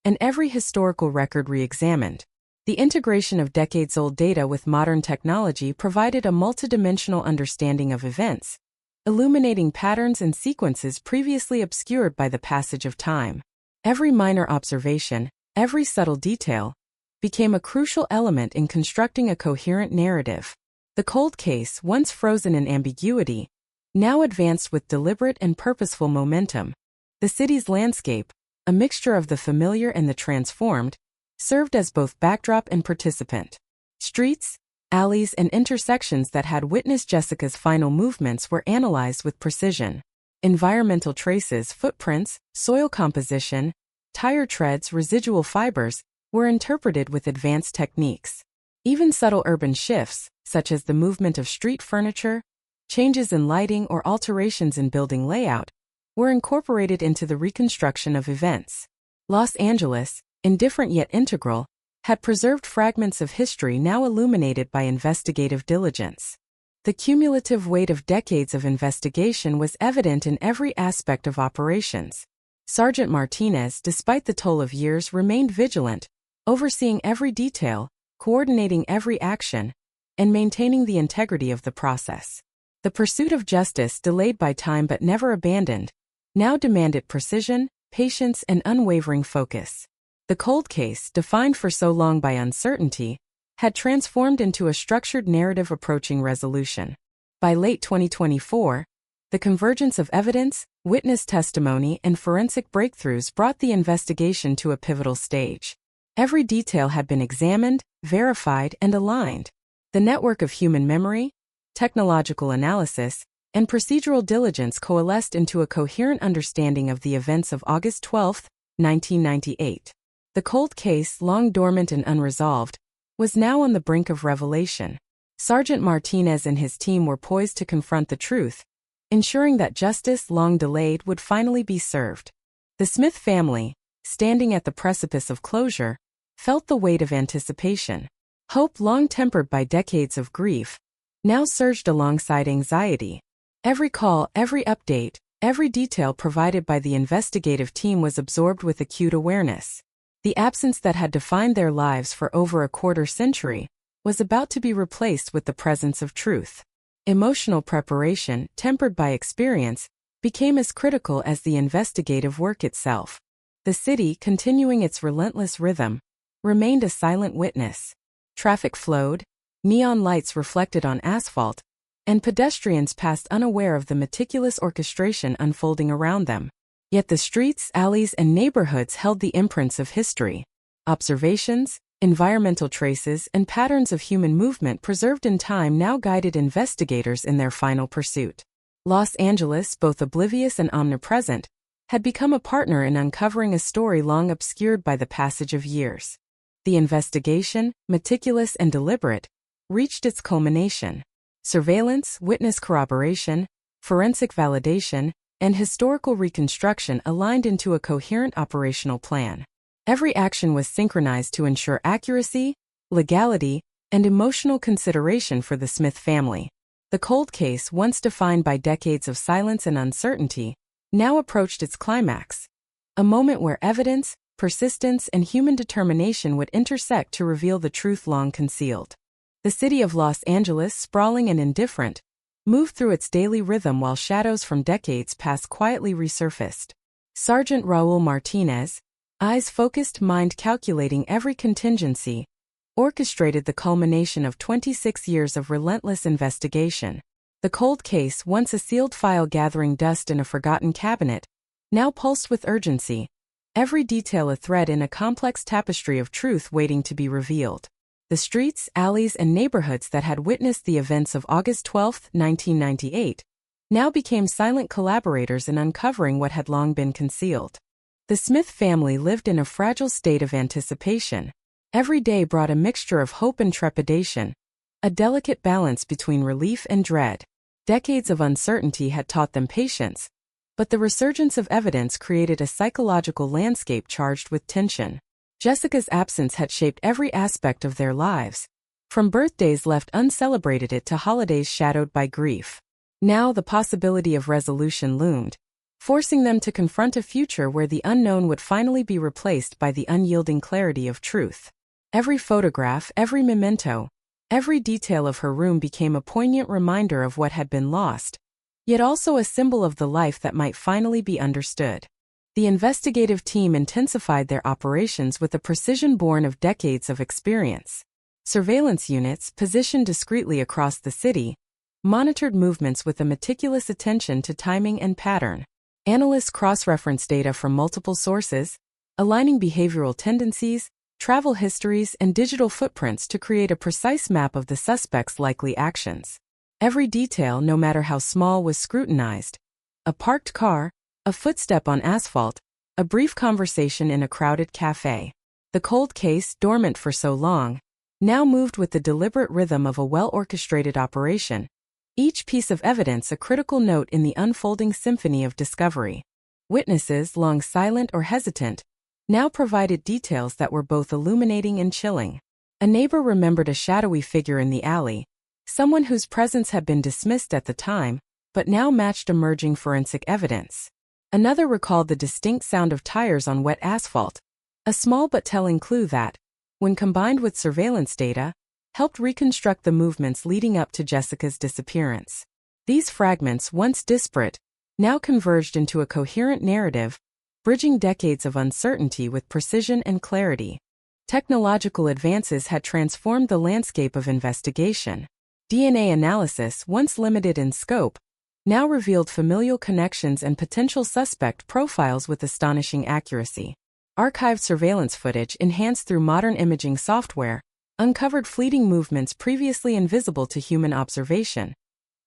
and every historical record re-examined. The integration of decades-old data with modern technology provided a multidimensional understanding of events, illuminating patterns and sequences previously obscured by the passage of time. Every minor observation, every subtle detail, became a crucial element in constructing a coherent narrative. The cold case, once frozen in ambiguity, now advanced with deliberate and purposeful momentum. The city's landscape, a mixture of the familiar and the transformed, served as both backdrop and participant. Streets, alleys, and intersections that had witnessed Jessica's final movements were analyzed with precision. Environmental traces, footprints, soil composition, tire treads, residual fibers, were interpreted with advanced techniques. Even subtle urban shifts, such as the movement of street furniture, changes in lighting, or alterations in building layout, were incorporated into the reconstruction of events. Los Angeles, indifferent yet integral, had preserved fragments of history now illuminated by investigative diligence. The cumulative weight of decades of investigation was evident in every aspect of operations. Sergeant Martinez, despite the toll of years, remained vigilant, overseeing every detail, coordinating every action, and maintaining the integrity of the process. The pursuit of justice, delayed by time but never abandoned, now demanded precision, patience, and unwavering focus. The cold case, defined for so long by uncertainty, had transformed into a structured narrative approaching resolution. By late 2024, the convergence of evidence, witness testimony, and forensic breakthroughs brought the investigation to a pivotal stage. Every detail had been examined, verified, and aligned. The network of human memory, technological analysis, and procedural diligence coalesced into a coherent understanding of the events of August 12, 1998. The cold case, long dormant and unresolved, was now on the brink of revelation. Sergeant Martinez and his team were poised to confront the truth, ensuring that justice, long delayed, would finally be served. The Smith family, standing at the precipice of closure, felt the weight of anticipation. Hope, long tempered by decades of grief, now surged alongside anxiety. Every call, every update, every detail provided by the investigative team was absorbed with acute awareness. The absence that had defined their lives for over a quarter century was about to be replaced with the presence of truth. Emotional preparation, tempered by experience, became as critical as the investigative work itself. The city, continuing its relentless rhythm, remained a silent witness. Traffic flowed, neon lights reflected on asphalt, and pedestrians passed unaware of the meticulous orchestration unfolding around them. Yet the streets, alleys, and neighborhoods held the imprints of history. Observations, environmental traces, and patterns of human movement preserved in time now guided investigators in their final pursuit. Los Angeles, both oblivious and omnipresent, had become a partner in uncovering a story long obscured by the passage of years. The investigation, meticulous and deliberate, reached its culmination. Surveillance, witness corroboration, forensic validation, and historical reconstruction aligned into a coherent operational plan. Every action was synchronized to ensure accuracy, legality, and emotional consideration for the Smith family. The cold case, once defined by decades of silence and uncertainty, now approached its climax. A moment where evidence, persistence, and human determination would intersect to reveal the truth long concealed. The city of Los Angeles, sprawling and indifferent, moved through its daily rhythm while shadows from decades past quietly resurfaced. Sergeant Raul Martinez, eyes focused, mind calculating every contingency, orchestrated the culmination of 26 years of relentless investigation. The cold case, once a sealed file gathering dust in a forgotten cabinet, now pulsed with urgency, every detail a thread in a complex tapestry of truth waiting to be revealed. The streets, alleys, and neighborhoods that had witnessed the events of August 12, 1998, now became silent collaborators in uncovering what had long been concealed. The Smith family lived in a fragile state of anticipation. Every day brought a mixture of hope and trepidation, a delicate balance between relief and dread. Decades of uncertainty had taught them patience, But the resurgence of evidence created a psychological landscape charged with tension. Jessica's absence had shaped every aspect of their lives, from birthdays left uncelebrated to holidays shadowed by grief. Now the possibility of resolution loomed, forcing them to confront a future where the unknown would finally be replaced by the unyielding clarity of truth. Every photograph, every memento, every detail of her room became a poignant reminder of what had been lost, yet also a symbol of the life that might finally be understood. The investigative team intensified their operations with a precision born of decades of experience. Surveillance units, positioned discreetly across the city, monitored movements with a meticulous attention to timing and pattern. Analysts cross-referenced data from multiple sources, aligning behavioral tendencies, travel histories, and digital footprints to create a precise map of the suspect's likely actions. Every detail, no matter how small, was scrutinized. A parked car, a footstep on asphalt, a brief conversation in a crowded cafe. The cold case, dormant for so long, now moved with the deliberate rhythm of a well-orchestrated operation, each piece of evidence a critical note in the unfolding symphony of discovery. Witnesses, long silent or hesitant, now provided details that were both illuminating and chilling. A neighbor remembered a shadowy figure in the alley, someone whose presence had been dismissed at the time, but now matched emerging forensic evidence. Another recalled the distinct sound of tires on wet asphalt, a small but telling clue that, when combined with surveillance data, helped reconstruct the movements leading up to Jessica's disappearance. These fragments, once disparate, now converged into a coherent narrative, bridging decades of uncertainty with precision and clarity. Technological advances had transformed the landscape of investigation. DNA analysis, once limited in scope, now revealed familial connections and potential suspect profiles with astonishing accuracy. Archived surveillance footage, enhanced through modern imaging software, uncovered fleeting movements previously invisible to human observation.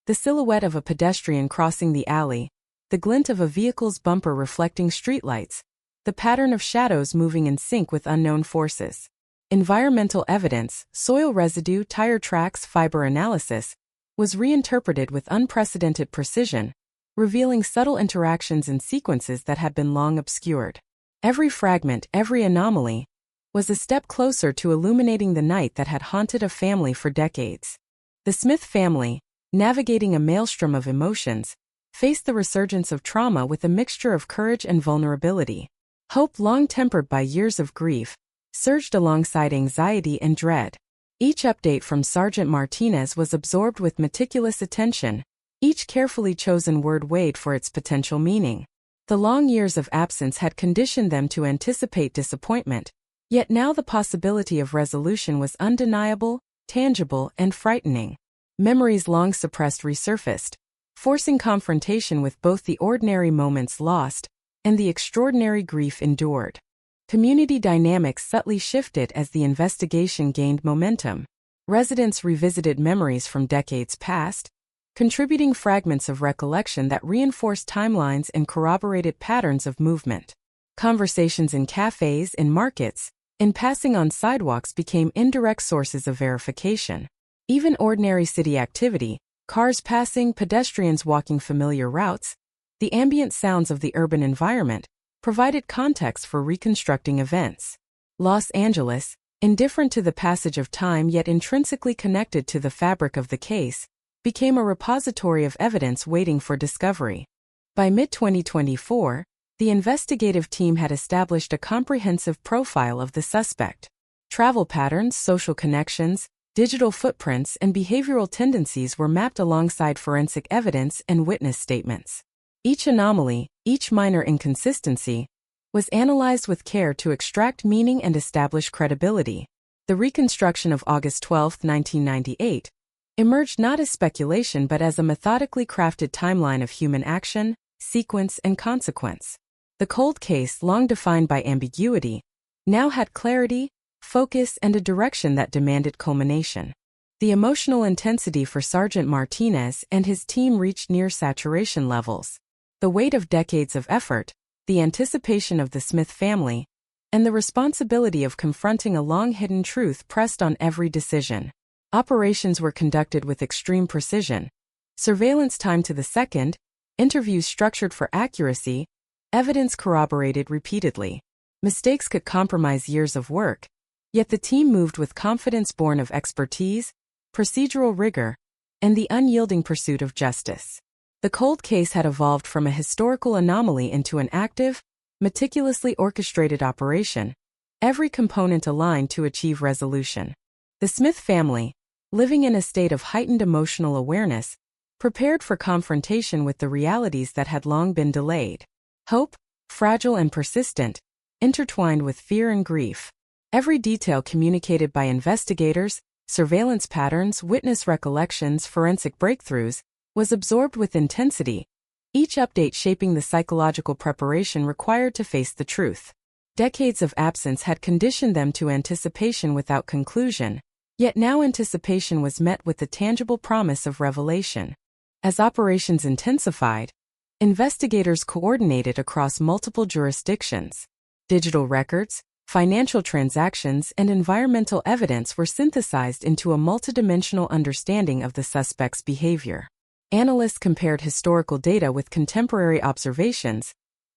The silhouette of a pedestrian crossing the alley, the glint of a vehicle's bumper reflecting streetlights, the pattern of shadows moving in sync with unknown forces. Environmental evidence, soil residue, tire tracks, fiber analysis, was reinterpreted with unprecedented precision, revealing subtle interactions and sequences that had been long obscured. Every fragment, every anomaly, was a step closer to illuminating the night that had haunted a family for decades. The Smith family, navigating a maelstrom of emotions, faced the resurgence of trauma with a mixture of courage and vulnerability. Hope, long tempered by years of grief, surged alongside anxiety and dread. Each update from Sergeant Martinez was absorbed with meticulous attention, each carefully chosen word weighed for its potential meaning. The long years of absence had conditioned them to anticipate disappointment, yet now the possibility of resolution was undeniable, tangible, and frightening. Memories long suppressed resurfaced, forcing confrontation with both the ordinary moments lost and the extraordinary grief endured. Community dynamics subtly shifted as the investigation gained momentum. Residents revisited memories from decades past, contributing fragments of recollection that reinforced timelines and corroborated patterns of movement. Conversations in cafes, in markets, in passing on sidewalks became indirect sources of verification. Even ordinary city activity, cars passing, pedestrians walking familiar routes, the ambient sounds of the urban environment, provided context for reconstructing events. Los Angeles, indifferent to the passage of time yet intrinsically connected to the fabric of the case, became a repository of evidence waiting for discovery. By mid-2024, the investigative team had established a comprehensive profile of the suspect. Travel patterns, social connections, digital footprints, and behavioral tendencies were mapped alongside forensic evidence and witness statements. Each anomaly, each minor inconsistency, was analyzed with care to extract meaning and establish credibility. The reconstruction of August 12, 1998, emerged not as speculation but as a methodically crafted timeline of human action, sequence, and consequence. The cold case, long defined by ambiguity, now had clarity, focus, and a direction that demanded culmination. The emotional intensity for Sergeant Martinez and his team reached near saturation levels. The weight of decades of effort, the anticipation of the Smith family, and the responsibility of confronting a long-hidden truth pressed on every decision. Operations were conducted with extreme precision. Surveillance time to the second, interviews structured for accuracy, evidence corroborated repeatedly. Mistakes could compromise years of work, yet the team moved with confidence born of expertise, procedural rigor, and the unyielding pursuit of justice. The cold case had evolved from a historical anomaly into an active, meticulously orchestrated operation, every component aligned to achieve resolution. The Smith family, living in a state of heightened emotional awareness, prepared for confrontation with the realities that had long been delayed. Hope, fragile and persistent, intertwined with fear and grief. Every detail communicated by investigators, surveillance patterns, witness recollections, forensic breakthroughs, was absorbed with intensity, each update shaping the psychological preparation required to face the truth. Decades of absence had conditioned them to anticipation without conclusion, yet now anticipation was met with the tangible promise of revelation. As operations intensified, investigators coordinated across multiple jurisdictions. Digital records, financial transactions, and environmental evidence were synthesized into a multidimensional understanding of the suspect's behavior. Analysts compared historical data with contemporary observations,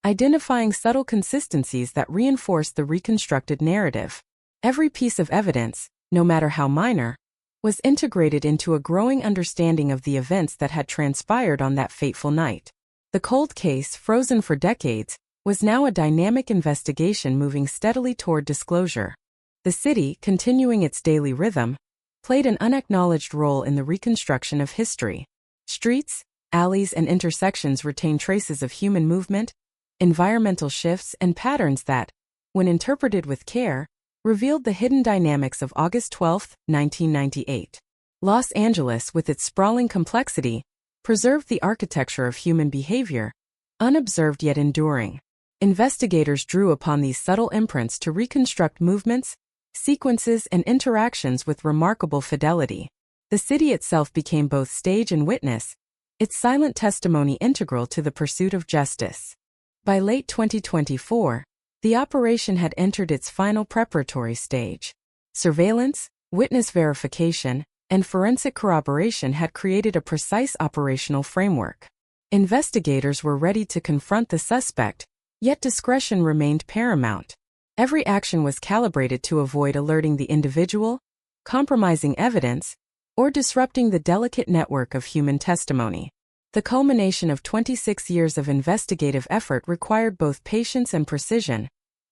identifying subtle consistencies that reinforced the reconstructed narrative. Every piece of evidence, no matter how minor, was integrated into a growing understanding of the events that had transpired on that fateful night. The cold case, frozen for decades, was now a dynamic investigation moving steadily toward disclosure. The city, continuing its daily rhythm, played an unacknowledged role in the reconstruction of history. Streets, alleys, and intersections retain traces of human movement, environmental shifts, and patterns that, when interpreted with care, revealed the hidden dynamics of August 12, 1998. Los Angeles, with its sprawling complexity, preserved the architecture of human behavior, unobserved yet enduring. Investigators drew upon these subtle imprints to reconstruct movements, sequences, and interactions with remarkable fidelity. The city itself became both stage and witness, its silent testimony integral to the pursuit of justice. By late 2024, the operation had entered its final preparatory stage. Surveillance, witness verification, and forensic corroboration had created a precise operational framework. Investigators were ready to confront the suspect, yet discretion remained paramount. Every action was calibrated to avoid alerting the individual, compromising evidence, or disrupting the delicate network of human testimony. The culmination of 26 years of investigative effort required both patience and precision.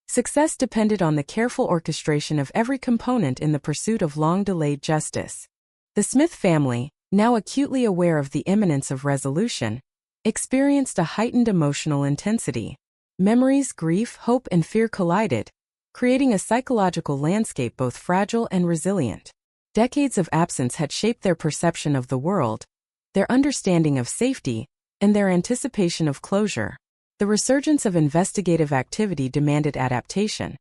Success depended on the careful orchestration of every component in the pursuit of long-delayed justice. The Smith family, now acutely aware of the imminence of resolution, experienced a heightened emotional intensity. Memories, grief, hope, and fear collided, creating a psychological landscape both fragile and resilient. Decades of absence had shaped their perception of the world, their understanding of safety, and their anticipation of closure. The resurgence of investigative activity demanded adaptation.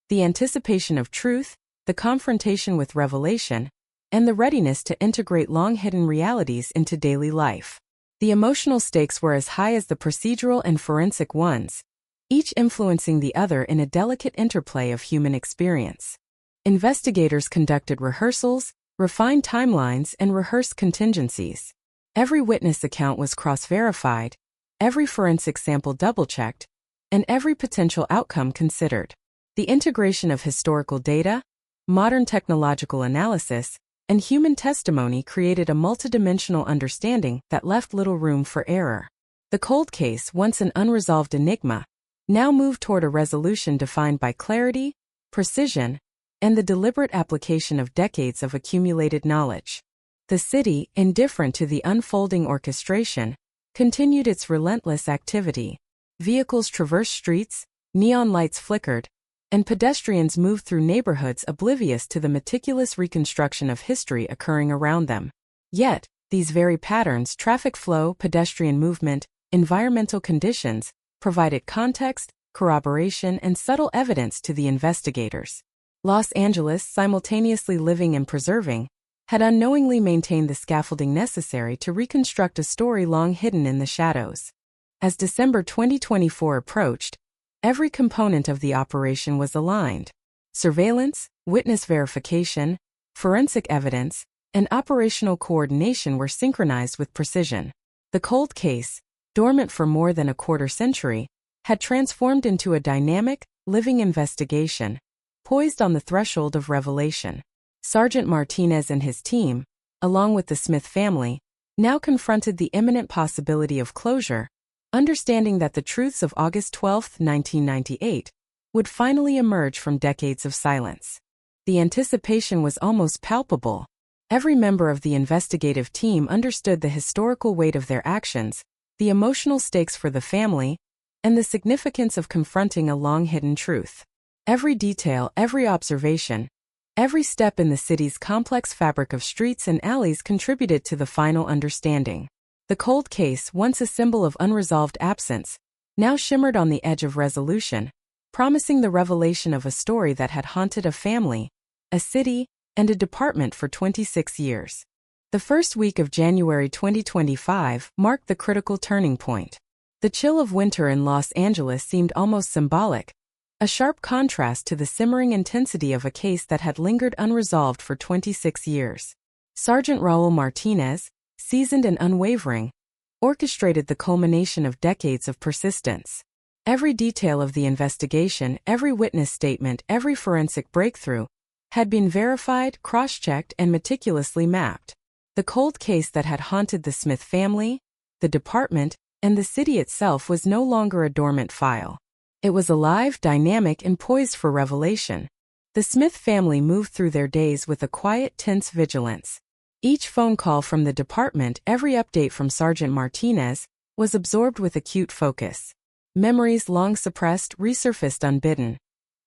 The anticipation of truth, the confrontation with revelation, and the readiness to integrate long-hidden realities into daily life. The emotional stakes were as high as the procedural and forensic ones, each influencing the other in a delicate interplay of human experience. Investigators conducted rehearsals, refined timelines, and rehearsed contingencies. Every witness account was cross-verified, every forensic sample double-checked, and every potential outcome considered. The integration of historical data, modern technological analysis, and human testimony created a multidimensional understanding that left little room for error. The cold case, once an unresolved enigma, now moved toward a resolution defined by clarity, precision, and the deliberate application of decades of accumulated knowledge. The city, indifferent to the unfolding orchestration, continued its relentless activity. Vehicles traversed streets, neon lights flickered, and pedestrians moved through neighborhoods oblivious to the meticulous reconstruction of history occurring around them. Yet, these very patterns, traffic flow, pedestrian movement, environmental conditions, provided context, corroboration, and subtle evidence to the investigators. Los Angeles, simultaneously living and preserving, had unknowingly maintained the scaffolding necessary to reconstruct a story long hidden in the shadows. As December 2024 approached, every component of the operation was aligned. Surveillance, witness verification, forensic evidence, and operational coordination were synchronized with precision. The cold case, dormant for more than a quarter century, had transformed into a dynamic, living investigation, poised on the threshold of revelation. Sergeant Martinez and his team, along with the Smith family, now confronted the imminent possibility of closure, understanding that the truths of August 12, 1998, would finally emerge from decades of silence. The anticipation was almost palpable. Every member of the investigative team understood the historical weight of their actions, the emotional stakes for the family, and the significance of confronting a long-hidden truth. Every detail, every observation, every step in the city's complex fabric of streets and alleys contributed to the final understanding. The cold case, once a symbol of unresolved absence, now shimmered on the edge of resolution, promising the revelation of a story that had haunted a family, a city, and a department for 26 years. The first week of January 2025 marked the critical turning point. The chill of winter in Los Angeles seemed almost symbolic, a sharp contrast to the simmering intensity of a case that had lingered unresolved for 26 years. Sergeant Raul Martinez, seasoned and unwavering, orchestrated the culmination of decades of persistence. Every detail of the investigation, every witness statement, every forensic breakthrough, had been verified, cross-checked, and meticulously mapped. The cold case that had haunted the Smith family, the department, and the city itself was no longer a dormant file. It was alive, dynamic, and poised for revelation. The Smith family moved through their days with a quiet, tense vigilance. Each phone call from the department, every update from Sergeant Martinez, was absorbed with acute focus. Memories long suppressed resurfaced unbidden.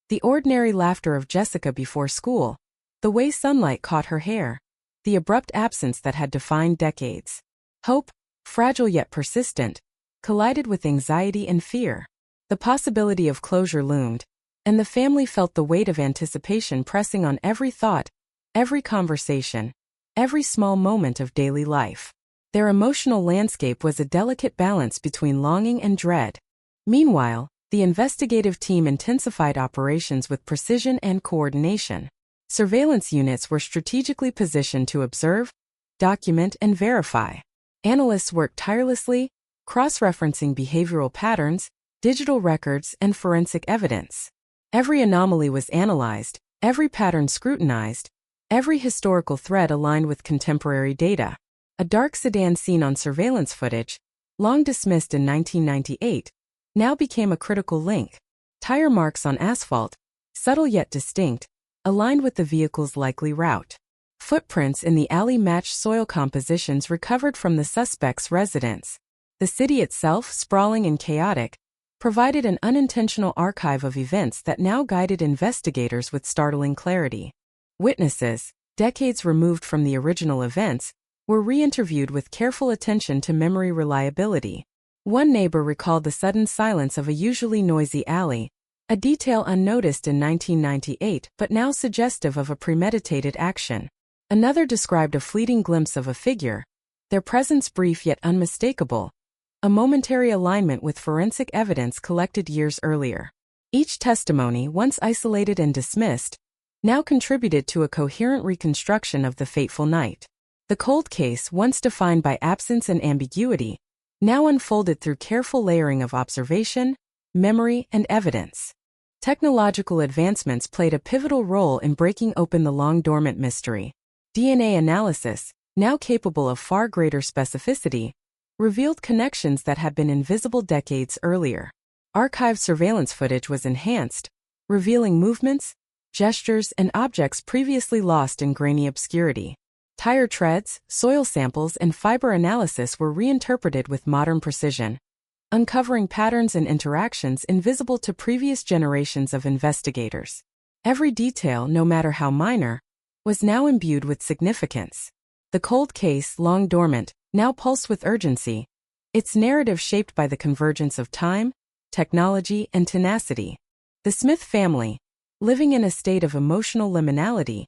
The ordinary laughter of Jessica before school, the way sunlight caught her hair, the abrupt absence that had defined decades. Hope, fragile yet persistent, collided with anxiety and fear. The possibility of closure loomed, and the family felt the weight of anticipation pressing on every thought, every conversation, every small moment of daily life. Their emotional landscape was a delicate balance between longing and dread. Meanwhile, the investigative team intensified operations with precision and coordination. Surveillance units were strategically positioned to observe, document, and verify. Analysts worked tirelessly, cross-referencing behavioral patterns, digital records, and forensic evidence. Every anomaly was analyzed, every pattern scrutinized, every historical thread aligned with contemporary data. A dark sedan seen on surveillance footage, long dismissed in 1998, now became a critical link. Tire marks on asphalt, subtle yet distinct, aligned with the vehicle's likely route. Footprints in the alley matched soil compositions recovered from the suspect's residence. The city itself, sprawling and chaotic, provided an unintentional archive of events that now guided investigators with startling clarity. Witnesses, decades removed from the original events, were re-interviewed with careful attention to memory reliability. One neighbor recalled the sudden silence of a usually noisy alley, a detail unnoticed in 1998 but now suggestive of a premeditated action. Another described a fleeting glimpse of a figure, their presence brief yet unmistakable, a momentary alignment with forensic evidence collected years earlier. Each testimony, once isolated and dismissed, now contributed to a coherent reconstruction of the fateful night. The cold case, once defined by absence and ambiguity, now unfolded through careful layering of observation, memory, and evidence. Technological advancements played a pivotal role in breaking open the long-dormant mystery. DNA analysis, now capable of far greater specificity, revealed connections that had been invisible decades earlier. Archived surveillance footage was enhanced, revealing movements, gestures, and objects previously lost in grainy obscurity. Tire treads, soil samples, and fiber analysis were reinterpreted with modern precision, uncovering patterns and interactions invisible to previous generations of investigators. Every detail, no matter how minor, was now imbued with significance. The cold case, long dormant, now pulsed with urgency, its narrative shaped by the convergence of time, technology, and tenacity. The Smith family, living in a state of emotional liminality,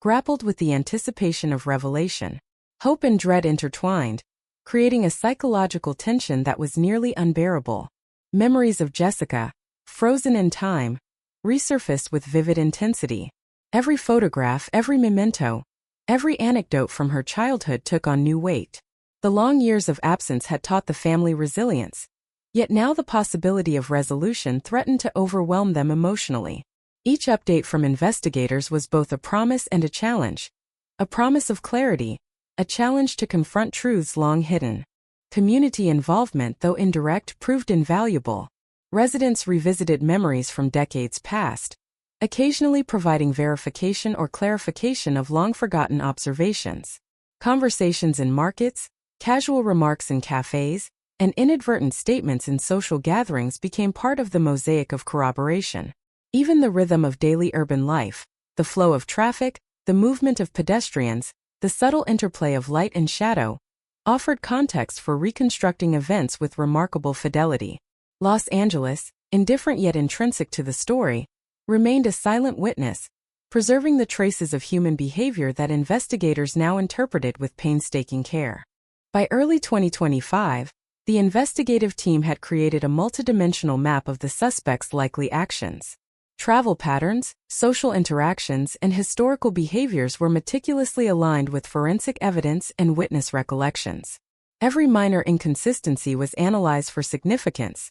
grappled with the anticipation of revelation. Hope and dread intertwined, creating a psychological tension that was nearly unbearable. Memories of Jessica, frozen in time, resurfaced with vivid intensity. Every photograph, every memento, every anecdote from her childhood took on new weight. The long years of absence had taught the family resilience, yet now the possibility of resolution threatened to overwhelm them emotionally. Each update from investigators was both a promise and a challenge. A promise of clarity, a challenge to confront truths long hidden. Community involvement, though indirect, proved invaluable. Residents revisited memories from decades past, occasionally providing verification or clarification of long-forgotten observations. Conversations in markets, casual remarks in cafes, and inadvertent statements in social gatherings became part of the mosaic of corroboration. Even the rhythm of daily urban life, the flow of traffic, the movement of pedestrians, the subtle interplay of light and shadow, offered context for reconstructing events with remarkable fidelity. Los Angeles, indifferent yet intrinsic to the story, remained a silent witness, preserving the traces of human behavior that investigators now interpreted with painstaking care. By early 2025, the investigative team had created a multidimensional map of the suspect's likely actions. Travel patterns, social interactions, and historical behaviors were meticulously aligned with forensic evidence and witness recollections. Every minor inconsistency was analyzed for significance,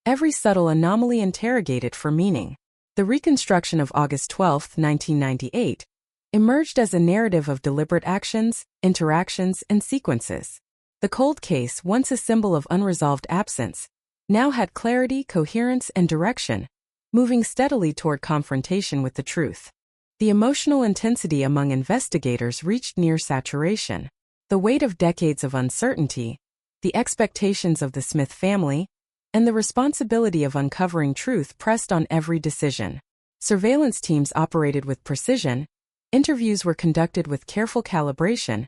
every subtle anomaly interrogated for meaning. The reconstruction of August 12, 1998, emerged as a narrative of deliberate actions, interactions, and sequences. The cold case, once a symbol of unresolved absence, now had clarity, coherence, and direction, moving steadily toward confrontation with the truth. The emotional intensity among investigators reached near saturation. The weight of decades of uncertainty, the expectations of the Smith family, and the responsibility of uncovering truth pressed on every decision. Surveillance teams operated with precision, interviews were conducted with careful calibration,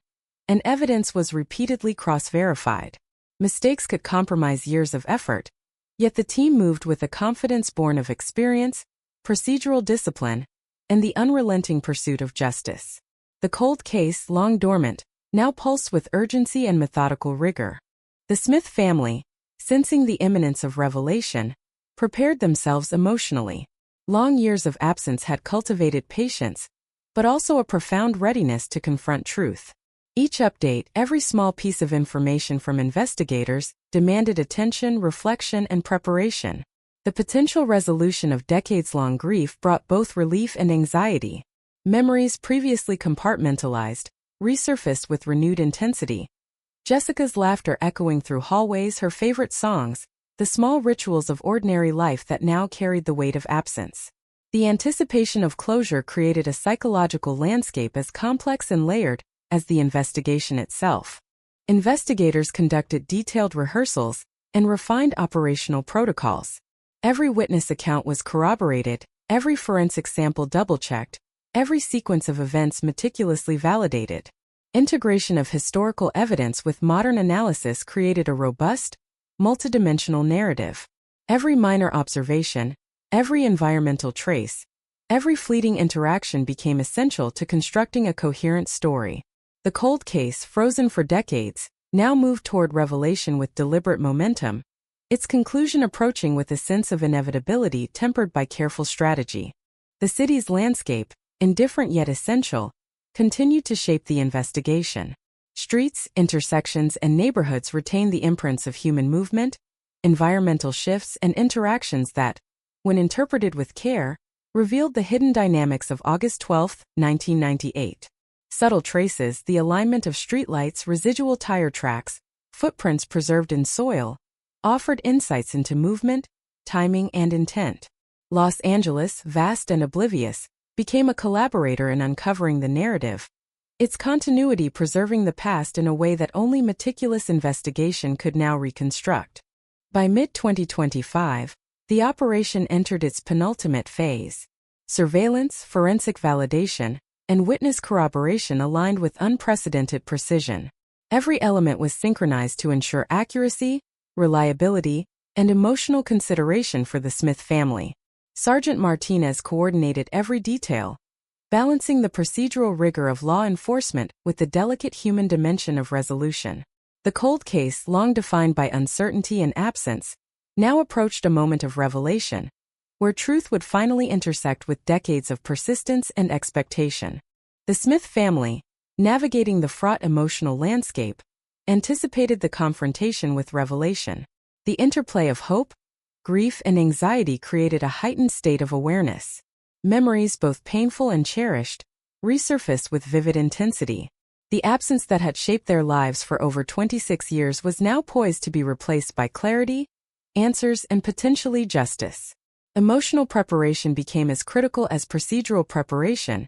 and evidence was repeatedly cross-verified. Mistakes could compromise years of effort, yet the team moved with a confidence born of experience, procedural discipline, and the unrelenting pursuit of justice. The cold case, long dormant, now pulsed with urgency and methodical rigor. The Smith family, sensing the imminence of revelation, prepared themselves emotionally. Long years of absence had cultivated patience, but also a profound readiness to confront truth. Each update, every small piece of information from investigators, demanded attention, reflection, and preparation. The potential resolution of decades-long grief brought both relief and anxiety. Memories previously compartmentalized resurfaced with renewed intensity. Jessica's laughter echoing through hallways, her favorite songs, the small rituals of ordinary life that now carried the weight of absence. The anticipation of closure created a psychological landscape as complex and layered as the investigation itself. Investigators conducted detailed rehearsals and refined operational protocols. Every witness account was corroborated, every forensic sample double-checked, every sequence of events meticulously validated. Integration of historical evidence with modern analysis created a robust, multidimensional narrative. Every minor observation, every environmental trace, every fleeting interaction became essential to constructing a coherent story. The cold case, frozen for decades, now moved toward revelation with deliberate momentum, its conclusion approaching with a sense of inevitability tempered by careful strategy. The city's landscape, indifferent yet essential, continued to shape the investigation. Streets, intersections, and neighborhoods retained the imprints of human movement, environmental shifts, and interactions that, when interpreted with care, revealed the hidden dynamics of August 12, 1998. Subtle traces, the alignment of streetlights, residual tire tracks, footprints preserved in soil, offered insights into movement, timing, and intent. Los Angeles, vast and oblivious, became a collaborator in uncovering the narrative, its continuity preserving the past in a way that only meticulous investigation could now reconstruct. By mid-2025, the operation entered its penultimate phase. Surveillance, forensic validation, and witness corroboration aligned with unprecedented precision. Every element was synchronized to ensure accuracy, reliability, and emotional consideration for the Smith family. Sergeant Martinez coordinated every detail, balancing the procedural rigor of law enforcement with the delicate human dimension of resolution. The cold case, long defined by uncertainty and absence, now approached a moment of revelation, where truth would finally intersect with decades of persistence and expectation. The Smith family, navigating the fraught emotional landscape, anticipated the confrontation with revelation. The interplay of hope, grief, and anxiety created a heightened state of awareness. Memories, both painful and cherished, resurfaced with vivid intensity. The absence that had shaped their lives for over 26 years was now poised to be replaced by clarity, answers, and potentially justice. Emotional preparation became as critical as procedural preparation,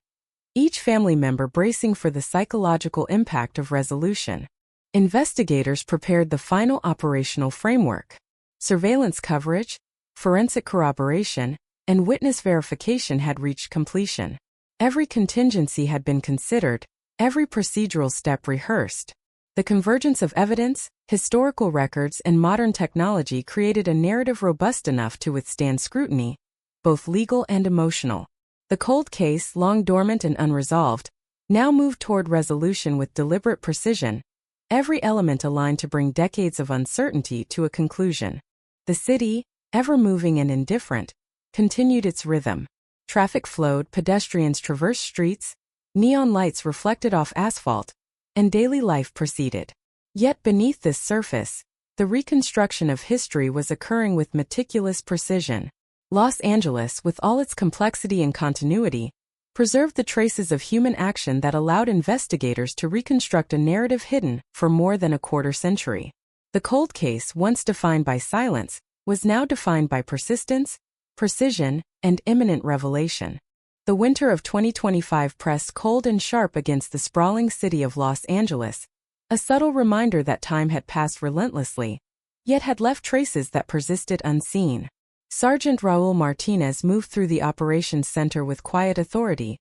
each family member bracing for the psychological impact of resolution. Investigators prepared the final operational framework. Surveillance coverage, forensic corroboration, and witness verification had reached completion. Every contingency had been considered, every procedural step rehearsed. The convergence of evidence, historical records, and modern technology created a narrative robust enough to withstand scrutiny, both legal and emotional. The cold case, long dormant and unresolved, now moved toward resolution with deliberate precision, every element aligned to bring decades of uncertainty to a conclusion. The city, ever moving and indifferent, continued its rhythm. Traffic flowed, pedestrians traversed streets, neon lights reflected off asphalt, and daily life proceeded. Yet beneath this surface, the reconstruction of history was occurring with meticulous precision. Los Angeles, with all its complexity and continuity, preserved the traces of human action that allowed investigators to reconstruct a narrative hidden for more than a quarter century. The cold case, once defined by silence, was now defined by persistence, precision, and imminent revelation. The winter of 2025 pressed cold and sharp against the sprawling city of Los Angeles, a subtle reminder that time had passed relentlessly, yet had left traces that persisted unseen. Sergeant Raul Martinez moved through the operations center with quiet authority,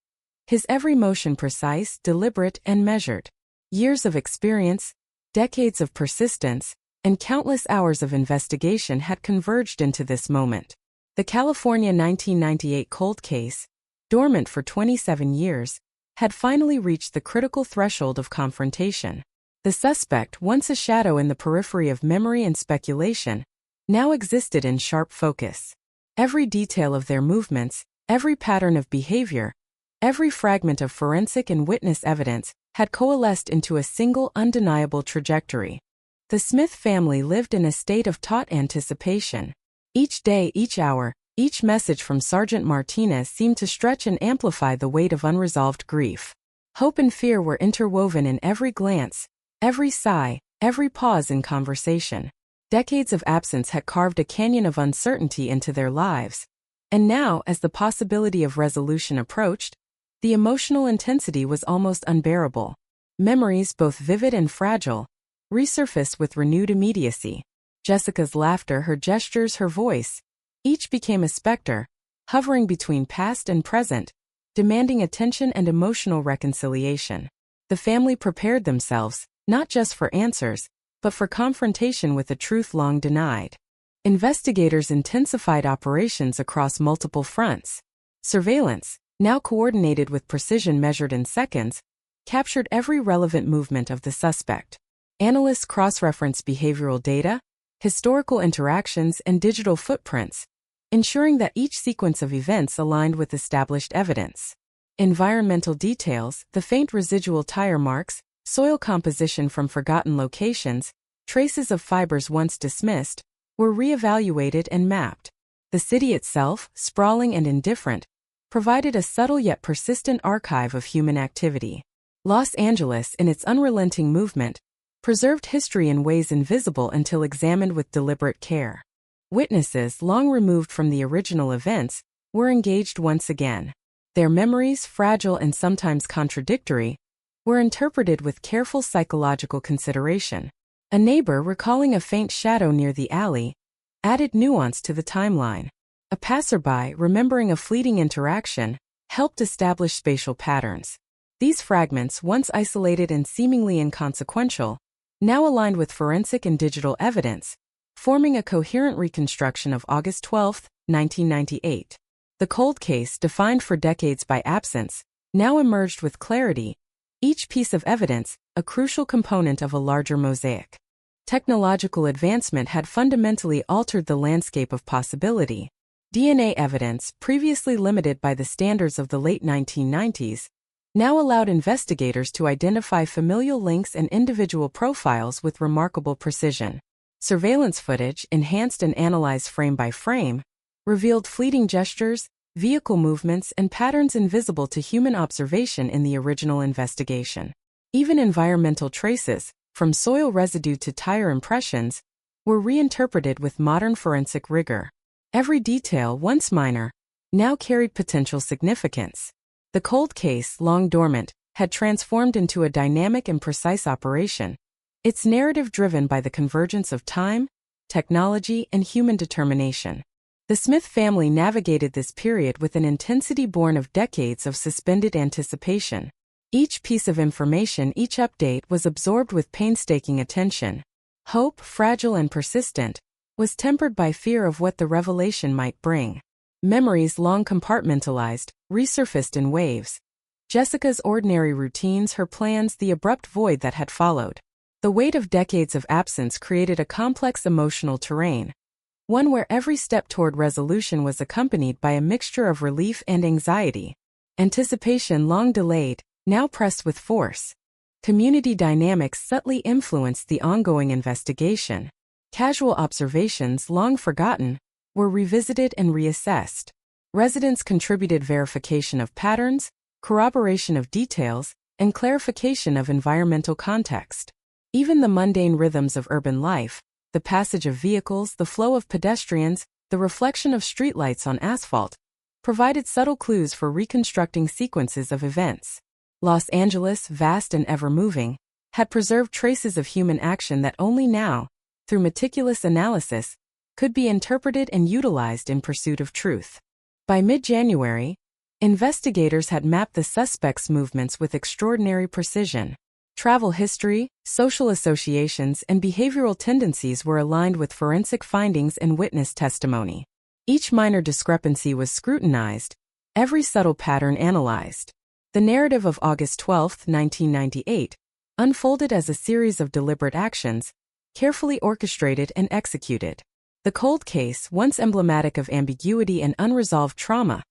his every motion precise, deliberate, and measured. Years of experience, decades of persistence, and countless hours of investigation had converged into this moment. The California 1998 cold case, dormant for 27 years, had finally reached the critical threshold of confrontation. The suspect, once a shadow in the periphery of memory and speculation, now existed in sharp focus. Every detail of their movements, every pattern of behavior, every fragment of forensic and witness evidence had coalesced into a single undeniable trajectory. The Smith family lived in a state of taut anticipation. Each day, each hour, each message from Sergeant Martinez seemed to stretch and amplify the weight of unresolved grief. Hope and fear were interwoven in every glance, every sigh, every pause in conversation. Decades of absence had carved a canyon of uncertainty into their lives. And now, as the possibility of resolution approached, the emotional intensity was almost unbearable. Memories, both vivid and fragile, resurfaced with renewed immediacy. Jessica's laughter, her gestures, her voice, each became a specter, hovering between past and present, demanding attention and emotional reconciliation. The family prepared themselves, not just for answers, but for confrontation with a truth long denied. Investigators intensified operations across multiple fronts. Surveillance, now coordinated with precision measured in seconds, captured every relevant movement of the suspect. Analysts cross-referenced behavioral data, historical interactions, and digital footprints, ensuring that each sequence of events aligned with established evidence. Environmental details, the faint residual tire marks, soil composition from forgotten locations, traces of fibers once dismissed, were re-evaluated and mapped. The city itself, sprawling and indifferent, provided a subtle yet persistent archive of human activity. Los Angeles, in its unrelenting movement, preserved history in ways invisible until examined with deliberate care. Witnesses, long removed from the original events, were engaged once again. Their memories, fragile and sometimes contradictory, were interpreted with careful psychological consideration. A neighbor, recalling a faint shadow near the alley, added nuance to the timeline. A passerby, remembering a fleeting interaction, helped establish spatial patterns. These fragments, once isolated and seemingly inconsequential, now aligned with forensic and digital evidence, forming a coherent reconstruction of August 12, 1998. The cold case, defined for decades by absence, now emerged with clarity, each piece of evidence a crucial component of a larger mosaic. Technological advancement had fundamentally altered the landscape of possibility. DNA evidence, previously limited by the standards of the late 1990s, now allowed investigators to identify familial links and individual profiles with remarkable precision. Surveillance footage, enhanced and analyzed frame by frame, revealed fleeting gestures, vehicle movements, and patterns invisible to human observation in the original investigation. Even environmental traces, from soil residue to tire impressions, were reinterpreted with modern forensic rigor. Every detail, once minor, now carried potential significance. The cold case, long dormant, had transformed into a dynamic and precise operation, its narrative driven by the convergence of time, technology, and human determination. The Smith family navigated this period with an intensity born of decades of suspended anticipation. Each piece of information, each update was absorbed with painstaking attention. Hope, fragile and persistent, was tempered by fear of what the revelation might bring. Memories long compartmentalized, resurfaced in waves. Jessica's ordinary routines, her plans, the abrupt void that had followed. The weight of decades of absence created a complex emotional terrain, one where every step toward resolution was accompanied by a mixture of relief and anxiety. Anticipation long delayed, now pressed with force. Community dynamics subtly influenced the ongoing investigation. Casual observations, long forgotten, were revisited and reassessed. Residents contributed verification of patterns, corroboration of details, and clarification of environmental context. Even the mundane rhythms of urban life, the passage of vehicles, the flow of pedestrians, the reflection of streetlights on asphalt, provided subtle clues for reconstructing sequences of events. Los Angeles, vast and ever-moving, had preserved traces of human action that only now, through meticulous analysis, could be interpreted and utilized in pursuit of truth. By mid-January, investigators had mapped the suspect's movements with extraordinary precision. Travel history, social associations, and behavioral tendencies were aligned with forensic findings and witness testimony. Each minor discrepancy was scrutinized, every subtle pattern analyzed. The narrative of August 12, 1998, unfolded as a series of deliberate actions, carefully orchestrated and executed. The cold case, once emblematic of ambiguity and unresolved trauma,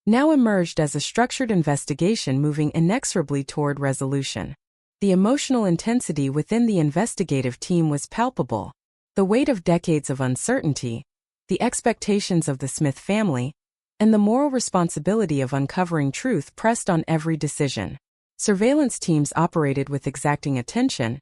now emerged as a structured investigation moving inexorably toward resolution. The emotional intensity within the investigative team was palpable. The weight of decades of uncertainty, the expectations of the Smith family, and the moral responsibility of uncovering truth pressed on every decision. Surveillance teams operated with exacting attention,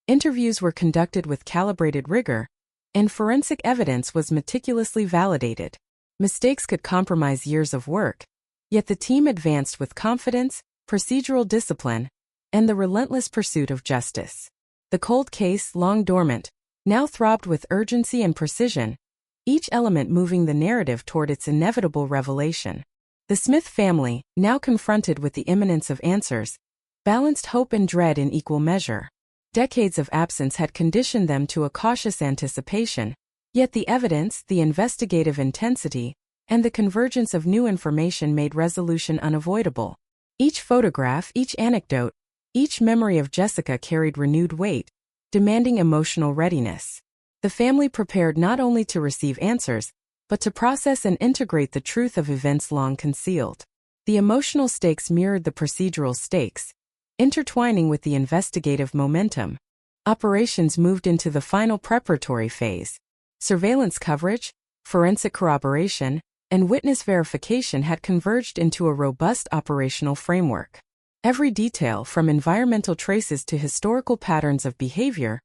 interviews were conducted with calibrated rigor, and forensic evidence was meticulously validated. Mistakes could compromise years of work, yet the team advanced with confidence, procedural discipline, and the relentless pursuit of justice. The cold case, long dormant, now throbbed with urgency and precision, each element moving the narrative toward its inevitable revelation. The Smith family, now confronted with the imminence of answers, balanced hope and dread in equal measure. Decades of absence had conditioned them to a cautious anticipation, yet the evidence, the investigative intensity, and the convergence of new information made resolution unavoidable. Each photograph, each anecdote, each memory of Jessica carried renewed weight, demanding emotional readiness. The family prepared not only to receive answers, but to process and integrate the truth of events long concealed. The emotional stakes mirrored the procedural stakes, intertwining with the investigative momentum. Operations moved into the final preparatory phase. Surveillance coverage, forensic corroboration, and witness verification had converged into a robust operational framework. Every detail, from environmental traces to historical patterns of behavior,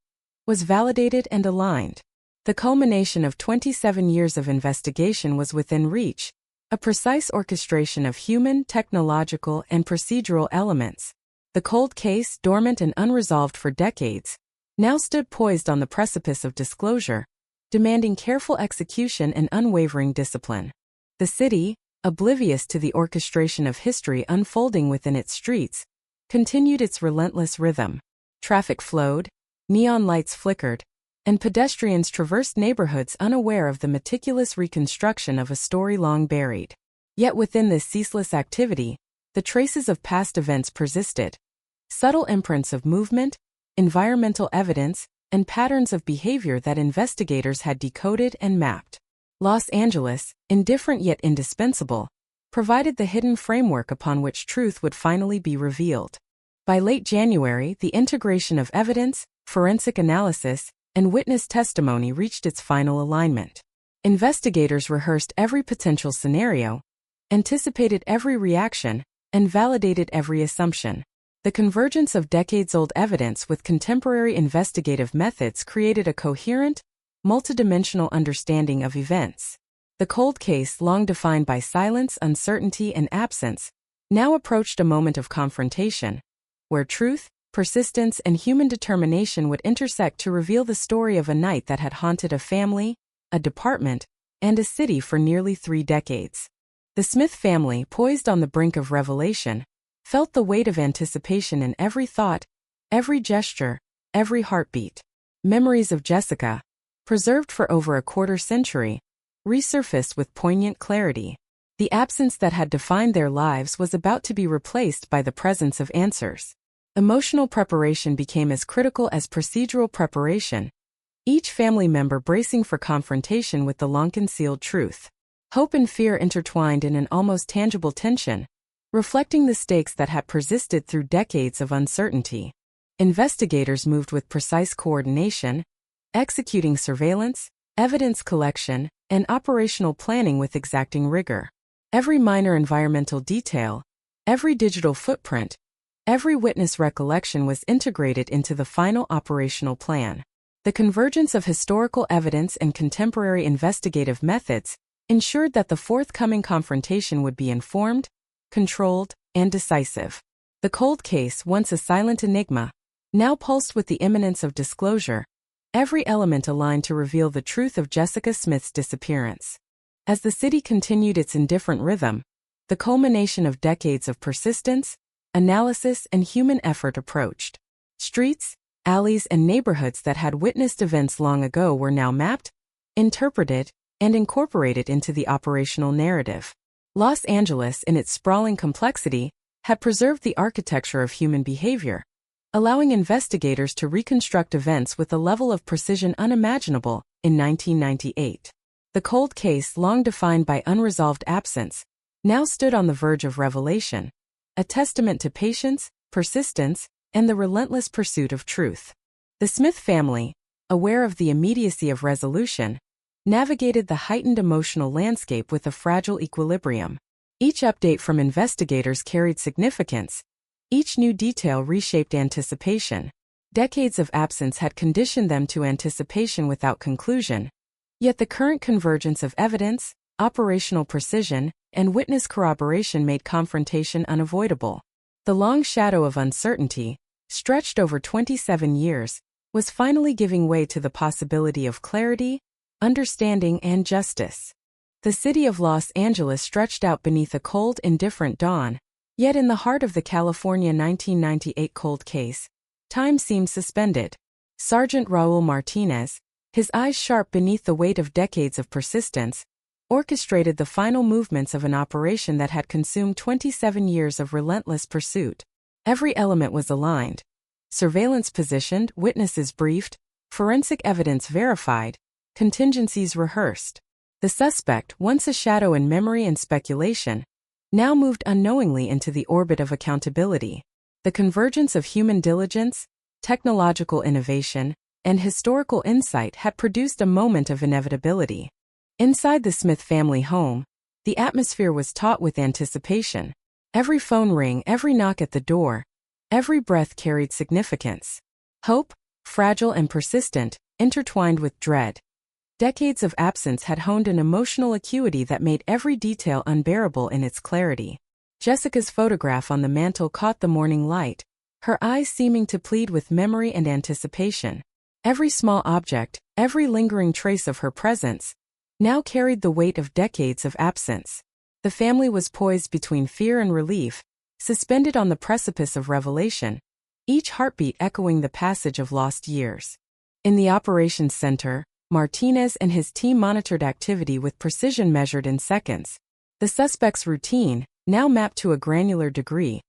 was validated and aligned. The culmination of 27 years of investigation was within reach, a precise orchestration of human, technological, and procedural elements. The cold case, dormant and unresolved for decades, now stood poised on the precipice of disclosure, demanding careful execution and unwavering discipline. The city, oblivious to the orchestration of history unfolding within its streets, continued its relentless rhythm. Traffic flowed, neon lights flickered, and pedestrians traversed neighborhoods unaware of the meticulous reconstruction of a story long buried. Yet within this ceaseless activity, the traces of past events persisted. Subtle imprints of movement, environmental evidence, and patterns of behavior that investigators had decoded and mapped. Los Angeles, indifferent yet indispensable, provided the hidden framework upon which truth would finally be revealed. By late January, the integration of evidence, forensic analysis, and witness testimony reached its final alignment. Investigators rehearsed every potential scenario, anticipated every reaction, and validated every assumption. The convergence of decades-old evidence with contemporary investigative methods created a coherent, multidimensional understanding of events. The cold case, long defined by silence, uncertainty, and absence, now approached a moment of confrontation, where truth, persistence, and human determination would intersect to reveal the story of a night that had haunted a family, a department, and a city for nearly 3 decades. The Smith family, poised on the brink of revelation, felt the weight of anticipation in every thought, every gesture, every heartbeat. Memories of Jessica, preserved for over a quarter century, resurfaced with poignant clarity. The absence that had defined their lives was about to be replaced by the presence of answers. Emotional preparation became as critical as procedural preparation, each family member bracing for confrontation with the long-concealed truth. Hope and fear intertwined in an almost tangible tension, reflecting the stakes that had persisted through decades of uncertainty. Investigators moved with precise coordination, executing surveillance, evidence collection, and operational planning with exacting rigor. Every minor environmental detail, every digital footprint, every witness recollection was integrated into the final operational plan. The convergence of historical evidence and contemporary investigative methods ensured that the forthcoming confrontation would be informed, controlled, and decisive. The cold case, once a silent enigma, now pulsed with the imminence of disclosure, every element aligned to reveal the truth of Jessica Smith's disappearance. As the city continued its indifferent rhythm, the culmination of decades of persistence, analysis, and human effort approached. Streets, alleys, and neighborhoods that had witnessed events long ago were now mapped, interpreted, and incorporated into the operational narrative. Los Angeles, in its sprawling complexity, had preserved the architecture of human behavior, allowing investigators to reconstruct events with a level of precision unimaginable in 1998. The cold case, long defined by unresolved absence, now stood on the verge of revelation, a testament to patience, persistence, and the relentless pursuit of truth. The Smith family, aware of the immediacy of resolution, navigated the heightened emotional landscape with a fragile equilibrium. Each update from investigators carried significance. Each new detail reshaped anticipation. Decades of absence had conditioned them to anticipation without conclusion. Yet the current convergence of evidence, operational precision, and witness corroboration made confrontation unavoidable. The long shadow of uncertainty, stretched over 27 years, was finally giving way to the possibility of clarity, understanding, and justice. The city of Los Angeles stretched out beneath a cold, indifferent dawn, yet in the heart of the California 1998 cold case, time seemed suspended. Sergeant Raul Martinez, his eyes sharp beneath the weight of decades of persistence, orchestrated the final movements of an operation that had consumed 27 years of relentless pursuit. Every element was aligned. Surveillance positioned, witnesses briefed, forensic evidence verified, contingencies rehearsed. The suspect, once a shadow in memory and speculation, now moved unknowingly into the orbit of accountability. The convergence of human diligence, technological innovation, and historical insight had produced a moment of inevitability. Inside the Smith family home, the atmosphere was taut with anticipation. Every phone ring, every knock at the door, every breath carried significance. Hope, fragile and persistent, intertwined with dread. Decades of absence had honed an emotional acuity that made every detail unbearable in its clarity. Jessica's photograph on the mantel caught the morning light, her eyes seeming to plead with memory and anticipation. Every small object, every lingering trace of her presence, now carried the weight of decades of absence. The family was poised between fear and relief, suspended on the precipice of revelation, each heartbeat echoing the passage of lost years. In the operations center, Martinez and his team monitored activity with precision measured in seconds. The suspect's routine, now mapped to a granular degree,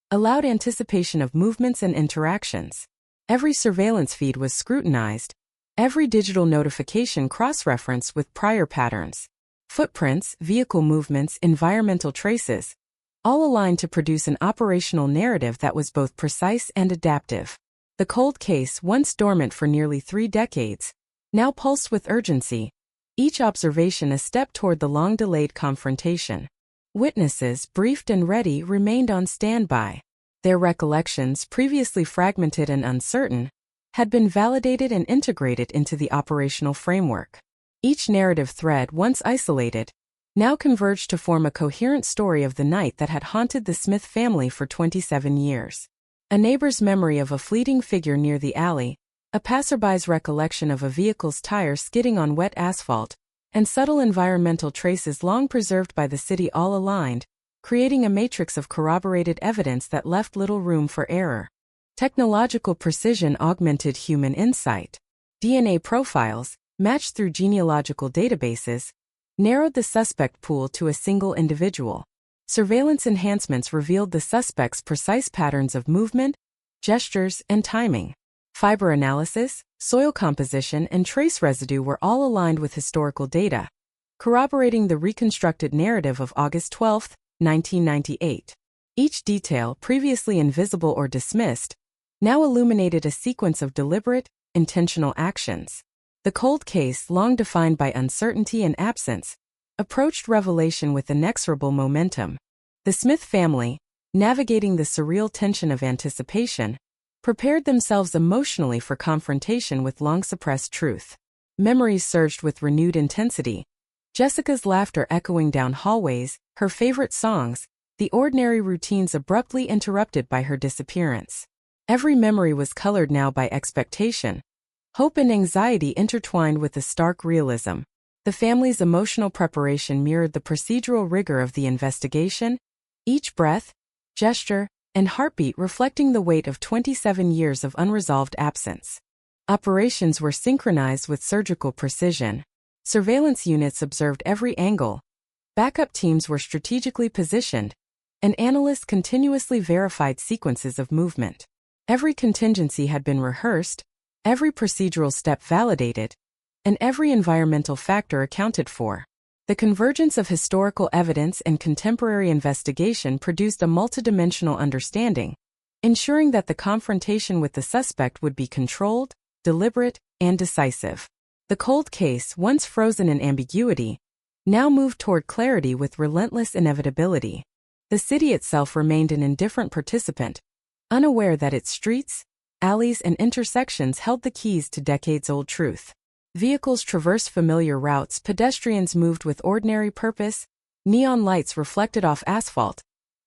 allowed anticipation of movements and interactions. Every surveillance feed was scrutinized, every digital notification cross-referenced with prior patterns. footprints, vehicle movements, environmental traces, all aligned to produce an operational narrative that was both precise and adaptive. The cold case, once dormant for nearly 3 decades, now pulsed with urgency, each observation a step toward the long-delayed confrontation. Witnesses, briefed and ready, remained on standby. Their recollections, previously fragmented and uncertain, had been validated and integrated into the operational framework. Each narrative thread, once isolated, now converged to form a coherent story of the night that had haunted the Smith family for 27 years. A neighbor's memory of a fleeting figure near the alley, a passerby's recollection of a vehicle's tire skidding on wet asphalt, and subtle environmental traces long preserved by the city all aligned, creating a matrix of corroborated evidence that left little room for error. Technological precision augmented human insight. DNA profiles, matched through genealogical databases, narrowed the suspect pool to a single individual. Surveillance enhancements revealed the suspect's precise patterns of movement, gestures, and timing. Fiber analysis, soil composition, and trace residue were all aligned with historical data, corroborating the reconstructed narrative of August 12, 1998. Each detail, previously invisible or dismissed, now illuminated a sequence of deliberate, intentional actions. The cold case, long defined by uncertainty and absence, approached revelation with inexorable momentum. The Smith family, navigating the surreal tension of anticipation, prepared themselves emotionally for confrontation with long-suppressed truth. Memories surged with renewed intensity. Jessica's laughter echoing down hallways, her favorite songs, the ordinary routines abruptly interrupted by her disappearance. Every memory was colored now by expectation. Hope and anxiety intertwined with the stark realism. The family's emotional preparation mirrored the procedural rigor of the investigation, each breath, gesture, and heartbeat reflecting the weight of 27 years of unresolved absence. Operations were synchronized with surgical precision. Surveillance units observed every angle. Backup teams were strategically positioned, and analysts continuously verified sequences of movement. Every contingency had been rehearsed, every procedural step validated, and every environmental factor accounted for. The convergence of historical evidence and contemporary investigation produced a multidimensional understanding, ensuring that the confrontation with the suspect would be controlled, deliberate, and decisive. The cold case, once frozen in ambiguity, now moved toward clarity with relentless inevitability. The city itself remained an indifferent participant, unaware that its streets, alleys, and intersections held the keys to decades-old truth. Vehicles traversed familiar routes, pedestrians moved with ordinary purpose, neon lights reflected off asphalt.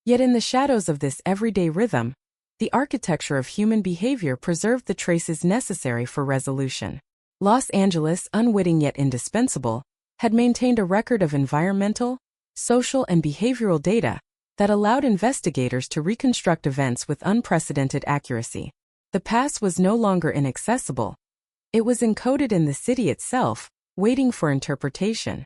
Yet in the shadows of this everyday rhythm, the architecture of human behavior preserved the traces necessary for resolution. Los Angeles, unwitting yet indispensable, had maintained a record of environmental, social, and behavioral data that allowed investigators to reconstruct events with unprecedented accuracy. The past was no longer inaccessible. It was encoded in the city itself, waiting for interpretation.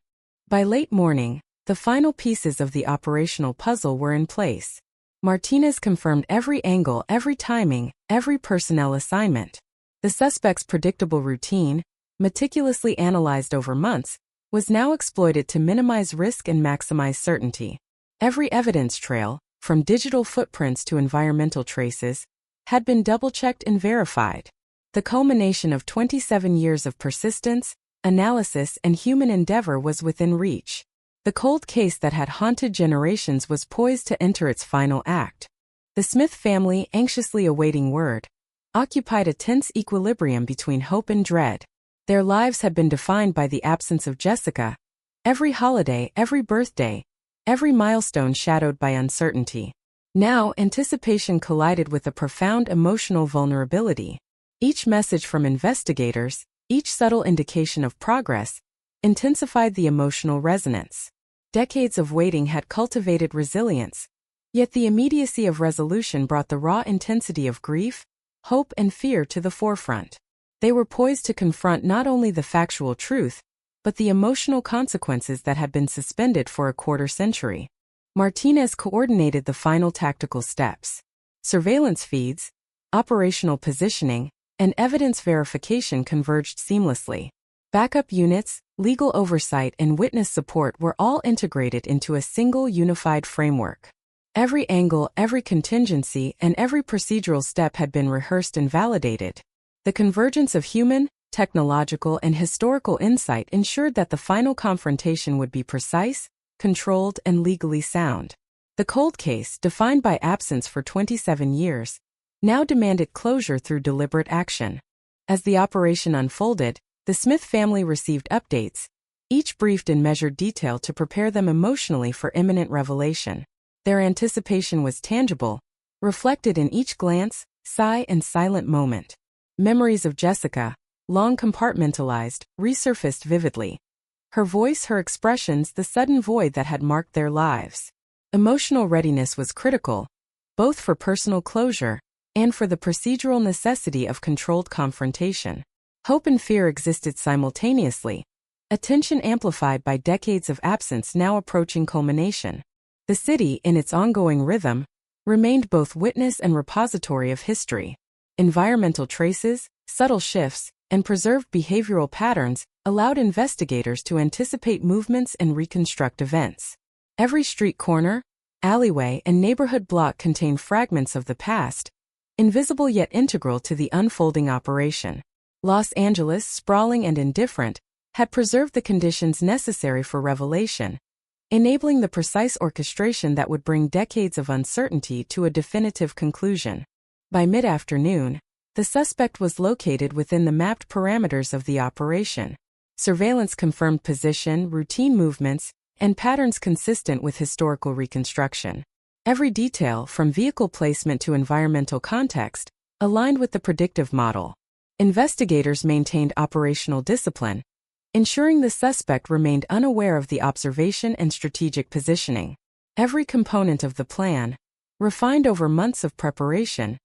By late morning, the final pieces of the operational puzzle were in place. Martinez confirmed every angle, every timing, every personnel assignment. The suspect's predictable routine, meticulously analyzed over months, was now exploited to minimize risk and maximize certainty. Every evidence trail, from digital footprints to environmental traces, had been double-checked and verified. The culmination of 27 years of persistence, analysis, and human endeavor was within reach. The cold case that had haunted generations was poised to enter its final act. The Smith family, anxiously awaiting word, occupied a tense equilibrium between hope and dread. Their lives had been defined by the absence of Jessica. Every holiday, every birthday, every milestone shadowed by uncertainty. Now, anticipation collided with a profound emotional vulnerability. Each message from investigators, each subtle indication of progress, intensified the emotional resonance. Decades of waiting had cultivated resilience, yet the immediacy of resolution brought the raw intensity of grief, hope, and fear to the forefront. They were poised to confront not only the factual truth, but the emotional consequences that had been suspended for a quarter-century. Martinez coordinated the final tactical steps. Surveillance feeds, operational positioning, and evidence verification converged seamlessly. Backup units, legal oversight, and witness support were all integrated into a single unified framework. Every angle, every contingency, and every procedural step had been rehearsed and validated. The convergence of human, technological, and historical insight ensured that the final confrontation would be precise, controlled, and legally sound. The cold case, defined by absence for 27 years, now demanded closure through deliberate action. As the operation unfolded, the Smith family received updates, each briefed in measured detail to prepare them emotionally for imminent revelation. Their anticipation was tangible, reflected in each glance, sigh, and silent moment. Memories of Jessica, long compartmentalized, resurfaced vividly. Her voice, her expressions, the sudden void that had marked their lives. Emotional readiness was critical, both for personal closure and for the procedural necessity of controlled confrontation. Hope and fear existed simultaneously, a tension amplified by decades of absence now approaching culmination. The city, in its ongoing rhythm, remained both witness and repository of history. Environmental traces, subtle shifts, and preserved behavioral patterns allowed investigators to anticipate movements and reconstruct events. Every street corner, alleyway, and neighborhood block contained fragments of the past, invisible yet integral to the unfolding operation. Los Angeles, sprawling and indifferent, had preserved the conditions necessary for revelation, enabling the precise orchestration that would bring decades of uncertainty to a definitive conclusion. By mid-afternoon, the suspect was located within the mapped parameters of the operation. Surveillance confirmed position, routine movements, and patterns consistent with historical reconstruction. Every detail, from vehicle placement to environmental context, aligned with the predictive model. Investigators maintained operational discipline, ensuring the suspect remained unaware of the observation and strategic positioning. Every component of the plan, refined over months of preparation,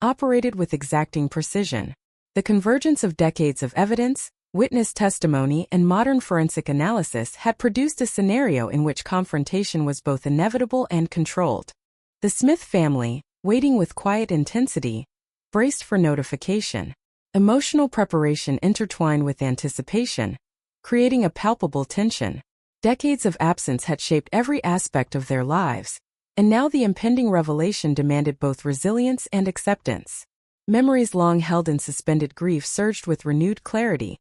operated with exacting precision. The convergence of decades of evidence, witness testimony, and modern forensic analysis had produced a scenario in which confrontation was both inevitable and controlled. The Smith family, waiting with quiet intensity, braced for notification. Emotional preparation intertwined with anticipation, creating a palpable tension. Decades of absence had shaped every aspect of their lives, and now the impending revelation demanded both resilience and acceptance. Memories long held in suspended grief surged with renewed clarity.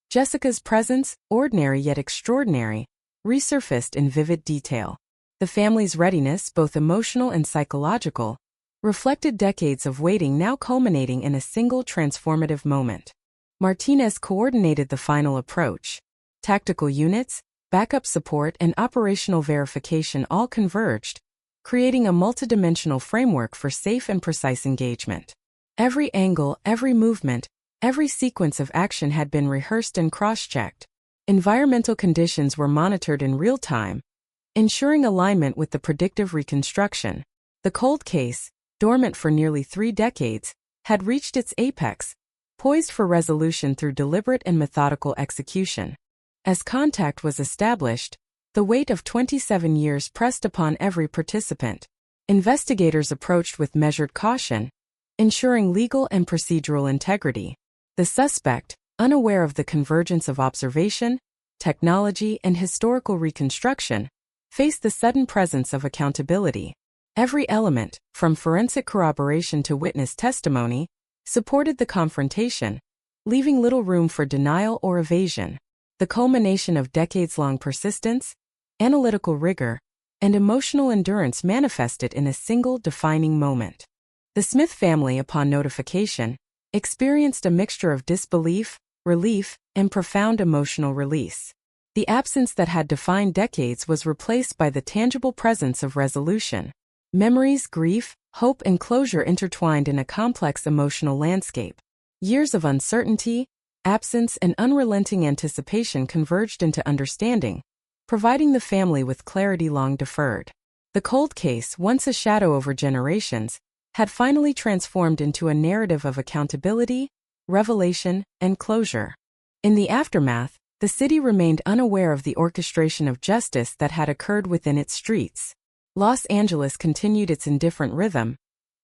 Jessica's presence, ordinary yet extraordinary, resurfaced in vivid detail. The family's readiness, both emotional and psychological, reflected decades of waiting now culminating in a single transformative moment. Martinez coordinated the final approach. Tactical units, backup support, and operational verification all converged, creating a multidimensional framework for safe and precise engagement. Every angle, every movement, every sequence of action had been rehearsed and cross-checked. Environmental conditions were monitored in real time, ensuring alignment with the predictive reconstruction. The cold case, dormant for nearly 3 decades, had reached its apex, poised for resolution through deliberate and methodical execution. As contact was established, the weight of 27 years pressed upon every participant. Investigators approached with measured caution, ensuring legal and procedural integrity. The suspect, unaware of the convergence of observation, technology, and historical reconstruction, faced the sudden presence of accountability. Every element, from forensic corroboration to witness testimony, supported the confrontation, leaving little room for denial or evasion. The culmination of decades-long persistence, analytical rigor, and emotional endurance manifested in a single defining moment. The Smith family, upon notification, experienced a mixture of disbelief, relief, and profound emotional release. The absence that had defined decades was replaced by the tangible presence of resolution. Memories, grief, hope, and closure intertwined in a complex emotional landscape. Years of uncertainty, absence, and unrelenting anticipation converged into understanding, providing the family with clarity long deferred. The cold case, once a shadow over generations, had finally transformed into a narrative of accountability, revelation, and closure. In the aftermath, the city remained unaware of the orchestration of justice that had occurred within its streets. Los Angeles continued its indifferent rhythm,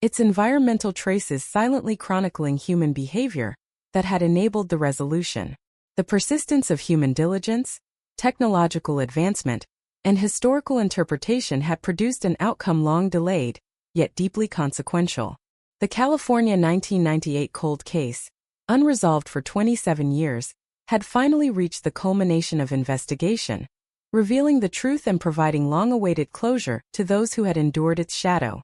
its environmental traces silently chronicling human behavior that had enabled the resolution. The persistence of human diligence, technological advancement, and historical interpretation had produced an outcome long delayed, yet deeply consequential. The California 1998 cold case, unresolved for 27 years, had finally reached the culmination of investigation, revealing the truth and providing long-awaited closure to those who had endured its shadow.